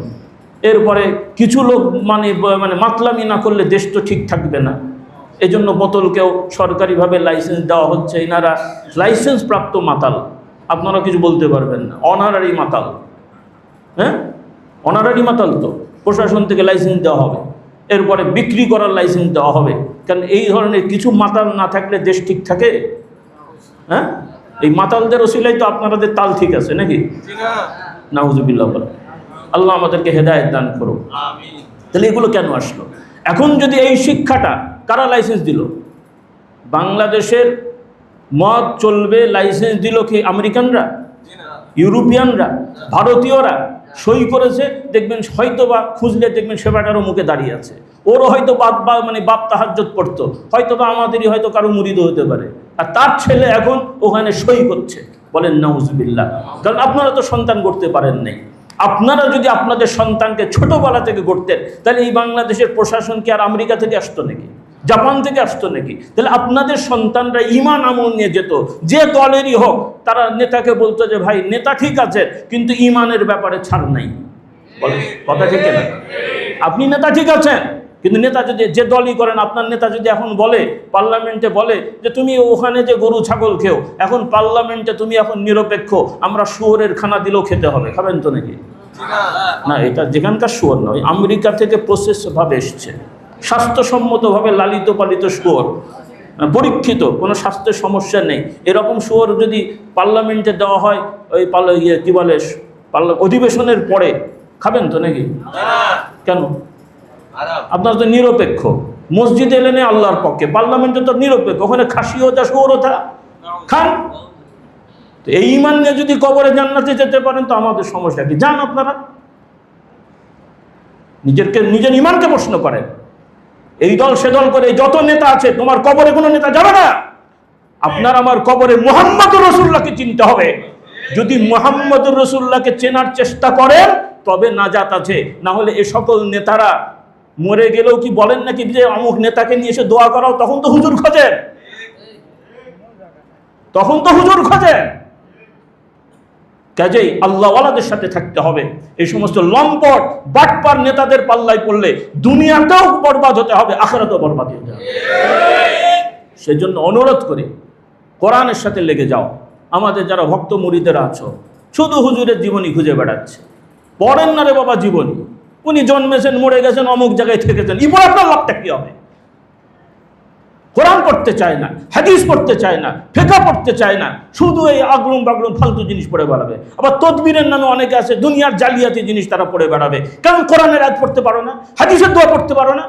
এরপরে কিছু লোক মানে মাতলামি না করলে দেশ তো ঠিক থাকবে না, এজন্য বোতলকেও সরকারিভাবে লাইসেন্স দেওয়া হচ্ছে। এনারা লাইসেন্স প্রাপ্ত মাতাল, আপনারা কিছু বলতে পারবেন না, অনারারি মাতাল। হ্যাঁ, অনারারি মাতাল তো প্রশাসন থেকে লাইসেন্স দেওয়া হবে, এরপরে বিক্রি করার লাইসেন্স দেওয়া হবে। কারণ এই ধরনের কিছু মাতাল না থাকলে দেশ ঠিক থাকে? হ্যাঁ, এই মাতালদের ওসিলাই তো আপনাদের তাল ঠিক আছে নাকি? নাউজুবিল্লাহ। আল্লাহ আমাদেরকে হেদায়েত দান করুন। তাহলে এগুলো কেন আসলো? এখন যদি এই শিক্ষাটা কারা লাইসেন্স দিল? বাংলাদেশের মদ চলবে লাইসেন্স দিল কি আমেরিকানরা, ইউরোপিয়ানরা, ভারতীয়রা সই করেছে? দেখবেন হয়তো বা খুঁজলে দেখবেন সেবাটারও মুখে দাঁড়িয়ে আছে, ওরও হয়তো বাপ তাহাজ্জুদ পড়তো, হয়তো বা আমাদেরই হয়তো কারো মুরিদ হতে পারে, আর তার ছেলে এখন ওখানে সই করছে। বলেন নাউজুবিল্লাহ। কারণ আপনারা তো সন্তান করতে পারেন নাই। আপনারা যদি আপনাদের সন্তানকে ছোটবেলা থেকে করতেন তাহলে এই বাংলাদেশের প্রশাসন কি আর আমেরিকা থেকে আসতো নাকি, জাপান থেকে আসতো নাকি? তাহলে আপনাদের সন্তানরা ঈমান আমল নিয়ে যেত, যে দলেরই হোক, তারা নেতাকে বলতো যে ভাই নেতা ঠিক আছে কিন্তু ঈমানের ব্যাপারে ছাড় নাই। বলেন কথা ঠিক না? আপনি নেতা ঠিক আছেন কিন্তু নেতা যদি যে দলই করেন, আপনার নেতা যদি এখন বলে, পার্লামেন্টে বলে যে তুমি ওখানে যে গরু ছাগল খেও, এখন পার্লামেন্টে তুমি এখন নিরপেক্ষ, আমরা শুয়োরের খানা দিলেও খেতে হবে, খাবেন তো নাকি? না, এটা যেখানকার শুয়োর নয়, আমেরিকা থেকে প্রসেস ভাবে এসছে, স্বাস্থ্যসম্মতভাবে লালিত পালিত শুয়োর, পরীক্ষিত, কোনো স্বাস্থ্যের সমস্যা নেই। এরকম শুয়োর যদি পার্লামেন্টে দেওয়া হয়, ওই কি বলে অধিবেশনের পরে, খাবেন তো নাকি? কেন? আপনার তো নিরপেক্ষ। মসজিদে এলেন আল্লাহর পক্ষে, পার্লামেন্টে তো নিরপেক্ষ, ওখানে খাসিও যা শুয়োরও তা খান। তো এই ঈমান নিয়ে যদি কবরে জান্নাতে যেতে পারেন তো আমাদের সমস্যা কি? যান আপনারা, নিজের ঈমানকে প্রশ্ন করেন। এই দল সে দল করে যত নেতা আছে, তোমার কবরে কোনো নেতা যাবে না। আপনার আমার কবরে মুহাম্মদুর রাসূলুল্লাহকে চিনতে হবে। যদি মুহাম্মদুর রাসূলুল্লাহকে চেনার চেষ্টা করেন তবে নাজাত আছে, না হলে এ সকল নেতারা মরে গেলেও কি বলেন নাকি যে অমুক নেতাকে নিয়ে এসে দোয়া করাও? তখন তো হুজুর খোঁজেন, কাজেই আল্লাহওয়ালাদের সাথে থাকতে হবে। এই সমস্ত লম্পট বাটপার নেতাদের পাল্লায় পড়লে দুনিয়াটাও বরবাদ হতে হবে, আখিরাতও বরবাদ হতে হবে। সেজন্য অনুরোধ করি, কোরআনের সাথে লেগে যাও। আমাদের যারা ভক্ত মুরিদেরা আছো, শুধু হুজুরের জীবনী খুঁজে বেড়াচ্ছে, পড়েন না রে বাবা জীবনী। উনি জন্মেছেন, মরে গেছেন, অমুক জায়গায় থেকেছেন, ইবর আপনার লাভটা কি হবে? কোরআন পড়তে চায় না, হাদিস পড়তে চায় না, ফিকহ পড়তে চায় না, শুধু এই আগলুম বাগলুম ফালতু জিনিস পড়ে বেড়াবে। আবার তদবিরের নামে অনেকে আছে দুনিয়ার জালিয়াতি জিনিস তারা পড়ে বেড়াবে। কারণ কোরআনের আয়াত পড়তে পারো না, হাদিসের দোয়া পড়তে পারো না।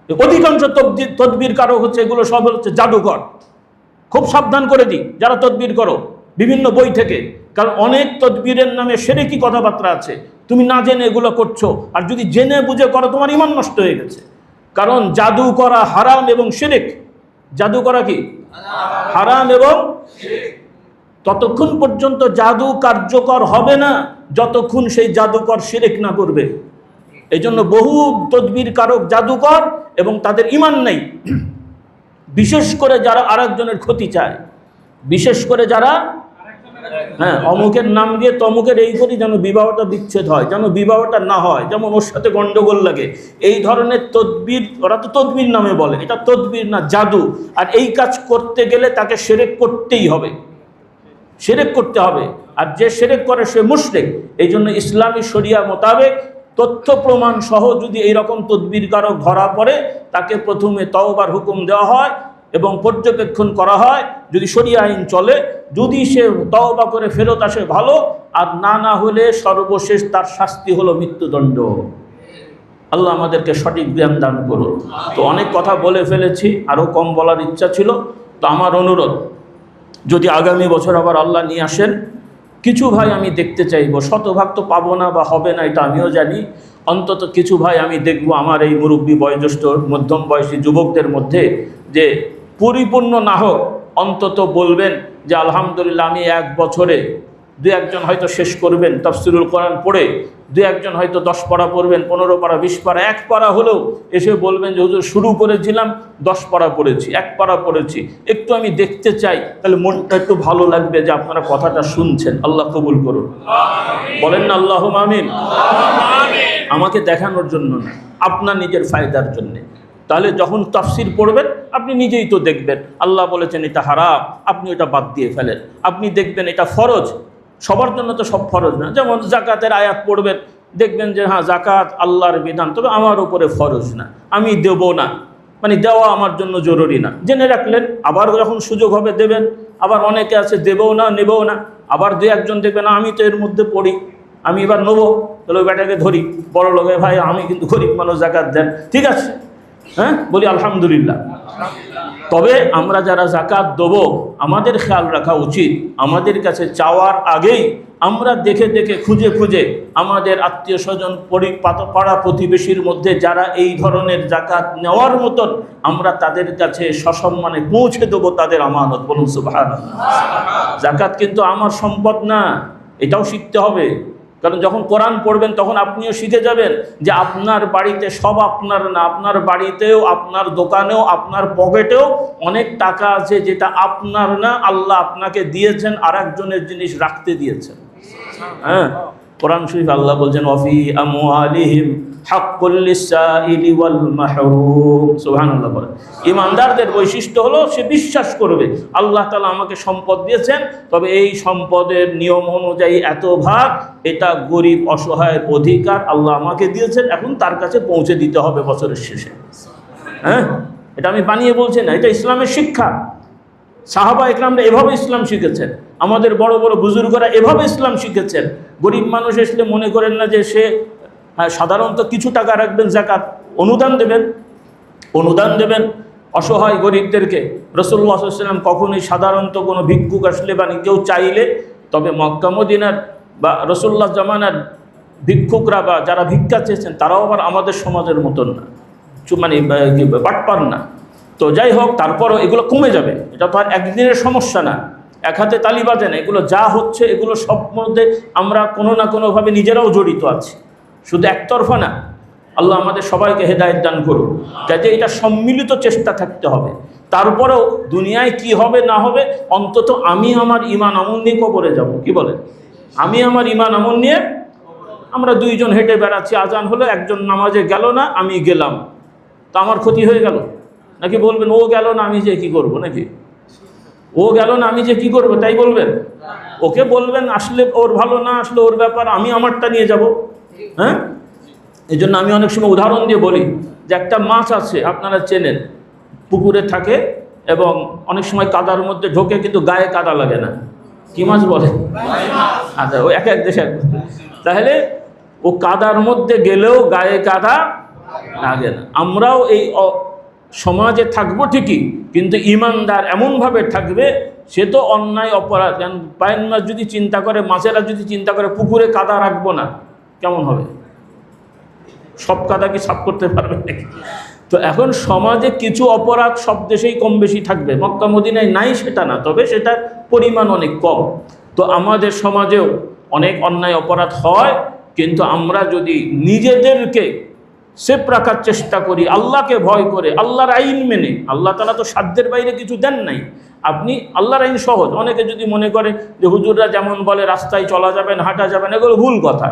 অধিকাংশ তদবির কারো হচ্ছে, এগুলো সব হচ্ছে জাদুকর। খুব সাবধান করে দিই যারা তদবির করো বিভিন্ন বই থেকে, কারণ অনেক তদবিরের নামে শিরকি কথাবার্তা আছে, তুমি না জেনে এগুলো করছো। আর যদি জেনে বুঝে করো তোমার ঈমান নষ্ট হয়ে গেছে। কারণ জাদু করা হারাম এবং শিরক। জাদু করা কি হারাম এবং ততক্ষণ পর্যন্ত জাদু কার্যকর হবে না যতক্ষণ সেই জাদুকর শিরক না করবে। এই জন্য বহু তদবির কারক জাদুকর এবং তাদের ঈমান নেই। বিশেষ করে যারা আরেকজনের ক্ষতি চায়, বিশেষ করে যারা অমুকের নাম দিয়ে তমুকের এই করি যেন বিবাহটা বিচ্ছেদ হয়, যেন বিবাহটা না হয়, যেমন ওর সাথে গন্ডগোল লাগে, এই ধরনের তদবির। ওরা তো তদবির নামে বলে, এটা তদবির না, জাদু। আর এই কাজ করতে গেলে তাকে শিরক করতেই হবে, শিরক করতে হবে। আর যে শিরক করে সে মুশরিক। এই জন্য ইসলামী শরিয়া মোতাবেক তথ্য প্রমাণ সহ যদি এইরকম তদবিরকারক ধরা পড়ে, তাকে প্রথমে তওবার হুকুম দেওয়া হয় এবং পর্যবেক্ষণ করা হয়। যদি শরিয়া আইন চলে, যদি সে তওবা করে ফেরত আসে ভালো, আর না হলে সর্বশেষ তার শাস্তি হলো মৃত্যুদণ্ড। আল্লাহ আমাদেরকে সঠিক জ্ঞান দান করুন। তো অনেক কথা বলে ফেলেছি, আরও কম বলার ইচ্ছা ছিল। তো আমার অনুরোধ, যদি আগামী বছর আবার আল্লাহ নিয়ে আসেন, কিছু ভাই আমি দেখতে চাইব। শতভাগ তো পাবো না বা হবে না, এটা আমিও জানি। অন্তত কিছু ভাই আমি দেখব আমার এই মুরব্বী বয়োজ্যেষ্ঠ মধ্যম বয়সী যুবকদের মধ্যে, যে পরিপূর্ণ না হোক অন্তত বলবেন যে আলহামদুলিল্লাহ আমি এক বছরে দু একজন হয়তো শেষ করবেন তাফসিরুল কোরআন পড়ে, দু একজন হয়তো 10 পারা পড়বেন, 15 পারা, 20 পারা, 1 পারা হলেও এসে বলবেন যে হুজুর শুরু করেছিলাম 10 পারা পড়েছি, 1 পারা পড়েছি, একটু আমি দেখতে চাই। তাহলে মনটা একটু ভালো লাগবে যে আপনারা কথাটা শুনছেন। আল্লাহ কবুল করুন, বলেন না আল্লাহুম্মা আমিন। আমাকে দেখানোর জন্য না, আপনার নিজের ফায়দার জন্যে। তাহলে যখন তাফসির পড়বেন আপনি নিজেই তো দেখবেন আল্লাহ বলেছেন এটা হারাম, আপনি ওটা বাদ দিয়ে ফেলেন। আপনি দেখবেন এটা ফরজ, সবার জন্য তো সব ফরজ না। যেমন জাকাতের আয়াত পড়বেন, দেখবেন যে হ্যাঁ জাকাত আল্লাহর বিধান, তবে আমার উপরে ফরজ না, আমি দেব না, মানে দেওয়া আমার জন্য জরুরি না, জেনে রাখলেন। আবার যখন সুযোগ হবে দেবেন। আবার অনেকে আছে দেবও না, নেবও না। আবার দু একজন দেখবেন আমি তো এর মধ্যে পড়ি, আমি এবার নেবো, তাহলে ওই ব্যাটাকে ধরি, বড় লোকে ভাই আমি কিন্তু গরিব মানুষ, জাকাত দেন, ঠিক আছে, হ্যাঁ বলি আলহামদুলিল্লাহ। তবে আমরা যারা জাকাত দেবো আমাদের খেয়াল রাখা উচিত, আমাদের কাছে চাওয়ার আগেই আমরা দেখে দেখে খুঁজে খুঁজে আমাদের আত্মীয় স্বজন পাড়া প্রতিবেশীর মধ্যে যারা এই ধরনের জাকাত নেওয়ার মতন, আমরা তাদের কাছে সসম্মানে পৌঁছে দেবো তাদের আমানত। বলুন সুবহানাল্লাহ। জাকাত কিন্তু আমার সম্পদ না, এটাও শিখতে হবে। কারণ যখন কোরআন পড়বেন তখন আপনিও শিখে যাবেন যে আপনার বাড়িতে সব আপনার না, আপনার বাড়িতেও, আপনার দোকানেও, আপনার পকেটেও অনেক টাকা আছে যেটা আপনার না, আল্লাহ আপনাকে দিয়েছেন, আর একজনের জিনিস রাখতে দিয়েছেন। হ্যাঁ, কোরআন শরীফ আল্লাহ বলছেন ওয়াফি আমওয়ালিহিম হাক্কুল লিসাইলি ওয়াল মাহরুম, সুবহানাল্লাহ বলেন। ইমানদারদের বৈশিষ্ট্য হলো সে বিশ্বাস করবে আল্লাহ তাআলা আমাকে সম্পদ দিয়েছেন, তবে এই সম্পদের নিয়ম অনুযায়ী এত ভাগ, এটা গরিব অসহায়ের অধিকার আল্লাহ আমাকে দিয়েছেন, এখন তার কাছে পৌঁছে দিতে হবে বছরের শেষে। হ্যাঁ, এটা আমি বানিয়ে বলছি না, এটা ইসলামের শিক্ষা। সাহাবা একরামরা এভাবে ইসলাম শিখেছেন, আমাদের বড় বড় বুজুর্গরা এভাবে ইসলাম শিখেছেন। গরিব মানুষ আসলে মনে করেন না যে সে সাধারণত কিছু টাকা রাখবেন, যাকাত অনুদান দেবেন অসহায় গরিবদেরকে। রাসূলুল্লাহ সাল্লাল্লাহু আলাইহি ওয়াসাল্লাম কখনোই সাধারণত কোনো ভিক্ষুক আসলে বা কেউ চাইলে, তবে মক্কা মদিনার বা রাসূলুল্লাহ জামানার ভিক্ষুকরা বা যারা ভিক্ষা চেয়েছেন তারাও আবার আমাদের সমাজের মতন না, মানে বাটপার না। তো যাই হোক, তারপরও এগুলো কমে যাবে, এটা তো আর একদিনের সমস্যা না, এক হাতে তালি বাজে না। এগুলো যা হচ্ছে এগুলো সব মধ্যে আমরা কোনো না কোনোভাবে নিজেরাও জড়িত আছি, শুধু একতরফা না। আল্লাহ আমাদের সবাইকে হেদায়েত দান করুন। কাজে এটা সম্মিলিত চেষ্টা থাকতে হবে। তারপরেও দুনিয়ায় কি হবে না হবে, অন্তত আমি আমার ঈমান আমল নিয়ে কবরে যাব, কি বলেন? আমি আমার ঈমান আমল নিয়ে, আমরা দুইজন হেঁটে বেড়াচ্ছি, আজান হলো, একজন নামাজে গেল না, আমি গেলাম, তা আমার ক্ষতি হয়ে গেল? নাকি বলবেন ও গেল না আমি যে কি করব, নাকি ও গেল না আমি যে কি করব তাই বলবেন? ওকে বলবেন আসলে ওর ভালো, না আসলে ওর ব্যাপার, আমি আমারটা নিয়ে যাব। হ্যাঁ, এই জন্য আমি অনেক সময় উদাহরণ দিয়ে বলি যে একটা মাছ আছে, আপনারা চেনেন, পুকুরে থাকে এবং অনেক সময় কাদার মধ্যে ঢোকে, কিন্তু গায়ে কাদা লাগে না। কি মাছ বলে? আচ্ছা, ও এক এক দেশে। তাহলে ও কাদার মধ্যে গেলেও গায়ে কাদা লাগে না। আমরাও এই সমাজে থাকবো ঠিকই, কিন্তু ইমানদার এমনভাবে থাকবে, সে তো অন্যায় অপরাধ। কারণ পায়ের মাছ যদি চিন্তা করে, মাছেরা যদি চিন্তা করে পুকুরে কাদা রাখবো না, কেমন হবে? সব কাদা কি সাফ করতে পারবে নাকি? তো এখন সমাজে কিছু অপরাধ সব দেশেই কম বেশি থাকবে, মক্কা মদিনায় নাই সেটা না, তবে সেটার পরিমাণ অনেক কম। তো আমাদের সমাজেও অনেক অন্যায় অপরাধ হয়, কিন্তু আমরা যদি নিজেদেরকে সেফ রাখার চেষ্টা করি, আল্লাহকে ভয় করে, আল্লাহর আইন মেনে, আল্লাহ তাআলা তো সাধ্যের বাইরে কিছু দেন নাই। আপনি আল্লাহর আইন সহজ। অনেকে যদি মনে করে যে হুজুররা যেমন বলে রাস্তায় চলা যাবেন, হাঁটা যাবেন, এগুলো ভুল কথা।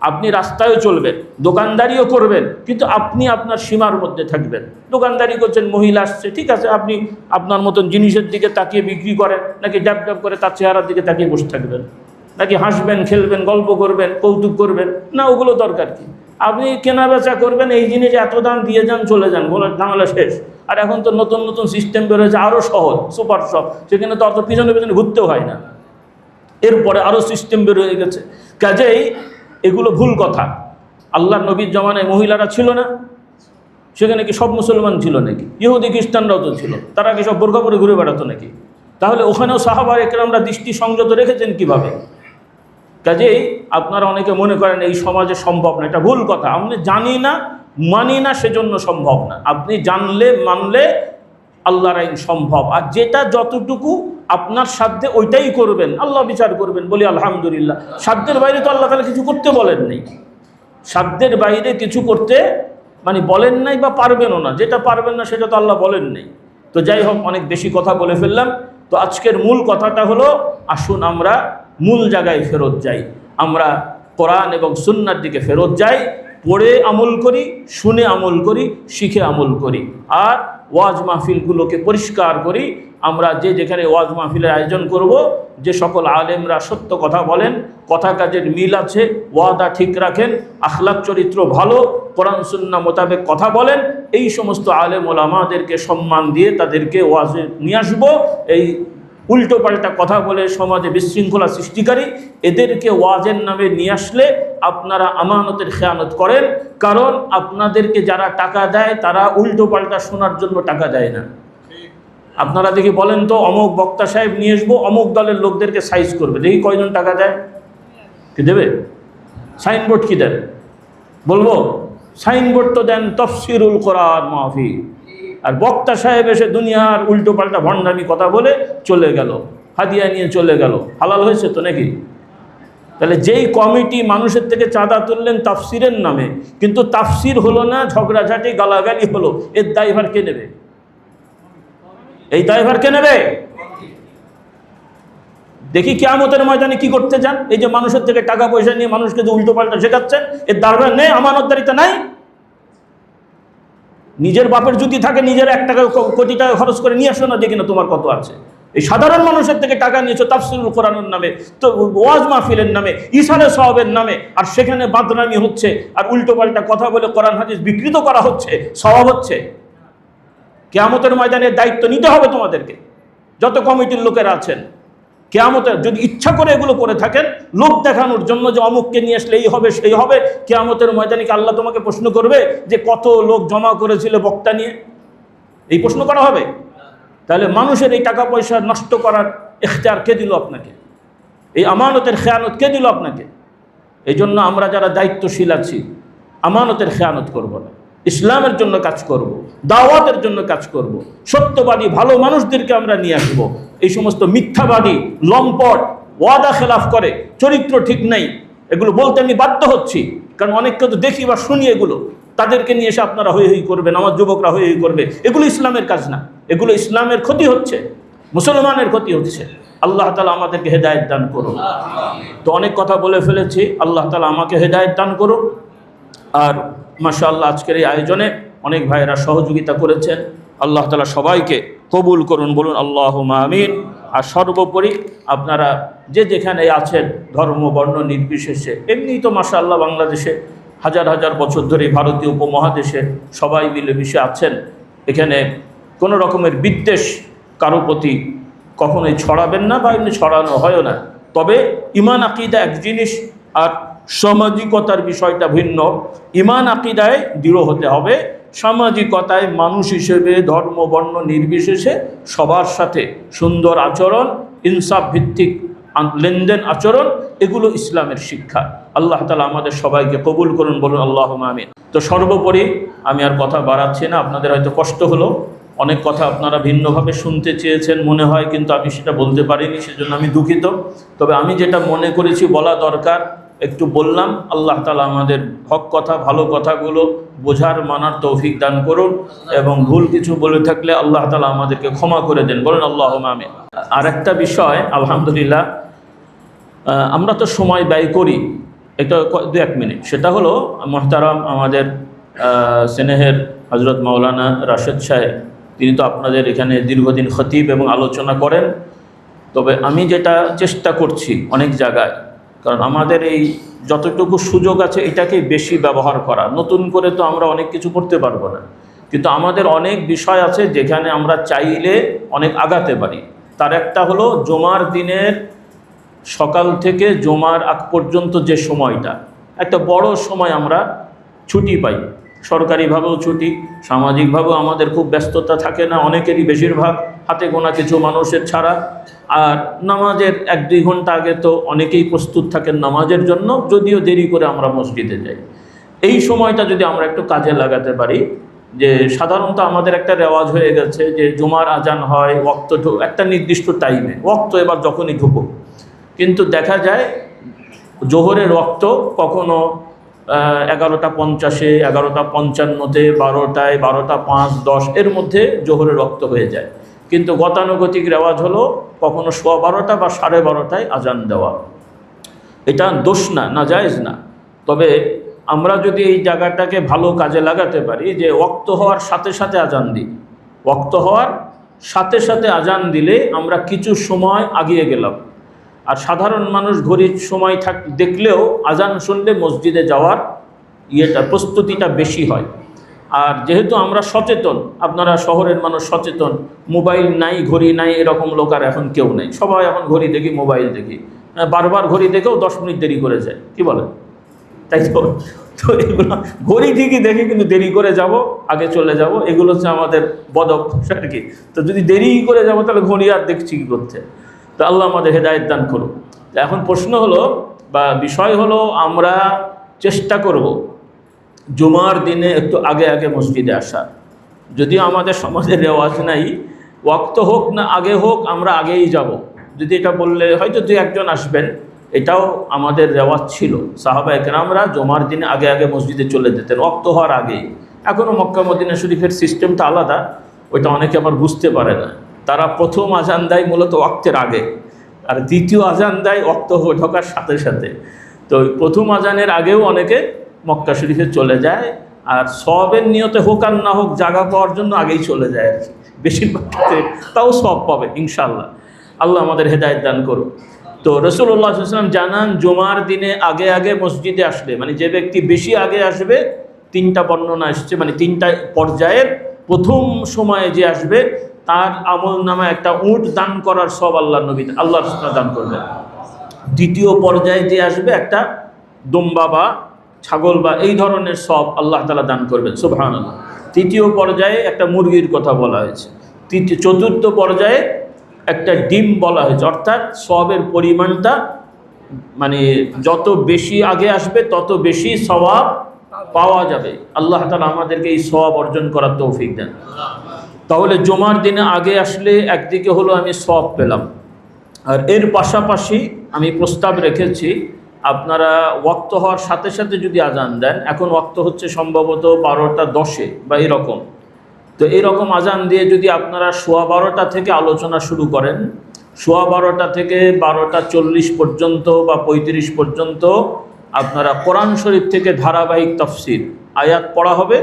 আপনি রাস্তায়ও চলবেন, দোকানদারিও করবেন, কিন্তু আপনি আপনার সীমার মধ্যে থাকবেন। দোকানদারি করছেন, মহিলা আসছে, ঠিক আছে, আপনি আপনার মতন জিনিসের দিকে তাকিয়ে বিক্রি করেন, নাকি ড্যাব ড্যাব করে তার চেহারার দিকে তাকিয়ে বসে থাকবেন? নাকি হাসবেন, খেলবেন, গল্প করবেন, কৌতুক করবেন? না, ওগুলো দরকার কি? আপনি কেনা বেচা করবেন, এই জিনিস এত দাম দিয়ে যান, চলে যান, বলে ঝামেলা শেষ। আর এখন তো নতুন নতুন সিস্টেম বেরোয়েছে, আরও সহজ, সুপার শপ, সেখানে তো অত পিছনে পিছনে ঘুরতেও হয় না। এরপরে আরও সিস্টেম বের হয়ে গেছে। কাজেই এগুলো ভুল কথা। আল্লাহর নবীর জমানায় মহিলারা ছিল না? সেখানে কি সব মুসলমান ছিল নাকি? ইহুদি খ্রিস্টানরাও তো ছিল, তারা কি সব বোরকা পরে ঘুরে বেড়াতো নাকি? তাহলে ওখানেও সাহাবা একরামরা দৃষ্টি সংযত রেখেছেন কিভাবে? কাজেই আপনারা অনেকে মনে করেন এই সমাজে সম্ভব না, এটা ভুল কথা। আপনি জানি না, মানি না, সেজন্য সম্ভব না। আপনি জানলে মানলে আল্লাহর আইন সম্ভব। আর যেটা যতটুকু আপনার সাধ্যে ওইটাই করবেন, আল্লাহ বিচার করবেন, বলি আলহামদুলিল্লাহ। সাধ্যের বাইরে তো আল্লাহ তাআলা কিছু করতে বলেন নাই। সাধ্যের বাইরে কিছু করতে মানে বলেন নাই, বা পারবেনও না। যেটা পারবেন না সেটা তো আল্লাহ বলেন নাই। তো যাই হোক, অনেক বেশি কথা বলে ফেললাম। তো আজকের মূল কথাটা হলো, আসুন আমরা মূল জায়গায় ফেরত যাই। আমরা কোরআন এবং সুন্নাহর দিকে ফেরত যাই, পড়ে আমল করি, শুনে আমল করি, শিখে আমল করি, আর ওয়াজ মাহফিলগুলোকে পরিষ্কার করি। আমরা যে যেখানে ওয়াজ মাহফিলের আয়োজন করব, যে সকল আলেমরা সত্য কথা বলেন, কথা কাজের মিল আছে, ওয়াদা ঠিক রাখেন, আখলাক চরিত্র ভালো, কোরআন সুন্নাহ মোতাবেক কথা বলেন, এই সমস্ত আলেম ওলামাদেরকে সম্মান দিয়ে তাদেরকে ওয়াজে নিয়ে আসবো। এই উল্টো পাল্টা কথা বলে সমাজে বিশৃঙ্খলা সৃষ্টিকারী এদেরকে ওয়াজের নামে নিয়ে আসলে আপনারা আমানতের খেয়ানত করেন। কারণ আপনাদেরকে যারা টাকা দেয় তারা উল্টো পাল্টা শোনার জন্য টাকা দেয় না। আপনারা দেখি বলেন তো, অমুক বক্তা সাহেব নিয়ে আসবো, অমুক দলের লোকদেরকে সাইজ করবে, দেখি কয়জন টাকা দেয়? কি দেবে? সাইনবোর্ড কি দেন? বলবো সাইনবোর্ড তো দেন তাফসীরুল কোরআন মাহফিল, আর বক্তা সাহেব এসে দুনিয়ার উল্টো পাল্টা ভণ্ডামি কথা বলে চলে গেল, হাদিয়া নিয়ে চলে গেল। হালাল হয়েছে তো নাকি? তাহলে যেই কমিটি মানুষের থেকে চাঁদা তুললেন তাফসিরের নামে, কিন্তু তাফসির হলো না, ঝগড়াঝাটি গালাগালি হলো, এর দায়ভার কে নেবে? এই দায়ভার কে নেবে? দেখি কিয়ামতের ময়দানে কি করতে চান। এই যে মানুষের থেকে টাকা পয়সা নিয়ে মানুষকে যে উল্টো পাল্টা শেখাচ্ছেন, এর দাঁড়াবে নেই, আমানতদারিতা নাই। নিজের বাপের যদি থাকে নিজের 1 টাকা কোটি টাকা খরচ করে নিয়ে আসো না, দেখি না তোমার কত আছে। এই সাধারণ মানুষের থেকে টাকা নিয়েছো তাফসিরুল কোরআনের নামে, তো ওয়াজ মাহফিলের নামে, ইসারে সওয়াবের নামে, আর সেখানে বাদনামি হচ্ছে, আর উল্টো পাল্টা কথা বলে কোরআন হাদিস বিকৃত করা হচ্ছে, সওয়াব হচ্ছে। কিয়ামতের ময়দানে দায়িত্ব নিতে হবে তোমাদেরকে, যত কমিটির লোকেরা আছেন। কিয়ামতের যদি ইচ্ছা করে এগুলো করে থাকেন লোক দেখানোর জন্য, যে অমুককে নিয়ে আসলে এই হবে সেই হবে, কিয়ামতের ময়দানে কি আল্লাহ তোমাকে প্রশ্ন করবে যে কত লোক জমা করেছিল বক্তা নিয়ে? এই প্রশ্ন করা হবে? তাহলে মানুষের এই টাকা পয়সা নষ্ট করার ইখতিয়ার কে দিল আপনাকে? এই আমানতের খেয়ানত কে দিল আপনাকে? এই জন্য আমরা যারা দায়িত্বশীল আছি, আমানতের খেয়ানত করব না, ইসলামের জন্য কাজ করব, দাওয়াতের জন্য কাজ করব, সত্যবাদী ভালো মানুষদেরকে আমরা নিয়ে আসবো। এই সমস্ত মিথ্যাবাদী, লম্পট, ওয়াদা খেলাফ করে, চরিত্র ঠিক নেই, এগুলো বলতে আমি বাধ্য হচ্ছি, কারণ অনেককে তো দেখি বা শুনি এগুলো, তাদেরকে নিয়ে এসে আপনারা হই হই করবেন, আমার যুবকরা হই হই করবে। এগুলো ইসলামের কাজ না, এগুলো ইসলামের ক্ষতি হচ্ছে, মুসলমানের ক্ষতি হচ্ছে। আল্লাহ তাআলা আমাদেরকে হেদায়েত দান করুন। তো অনেক কথা বলে ফেলেছি, আল্লাহ তাআলা আমাকে হেদায়েত দান করুন। আর মাশাআল্লাহ আজকের এই আয়োজনে অনেক ভাইয়েরা সহযোগিতা করেছেন, আল্লাহ তাআলা সবাইকে কবুল করুন, বলুন আল্লাহুম্মা আমিন। আর সর্বোপরি আপনারা যে যেখানে আছেন, ধর্ম বর্ণ নির্বিশেষে, এমনিই তো মাশাআল্লাহ বাংলাদেশে হাজার হাজার বছর ধরে ভারতীয় উপমহাদেশে সবাই মিলেমিশে আছেন। এখানে কোনো রকমের বিদ্বেষ কারো প্রতি কখনোই ছড়াবেন না, বা এমনি ছড়ানো হয় না। তবে ঈমান আকীদা এক জিনিস, আর সামাজিকতার বিষয়টা ভিন্ন। ঈমান আকীদায় দৃঢ় হতে হবে, সামাজিকতায় মানুষ হিসেবে ধর্ম বর্ণ নির্বিশেষে সবার সাথে সুন্দর আচরণ, ইনসাফ ভিত্তিক লেনদেন আচরণ, এগুলো ইসলামের শিক্ষা। আল্লাহ তাআলা আমাদের সবাইকে কবুল করুন, বলুন আল্লাহুম্মা আমিন। তো সর্বোপরি আমি আর কথা বাড়াচ্ছি না, আপনাদের হয়তো কষ্ট হলো, অনেক কথা আপনারা ভিন্নভাবে শুনতে চেয়েছেন মনে হয়, কিন্তু আমি সেটা বলতে পারিনি, সেজন্য আমি দুঃখিত। তবে আমি যেটা মনে করেছি বলা দরকার একটু বললাম। আল্লাহ তাআলা আমাদের হক কথা, ভালো কথাগুলো বোঝার মানার তৌফিক দান করুন, এবং ভুল কিছু বলে থাকলে আল্লাহ তাআলা আমাদেরকে ক্ষমা করে দেন, বলেন আল্লাহুম্মা আমিন। আর একটা বিষয়, আলহামদুলিল্লাহ আমরা তো সময় ব্যয় করি, এটা 2-1 মিনিট, সেটা হলো মুহতারাম আমাদের স্নেহের হযরত মাওলানা রাশেদ সাহেব, তিনি তো আপনাদের এখানে দীর্ঘদিন খতিব এবং আলোচনা করেন। তবে আমি যেটা চেষ্টা করছি অনেক জায়গায়, কারণ আমাদের এই যতটুকু সুযোগ আছে এটাকেই বেশি ব্যবহার করা, নতুন করে তো আমরা অনেক কিছু করতে পারবো না, কিন্তু আমাদের অনেক বিষয় আছে যেখানে আমরা চাইলে অনেক আগাতে পারি। তার একটা হলো জুমার দিনের সকাল থেকে জুমার আগ পর্যন্ত যে সময়টা, একটা বড় সময় আমরা ছুটি পাই, সরকারিভাবেও ছুটি, সামাজিকভাবেও আমাদের খুব ব্যস্ততা থাকে না, অনেকেরই, বেশিরভাগ হাতে গোনা কিছু মানুষের ছাড়া। আর নামাজের 1-2 ঘন্টা আগে তো অনেকেই প্রস্তুত থাকেন নামাজের জন্য, যদিও দেরি করে আমরা মসজিদে যাই। এই সময়টা যদি আমরা একটু কাজে লাগাতে পারি, যে সাধারণত আমাদের একটা রেওয়াজ হয়ে গেছে যে জুমার আজান হয় ওয়াক্ত একটা নির্দিষ্ট টাইমে, ওয়াক্ত এবার যখনই ঢুকুক, কিন্তু দেখা যায় জোহরের ওয়াক্ত কখনো 11:50, 11:55, 12টায়, 12:05, 10 এর মধ্যে জোহরের ওয়াক্ত হয়ে যায়। কিন্তু গতানুগতিক রেওয়াজ হলো কখনো 12:15 বা 12:30টায় আজান দেওয়া। এটা দোষ না, নাজায়েজ না। তবে আমরা যদি এই জায়গাটাকে ভালো কাজে লাগাতে পারি, যে ওয়াক্ত হওয়ার সাথে সাথে আজান দিই, ওয়াক্ত হওয়ার সাথে সাথে আজান দিলে আমরা কিছু সময় আগিয়ে গেলাম। আর সাধারণ মানুষ ঘড়ির সময় দেখলেও আজান শুনলে মসজিদে যাওয়ার প্রস্তুতিটা বেশি হয়। আর যেহেতু আমরা সচেতন, আপনারা শহরের মানুষ সচেতন, মোবাইল নাই, ঘড়ি নাই, এরকম লোক আর এখন কেউ নেই, সবাই এখন ঘড়ি দেখি, মোবাইল দেখি, বারবার ঘড়ি দেখেও 10 মিনিট দেরি করে যায়, কি বলেন? তাই তো। তো এগুলো ঘড়ি ঠিকই দেখি, কিন্তু দেরি করে যাব, আগে চলে যাব, এগুলো হচ্ছে আমাদের বদ অভ্যাস আর কি। তো যদি দেরি করে যাব তাহলে ঘড়ি আর দেখছি কী করতে। তো আল্লাহ আমাদের হেদায়েত দান করুন। এখন প্রশ্ন হলো বা বিষয় হলো, আমরা চেষ্টা করব জুমার দিনে একটু আগে আগে মসজিদে আসা। যদিও আমাদের সমাজের রেওয়াজ নাই, ওয়াক্ত হোক না আগে হোক আমরা আগেই যাব। যদি এটা বললে হয়তো 2-1 জন আসবেন, এটাও আমাদের রেওয়াজ ছিল। সাহাবায়ে কেরামরা জুমার দিনে আগে আগে মসজিদে চলে যেতেন ওয়াক্ত হওয়ার আগেই। এখনও মক্কা মদিনা শরীফের সিস্টেমটা আলাদা, ওইটা অনেকে আবার বুঝতে পারে না। তারা প্রথম আজান দেয় মূলত ওয়াক্তের আগে, আর দ্বিতীয় আজান দেয় ওয়াক্ত ঢোকার সাথে সাথে। তো প্রথম আজানের আগেও অনেকে মক্কা শরীফে চলে যায়, আর সওয়াবের নিয়তে হোক আর না হোক জায়গা পাওয়ার জন্য আগেই চলে যায় আর কি, বেশিরভাগ ক্ষেত্রে তাও সওয়াব পাবে ইনশাআল্লাহ। আল্লাহ আমাদের হেদায়েত দান করুন। তো রাসূলুল্লাহ সাল্লাল্লাহু আলাইহি ওয়াসাল্লাম জানান জুমার দিনে আগে আগে মসজিদে আসলে, মানে যে ব্যক্তি বেশি আগে আসবে, তিনটা বর্ণনা এসছে, মানে তিনটা পর্যায়ের প্রথম সময়ে যে আসবে তার আমল নামায় একটা উট দান করার সব আল্লাহ নবী আল্লাহ রাসূল দান করবেন। দ্বিতীয় পর্যায়ে যে আসবে একটা দুম্বা বা ছাগল বা এই ধরনের সব আল্লাহ তাআলা দান করবেন, সুবহানাল্লাহ। তৃতীয় পর্যায়ে একটা মুরগির কথা বলা হয়েছে। চতুর্থ পর্যায়ে একটা ডিম বলা হয়েছে, অর্থাৎ সওয়াবের পরিমাণটা মানে যত বেশি আগে আসবে তত বেশি সওয়াব পাওয়া যাবে। আল্লাহ তাআলা আমাদেরকে এই সওয়াব অর্জন করার তৌফিক দেন। তাহলে জুমার দিনে আগে আসলে একদিকে হলো আমি সওয়াব পেলাম, আর এর পাশাপাশি আমি প্রস্তাব রেখেছি আপনারা ওয়াক্ত হওয়ার সাথে সাথে যদি আজান দেন, এখন ওয়াক্ত হচ্ছে সম্ভবত 12:10 বা এরকম, তো এইরকম আজান দিয়ে যদি আপনারা 12:15 থেকে আলোচনা শুরু করেন, 12:15 থেকে 12:40 পর্যন্ত বা 35 পর্যন্ত আপনারা কোরআন শরীফ থেকে ধারাবাহিক তাফসির আয়াত পড়া হবে,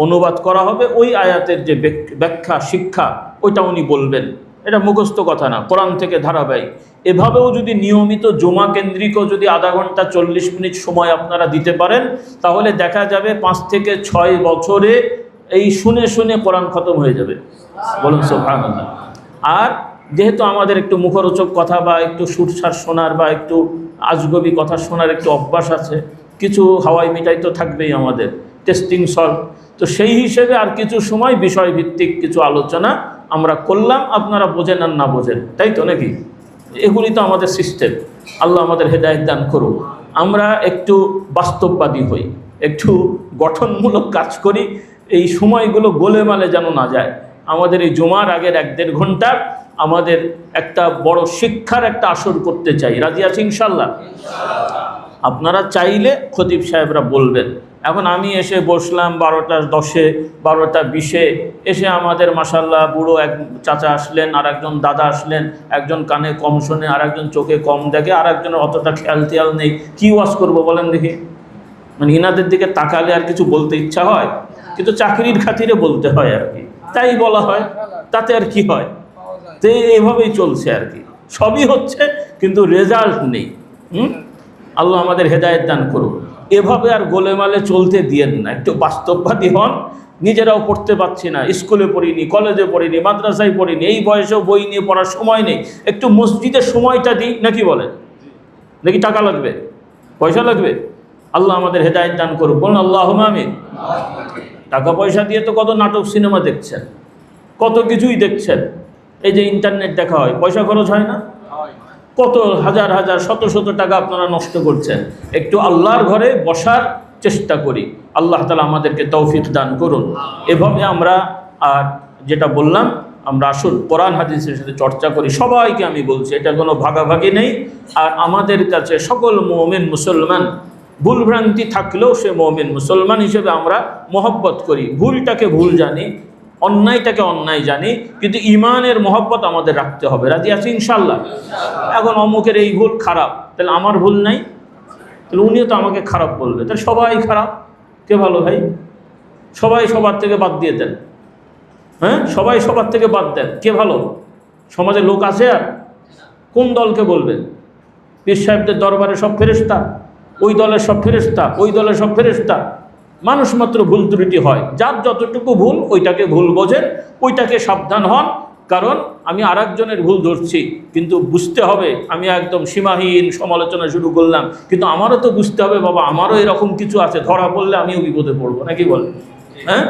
অনুবাদ করা হবে, ওই আয়াতের যে ব্যাখ্যা শিক্ষা ওইটা উনি বলবেন। এটা মুখস্থ কথা না, কোরআন থেকে ধারাবাহিক। এভাবেও যদি নিয়মিত জুমা কেন্দ্রিকও যদি আধা ঘন্টা 40 মিনিট সময় আপনারা দিতে পারেন, তাহলে দেখা যাবে 5 থেকে 6 বছরে এই শুনে শুনে কোরআন খতম হয়ে যাবে। বলুন সুবহানাল্লাহ। আর যেহেতু আমাদের একটু মুখরোচক কথা বা একটু সুরসার শোনার বা একটু আজগবি কথা শোনার একটু অভ্যাস আছে, কিছু হাওয়াই মিঠাই তো থাকবেই আমাদের, টেস্টিং সল্ট, তো সেই হিসেবে আর কিছু সময় বিষয়ভিত্তিক কিছু আলোচনা আমরা করলাম, আপনারা বোঝেন আর না বোঝেন, তাই তো নাকি? এগুলি তো আমাদের সিস্টেম। আল্লাহ আমাদের হেদায়েত দান করুন। আমরা একটু বাস্তববাদী হই, একটু গঠনমূলক কাজ করি, এই সময়গুলো গোলেমালে যেন না যায়। আমাদের এই জুমার আগের 1-1.5 ঘন্টা আমাদের একটা বড় শিক্ষার একটা আসর করতে চাই। রাজি আছি ইনশাল্লাহ? আপনারা চাইলে খতিব সাহেবরা বলবেন। এখন আমি এসে বসলাম 12:10, 12:20 এসে আমাদের মাশাআল্লাহ বুড়ো এক চাচা আসলেন, আর একজন দাদা আসলেন, একজন কানে কম শোনে, আর একজন চোখে কম দেখে, আর একজনের অতটা খেয়াল টেয়াল নেই। কী ওয়াজ করবো বলেন দেখি? মানে ইনাদের দিকে তাকালে আর কিছু বলতে ইচ্ছা হয়, কিন্তু চাকরির খাতিরে বলতে হয় আর কি, তাই বলা হয়, তাতে আর কি হয়? তো এইভাবেই চলছে আর কি, সবই হচ্ছে কিন্তু রেজাল্ট নেই। আল্লাহ আমাদের হেদায়েত দান করুন। এভাবে আর গোলেমালে চলতে দিয়েন না, একটু বাস্তববাদী হন। নিজেরাও পড়তে পারছি না, স্কুলে পড়িনি, কলেজে পড়িনি, মাদ্রাসায় পড়িনি, এই বয়সেও বই নিয়ে পড়ার সময় নেই, একটু মসজিদের সময়টা দিই নাকি বলেন? নাকি টাকা লাগবে, পয়সা লাগবে? আল্লাহ আমাদের হেদায়েত দান করুন, বলুন আল্লাহুম্মা আমিন। টাকা পয়সা দিয়ে তো কত নাটক সিনেমা দেখছেন, কত কিছুই দেখছেন। এই যে ইন্টারনেট দেখা হয়, পয়সা খরচ হয় না? কত হাজার হাজার শত শত টাকা আপনারা নষ্ট করছেন। একটু আল্লাহর ঘরে বসার চেষ্টা করি। আল্লাহ তাআলা আমাদেরকে তৌফিক দান করুন। এভাবে আমরা, আর যেটা বললাম, আমরা আসল কোরআন হাদিসের সাথে চর্চা করি। সবাইকে আমি বলছি, এটা কোনো ভাগাভাগি নেই। আর আমাদের কাছে সকল মুমিন মুসলমান, ভুলভ্রান্তি থাকলেও সে মুমিন মুসলমান হিসেবে আমরা মহব্বত করি। ভুলটাকে ভুল জানি, অন্যায়টাকে অন্যায় জানি, কিন্তু ইমানের মহব্বত আমাদের রাখতে হবে। রাজি আছি ইনশাল্লাহ? এখন অমুকের এই ভুল খারাপ, তাহলে আমার ভুল নাই, তাহলে উনিও তো আমাকে খারাপ বলবে, তাহলে সবাই খারাপ। কে ভালো ভাই? সবাই সবার থেকে বাদ দিয়ে দেন। হ্যাঁ, সবাই সবার থেকে বাদ দেন। কে ভালো? সমাজে লোক আছে আর? কোন দলকে বলবেন? পীর সাহেবদের দরবারে সব ফেরেশতা, ওই দলের সব ফেরেশতা, ওই দলের সব ফেরেশতা। মানুষ মাত্র ভুল ত্রুটি হয়, যার যতটুকু ভুল ওইটাকে ভুল বোঝেন, ওইটাকে সাবধান হন। কারণ আমি আরেকজনের ভুল ধরছি, কিন্তু বুঝতে হবে আমি একদম সীমাহীন সমালোচনা শুরু করলাম, কিন্তু আমারও তো বুঝতে হবে বাবা আমারও এরকম কিছু আছে, ধরা পড়লে আমিও বিপদে পড়বো, নাকি বলেন? হ্যাঁ,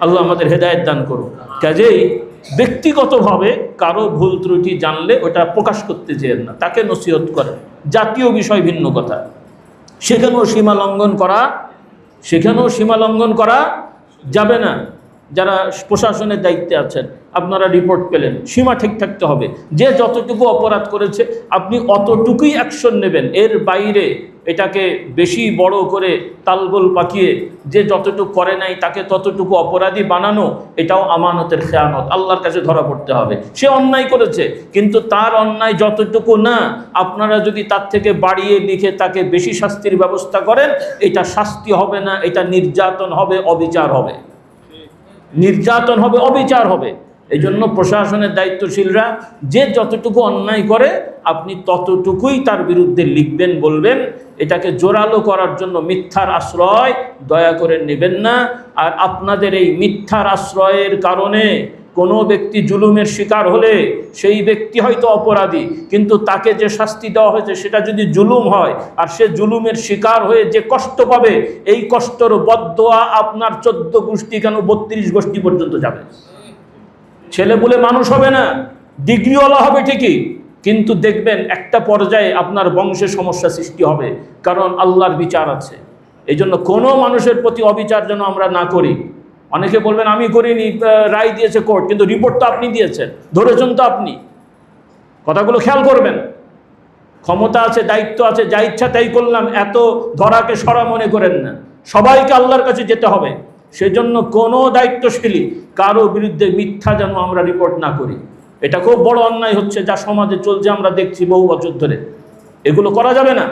আল্লাহ আমাদের হেদায়েত দান করুন। কাজেই ব্যক্তিগতভাবে কারো ভুল ত্রুটি জানলে ওটা প্রকাশ করতে চেয়েন না, তাকে নসিহত করেন। জাতীয় বিষয় ভিন্ন কথা, সেখানেও সীমা লঙ্ঘন করা যাবে না। যারা প্রশাসনের দায়িত্বে আছেন, আপনারা রিপোর্ট পেলেন, সীমা ঠিক থাকতে হবে। যে যতটুকু অপরাধ করেছে আপনি অতটুকুই অ্যাকশন নেবেন, এর বাইরে এটাকে বেশি বড় করে তালগোল পাকিয়ে যে যতটুকু করে নাই তাকে ততটুকু অপরাধী বানানো, এটাও আমানতের খেয়ানত, আল্লাহর কাছে ধরা পড়তে হবে। সে অন্যায় করেছে, কিন্তু তার অন্যায় যতটুকু না, আপনারা যদি তার থেকে বাড়িয়ে লিখে তাকে বেশি শাস্তির ব্যবস্থা করেন, এটা শাস্তি হবে না, এটা নির্যাতন হবে, অবিচার হবে, নির্যাতন হবে, অবিচার হবে। এই জন্য প্রশাসনের দায়িত্বশীলরা যে যতটুকু অন্যায় করে আপনি ততটুকুই তার বিরুদ্ধে লিখবেন, বলবেন। এটাকে জোরালো করার জন্য মিথ্যার আশ্রয় দয়া করে নেবেন না। আর আপনাদের এই মিথ্যার আশ্রয়ের কারণে কোনো ব্যক্তি জুলুমের শিকার হলে সেই ব্যক্তি হয়তো অপরাধী, কিন্তু তাকে যে শাস্তি দেওয়া হয়েছে সেটা যদি জুলুম হয়, আর সে জুলুমের শিকার হয়ে যে কষ্ট পাবে, এই কষ্টর বদদোয়া আপনার 14 গোষ্ঠী কেন 32 গোষ্ঠী পর্যন্ত যাবে। ছেলে বলে মানুষ হবে না, ডিগ্রিওয়ালা হবে ঠিকই, কিন্তু দেখবেন একটা পর্যায়ে আপনার বংশে সমস্যা সৃষ্টি হবে, কারণ আল্লাহর বিচার আছে। এই জন্য কোনো মানুষের প্রতি অবিচার যেন আমরা না করি। অনেকে বলবেন আমি করিনি, রায় দিয়েছে কোর্ট, কিন্তু রিপোর্ট তো আপনি দিয়েছেন, ধরেছেন তো আপনি। কথাগুলো খেয়াল করবেন। ক্ষমতা আছে, দায়িত্ব আছে, যা ইচ্ছা তাই করলাম, এত ধরাকে সরা মনে করেন না। সবাইকে আল্লাহর কাছে যেতে হবে। সেজন্য কোনো দায়িত্বশীলী কারো বিরুদ্ধে মিথ্যা যেন আমরা রিপোর্ট না করি। এটা খুব বড় অন্যায় হচ্ছে, যা সমাজে চলছে আমরা দেখছি বহু বছর ধরে। এগুলো করা যাবে না,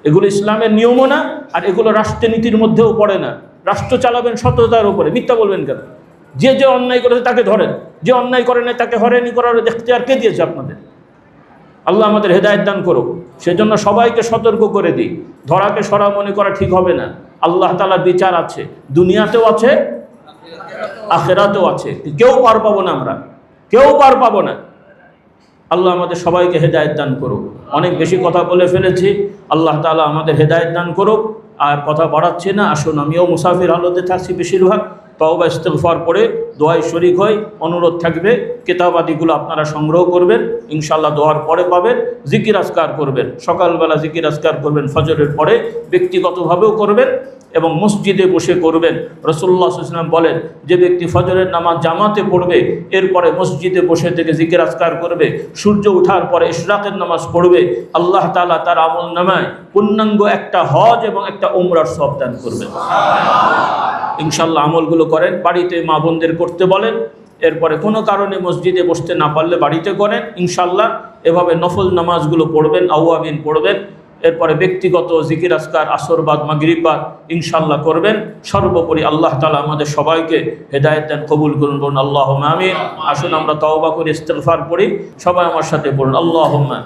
এগুলো ইসলামের নিয়মও না, আর এগুলো রাষ্ট্রনীতির মধ্যেও পড়ে না। রাষ্ট্র চালাবেন সততার উপরে, মিথ্যা বলবেন কেন? যে যে অন্যায় করেছে তাকে ধরেন, যে অন্যায় করে নাই তাকে হয়রানি করার দেখতে আর কে দিয়েছে আপনাদের? আল্লাহ আমাদের হেদায়েত দান করুক। সেজন্য সবাইকে সতর্ক করে দিই, ধরাকে সরা মনে করা ঠিক হবে না। আল্লাহ তাআলার বিচার আছে, দুনিয়াতেও আছে, আখিরাতেও আছে। কেউ পার পাবো না, আমরা কেউ পার পাবো না। আল্লাহ আমাদের সবাইকে হেদায়েত দান করুক। অনেক বেশি কথা বলে ফেলেছি, আল্লাহ তাআলা আমাদের হেদায়েত দান করুক। আর কথা বাড়াচ্ছি না, আসুন আমিও মুসাফির হালতে থাকছি বেশিরভাগ, তওবা ইস্তিগফার পড়ে দোয়ায় শরীক হই। অনুরোধ থাকবে কিতাবাদিগুলো আপনারা সংগ্রহ করবেন, ইনশাআল্লাহ দোয়ার পরে পাবেন। জিকির আজকার করবেন, সকালবেলা জিকির আজকার করবেন, ফজরের পরে ব্যক্তিগতভাবেও করবেন এবং মসজিদে বসে করবেন। রাসূলুল্লাহ সাল্লাল্লাহু আলাইহি ওয়াসাল্লাম বলেন, যে ব্যক্তি ফজরের নামাজ জামাতে পড়বে, এরপরে মসজিদে বসে থেকে জিকির আজকার করবে, সূর্য ওঠার পরে ইশরাকের নামাজ পড়বে, আল্লাহ তাআলা তার আমল নামায় পূর্ণাঙ্গ একটা হজ এবং একটা উমরার সওয়াব দান করবেন। ইনশাআল্লাহ আমলগুলো করেন, বাড়িতে মা বোনদের করতে বলেন। এরপরে কোনো কারণে মসজিদে বসতে না পারলে বাড়িতে করেন ইনশাআল্লাহ। এভাবে নফল নামাজগুলো পড়বেন, আওয়াবিন পড়বেন। এরপরে ব্যক্তিগত জিকির আজকার আসরবাদ মাগরিববাদ ইনশাআল্লাহ করবেন। সর্বোপরি আল্লাহ তাআলা আমাদের সবাইকে হেদায়েত দান কবুল করুন, বলুন আল্লাহুম্মা আমিন। আসুন আমরা তওবা করি, ইস্তিগফার পড়ি। সবাই আমার সাথে পড়ুন, আল্লাহুম্মা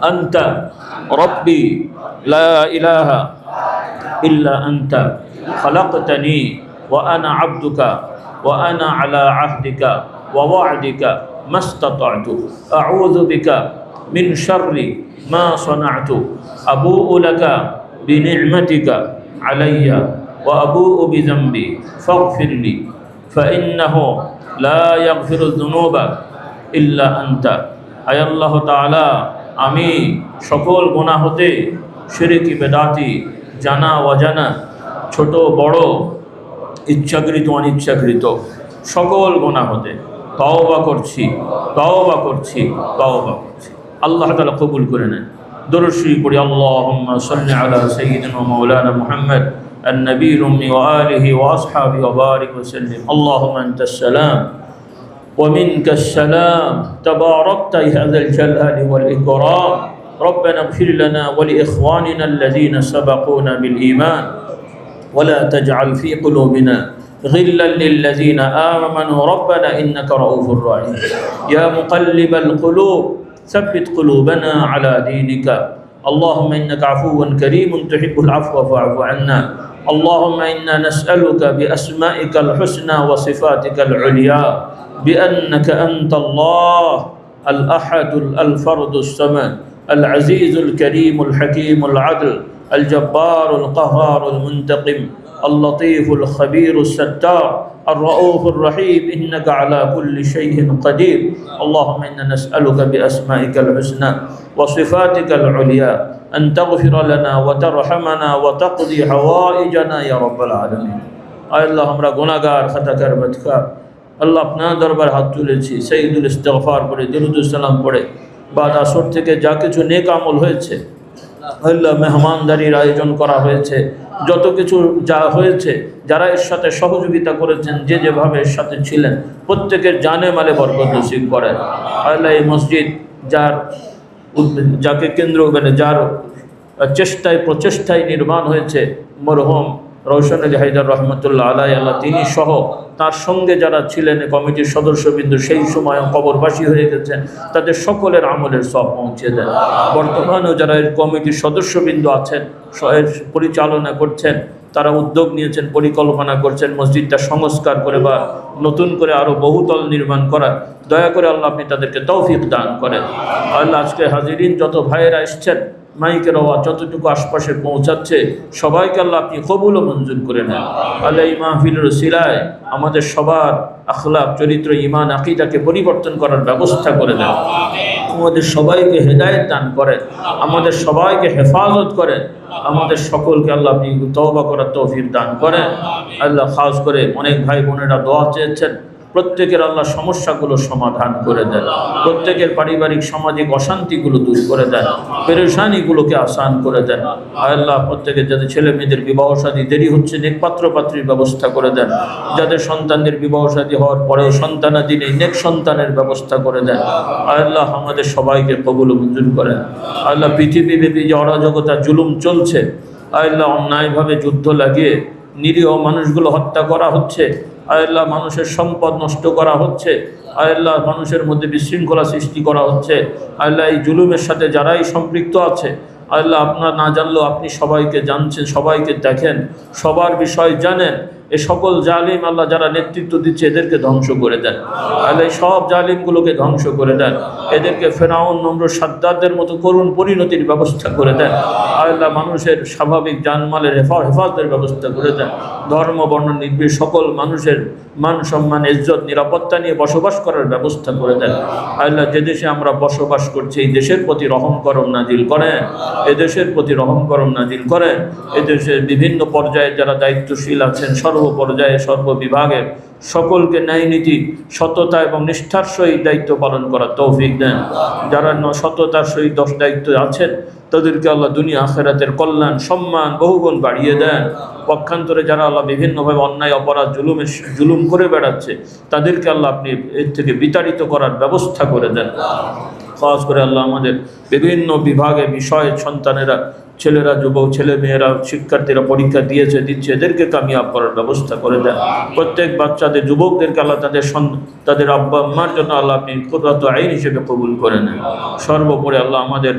আনতা রাব্বি লা ইলাহা ইল্লা আনতা খালাকতানি ওয়া আনা আবদুকা ওয়া আনা আলা আহদিকা ওয়া ওয়া'দিকা মাস্তাতা'তু আউযু বিকা মিন শাররি মা সানা'তু আবুউ লাকা বিনি'মাতিকা আলাইয়া ওয়া আবুউ বিযামবি ফাগফিরলি ফাইন্নাহু লা ইয়াগফিরুয যুনুবা ইল্লা আনতা। আয় আল্লাহ তাআলা, আমি সকল গুনাহ হতে, শিরকি বেদাতি, জানা অজানা, ছোট বড়, ইচ্ছাকৃত অনিচ্ছাকৃত সকল গুনাহ হতে তওবা করছি, তওবা করছি, তওবা করছি। আল্লাহ তাআলা কবুল করে নেন। দরুদ শরীফ পড়ি, আল্লাহুম্মা সাল্লি আলা সাইয়্যিদিনা মাওলানা মুহাম্মদ النبي الأمي وآله وأصحابه وبارك وسلم. اللهم أنت السلام ومنك السلام، تباركت يا ذا الجلال والإكرام. ربنا اغفر لنا ولإخواننا الذين سبقونا بالإيمان ولا تجعل في قلوبنا غلا للذين آمنوا ربنا إنك رؤوف رحيم. يا مقلب القلوب ثبت قلوبنا على دينك. اللهم إنك عفو كريم تحب العفو فاعف عنا. اللهم إنا نسألك بأسمائك الحسنى وصفاتك العليا بأنك أنت الله الأحد الفرد الصمد العزيز الكريم الحكيم العدل الجبار القهار المنتقم اللطيف الخبير الستار الرؤوف الرحيم، إنك على كل شيء قدير. اللهم إنا نسألك بأسمائك الحسنى وصفاتك العليا أن تغفر لنا وترحمنا وتقضي حوائجنا يا رب العالمين. আয় আল্লাহ, আমরা গুনাহগার, খাতাকার, বদকার। আল্লাহ আপনার দরবার হাত তুলেছি, সাইয়্যিদুল ইস্তিগফার পড়ে, দরুদ সালাম পড়ে, বাদ আসর থেকে যা কিছু নেক আমল হয়েছে আল্লাহ মেহমানদারির আয়োজন করা হয়েছে, যত কিছু যা হয়েছে, যারা এর সাথে সহযোগিতা করেছেন, যে যেভাবে এর সাথে ছিলেন, প্রত্যেকের জানে মালে বরকত নসিব করেন। আল্লাহ এই মসজিদ যাকে কেন্দ্র করে, যার চেষ্টায় প্রচেষ্টায় নির্মাণ হয়েছে, মরহুম রওশন আলী হায়দার রহমতুল্লাহ আলাই, আল্লাহ তিনি সহ তার সঙ্গে যারা ছিলেন কমিটির সদস্যবৃন্দ, সেই সময় কবরবাসী হয়ে গেছেন, তাদের সকলের আমলের সব পৌঁছে দেন। বর্তমানেও যারা এর কমিটির সদস্যবৃন্দ আছেন, পরিচালনা করছেন, তারা উদ্যোগ নিয়েছেন, পরিকল্পনা করছেন মসজিদটা সংস্কার করে বা নতুন করে আরও বহুতল নির্মাণ করা, দয়া করে আল্লাহ আপনি তাদেরকে তৌফিক দান করেন। আল্লাহ আজকে হাজিরিন যত ভাইয়েরা এসছেন, মাইকের আওয়াজ যতটুকু আশপাশে পৌঁছাচ্ছে, সবাইকে আল্লাহ আপনি কবুল ও মঞ্জুর করে নেন। আল্লাহ এই মাহফিলের উসিলায় আমাদের সবার আখলাক, চরিত্র, ঈমান, আকীদাকে পরিবর্তন করার ব্যবস্থা করে দেন। আমাদের সবাইকে হেদায়েত দান করেন, আমাদের সবাইকে হেফাজত করেন, আমাদের সকলকে আল্লাহ আপনি তওবা করার তৌফিক দান করেন। আল্লাহ খাস করে অনেক ভাই বোনেরা দোয়া চেয়েছেন, প্রত্যেকের আল্লাহ সমস্যাগুলো সমাধান করে দেন, প্রত্যেকের পারিবারিক সামাজিক অশান্তিগুলো দূর করে দেন, পেরেশানিগুলোকে আসান করে দেন। আল্লাহ প্রত্যেকের যাদের ছেলে মেয়েদের বিবাহ শাদী দেরি হচ্ছে, নেক পাত্র পাত্রীর ব্যবস্থা করে দেন, যাদের সন্তানদের বিবাহ শাদী হওয়ার পরেও সন্তানাদি নেই, নেক সন্তানের ব্যবস্থা করে দেন। আল্লাহ আমাদের সবাইকে কবুল মঞ্জুর করেন। আল্লাহ পৃথিবীব্যাপী যে অরাজকতা জুলুম চলছে, আল্লাহ অন্যায়ভাবে যুদ্ধ লাগিয়ে নিরীহ মানুষগুলো হত্যা করা হচ্ছে, আল্লাহ মানুষের সম্পদ নষ্ট করা হচ্ছে, আল্লাহ মানুষের মধ্যে বিশৃঙ্খলা সৃষ্টি করা হচ্ছে, আল্লাহ এই জুলুমের সাথে যারাই সম্পৃক্ত আছে, আল্লাহ আপনার না জানলেও আপনি সবাইকে জানছেন, সবাইকে দেখেন, সবার বিষয় জানেন। এ সকল জালিম আল্লাহ যারা নেতৃত্ব দিচ্ছে, এদেরকে ধ্বংস করে দেন। আল্লাহ এই সব জালিমগুলোকে ধ্বংস করে দেন, এদেরকে ফেরাউন, নমরুদ, সাদ্দাতের মতো করুণ পরিণতির ব্যবস্থা করে দেন। আল্লাহ মানুষের স্বাভাবিক জানমালের হেফাজতের ব্যবস্থা করে দেন। ধর্ম বর্ণ নির্বিশেষে সকল মানুষের মান সম্মান, ইজ্জত, নিরাপত্তা নিয়ে বসবাস করার ব্যবস্থা করে দেন। আল্লাহ যে দেশে আমরা বসবাস করছি, এই দেশের প্রতি রহম করম নাজিল করেন, এদেশের প্রতি রহম করম নাজিল করেন। এদেশের বিভিন্ন পর্যায়ে যারা দায়িত্বশীল আছেন, সর্বপর্যায়ে সর্ববিভাগে সকলকে ন্যায় নীতি, সততা এবং নিষ্ঠার সহিত দায়িত্ব পালন করার তৌফিক দেন। যারা সততার সহিত দায়িত্ব আছেন, তাদেরকে আল্লাহ দুনিয়া আখিরাতের কল্যাণ, সম্মান বহুগুণ বাড়িয়ে দেন। পক্ষান্তরে যারা আল্লাহ বিভিন্নভাবে অন্যায়, অপরাধ, জুলুম করে বেড়াচ্ছে, তাদেরকে আল্লাহ আপনি এর থেকে বিতাড়িত করার ব্যবস্থা করে দেন। খাস করে আল্লাহ আমাদের বিভিন্ন বিভাগে বিষয়ে সন্তানেরা, ছেলেরা, যুবক ছেলে মেয়েরা, শিক্ষার্থীরা পরীক্ষা দিচ্ছে, এদেরকে কামিয়াব করার ব্যবস্থা করে দেন। প্রত্যেক বাচ্চাদের, যুবকদেরকে আল্লাহ তাদের আব্বা আম্মার জন্য আল্লাহ আপনি কুররাত আইন হিসেবে কবুল করে নেন। সর্বোপরি আল্লাহ আমাদের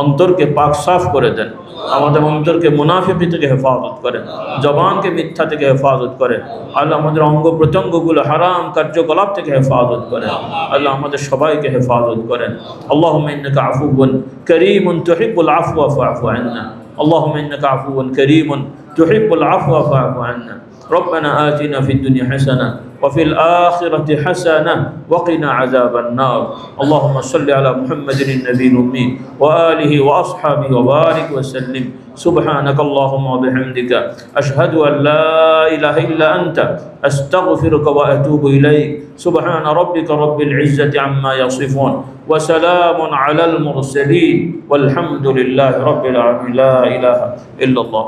অন্তরকে পাক সাফ করে দেন, আমাদের অন্তরকে মুনাফিকি থেকে হেফাজত করেন, জবানকে মিথ্যা থেকে হেফাজত করেন। আল্লাহ আমাদের অঙ্গ প্রত্যঙ্গগুলো হারাম কার্যকলাপ থেকে হেফাজত করেন। আল্লাহ আমাদের সবাইকে হেফাজত করেন। আল্লাহুম্মা ইন্নাকা আফুউন কারীমুন তুহিব্বুল আফওয়া ফা'ফু আন্না। আল্লাহুম্মা ইন্নাকা আফুউন কারীমুন তুহিব্বুল আফওয়া ফা'ফু আন্না। ربنا آتنا في الدنيا حسنة وفي الآخرة حسنة وقنا عذاب النار. اللهم صل على محمد النبي الأمي وآله وأصحابه وبارك وسلم. سبحانك اللهم وبحمدك أشهد أن لا إله إلا أنت أستغفرك وأتوب إليك. سبحان ربك رب العزة عما يصفون وسلام على المرسلين والحمد لله رب العالمين. لا إله إلا الله.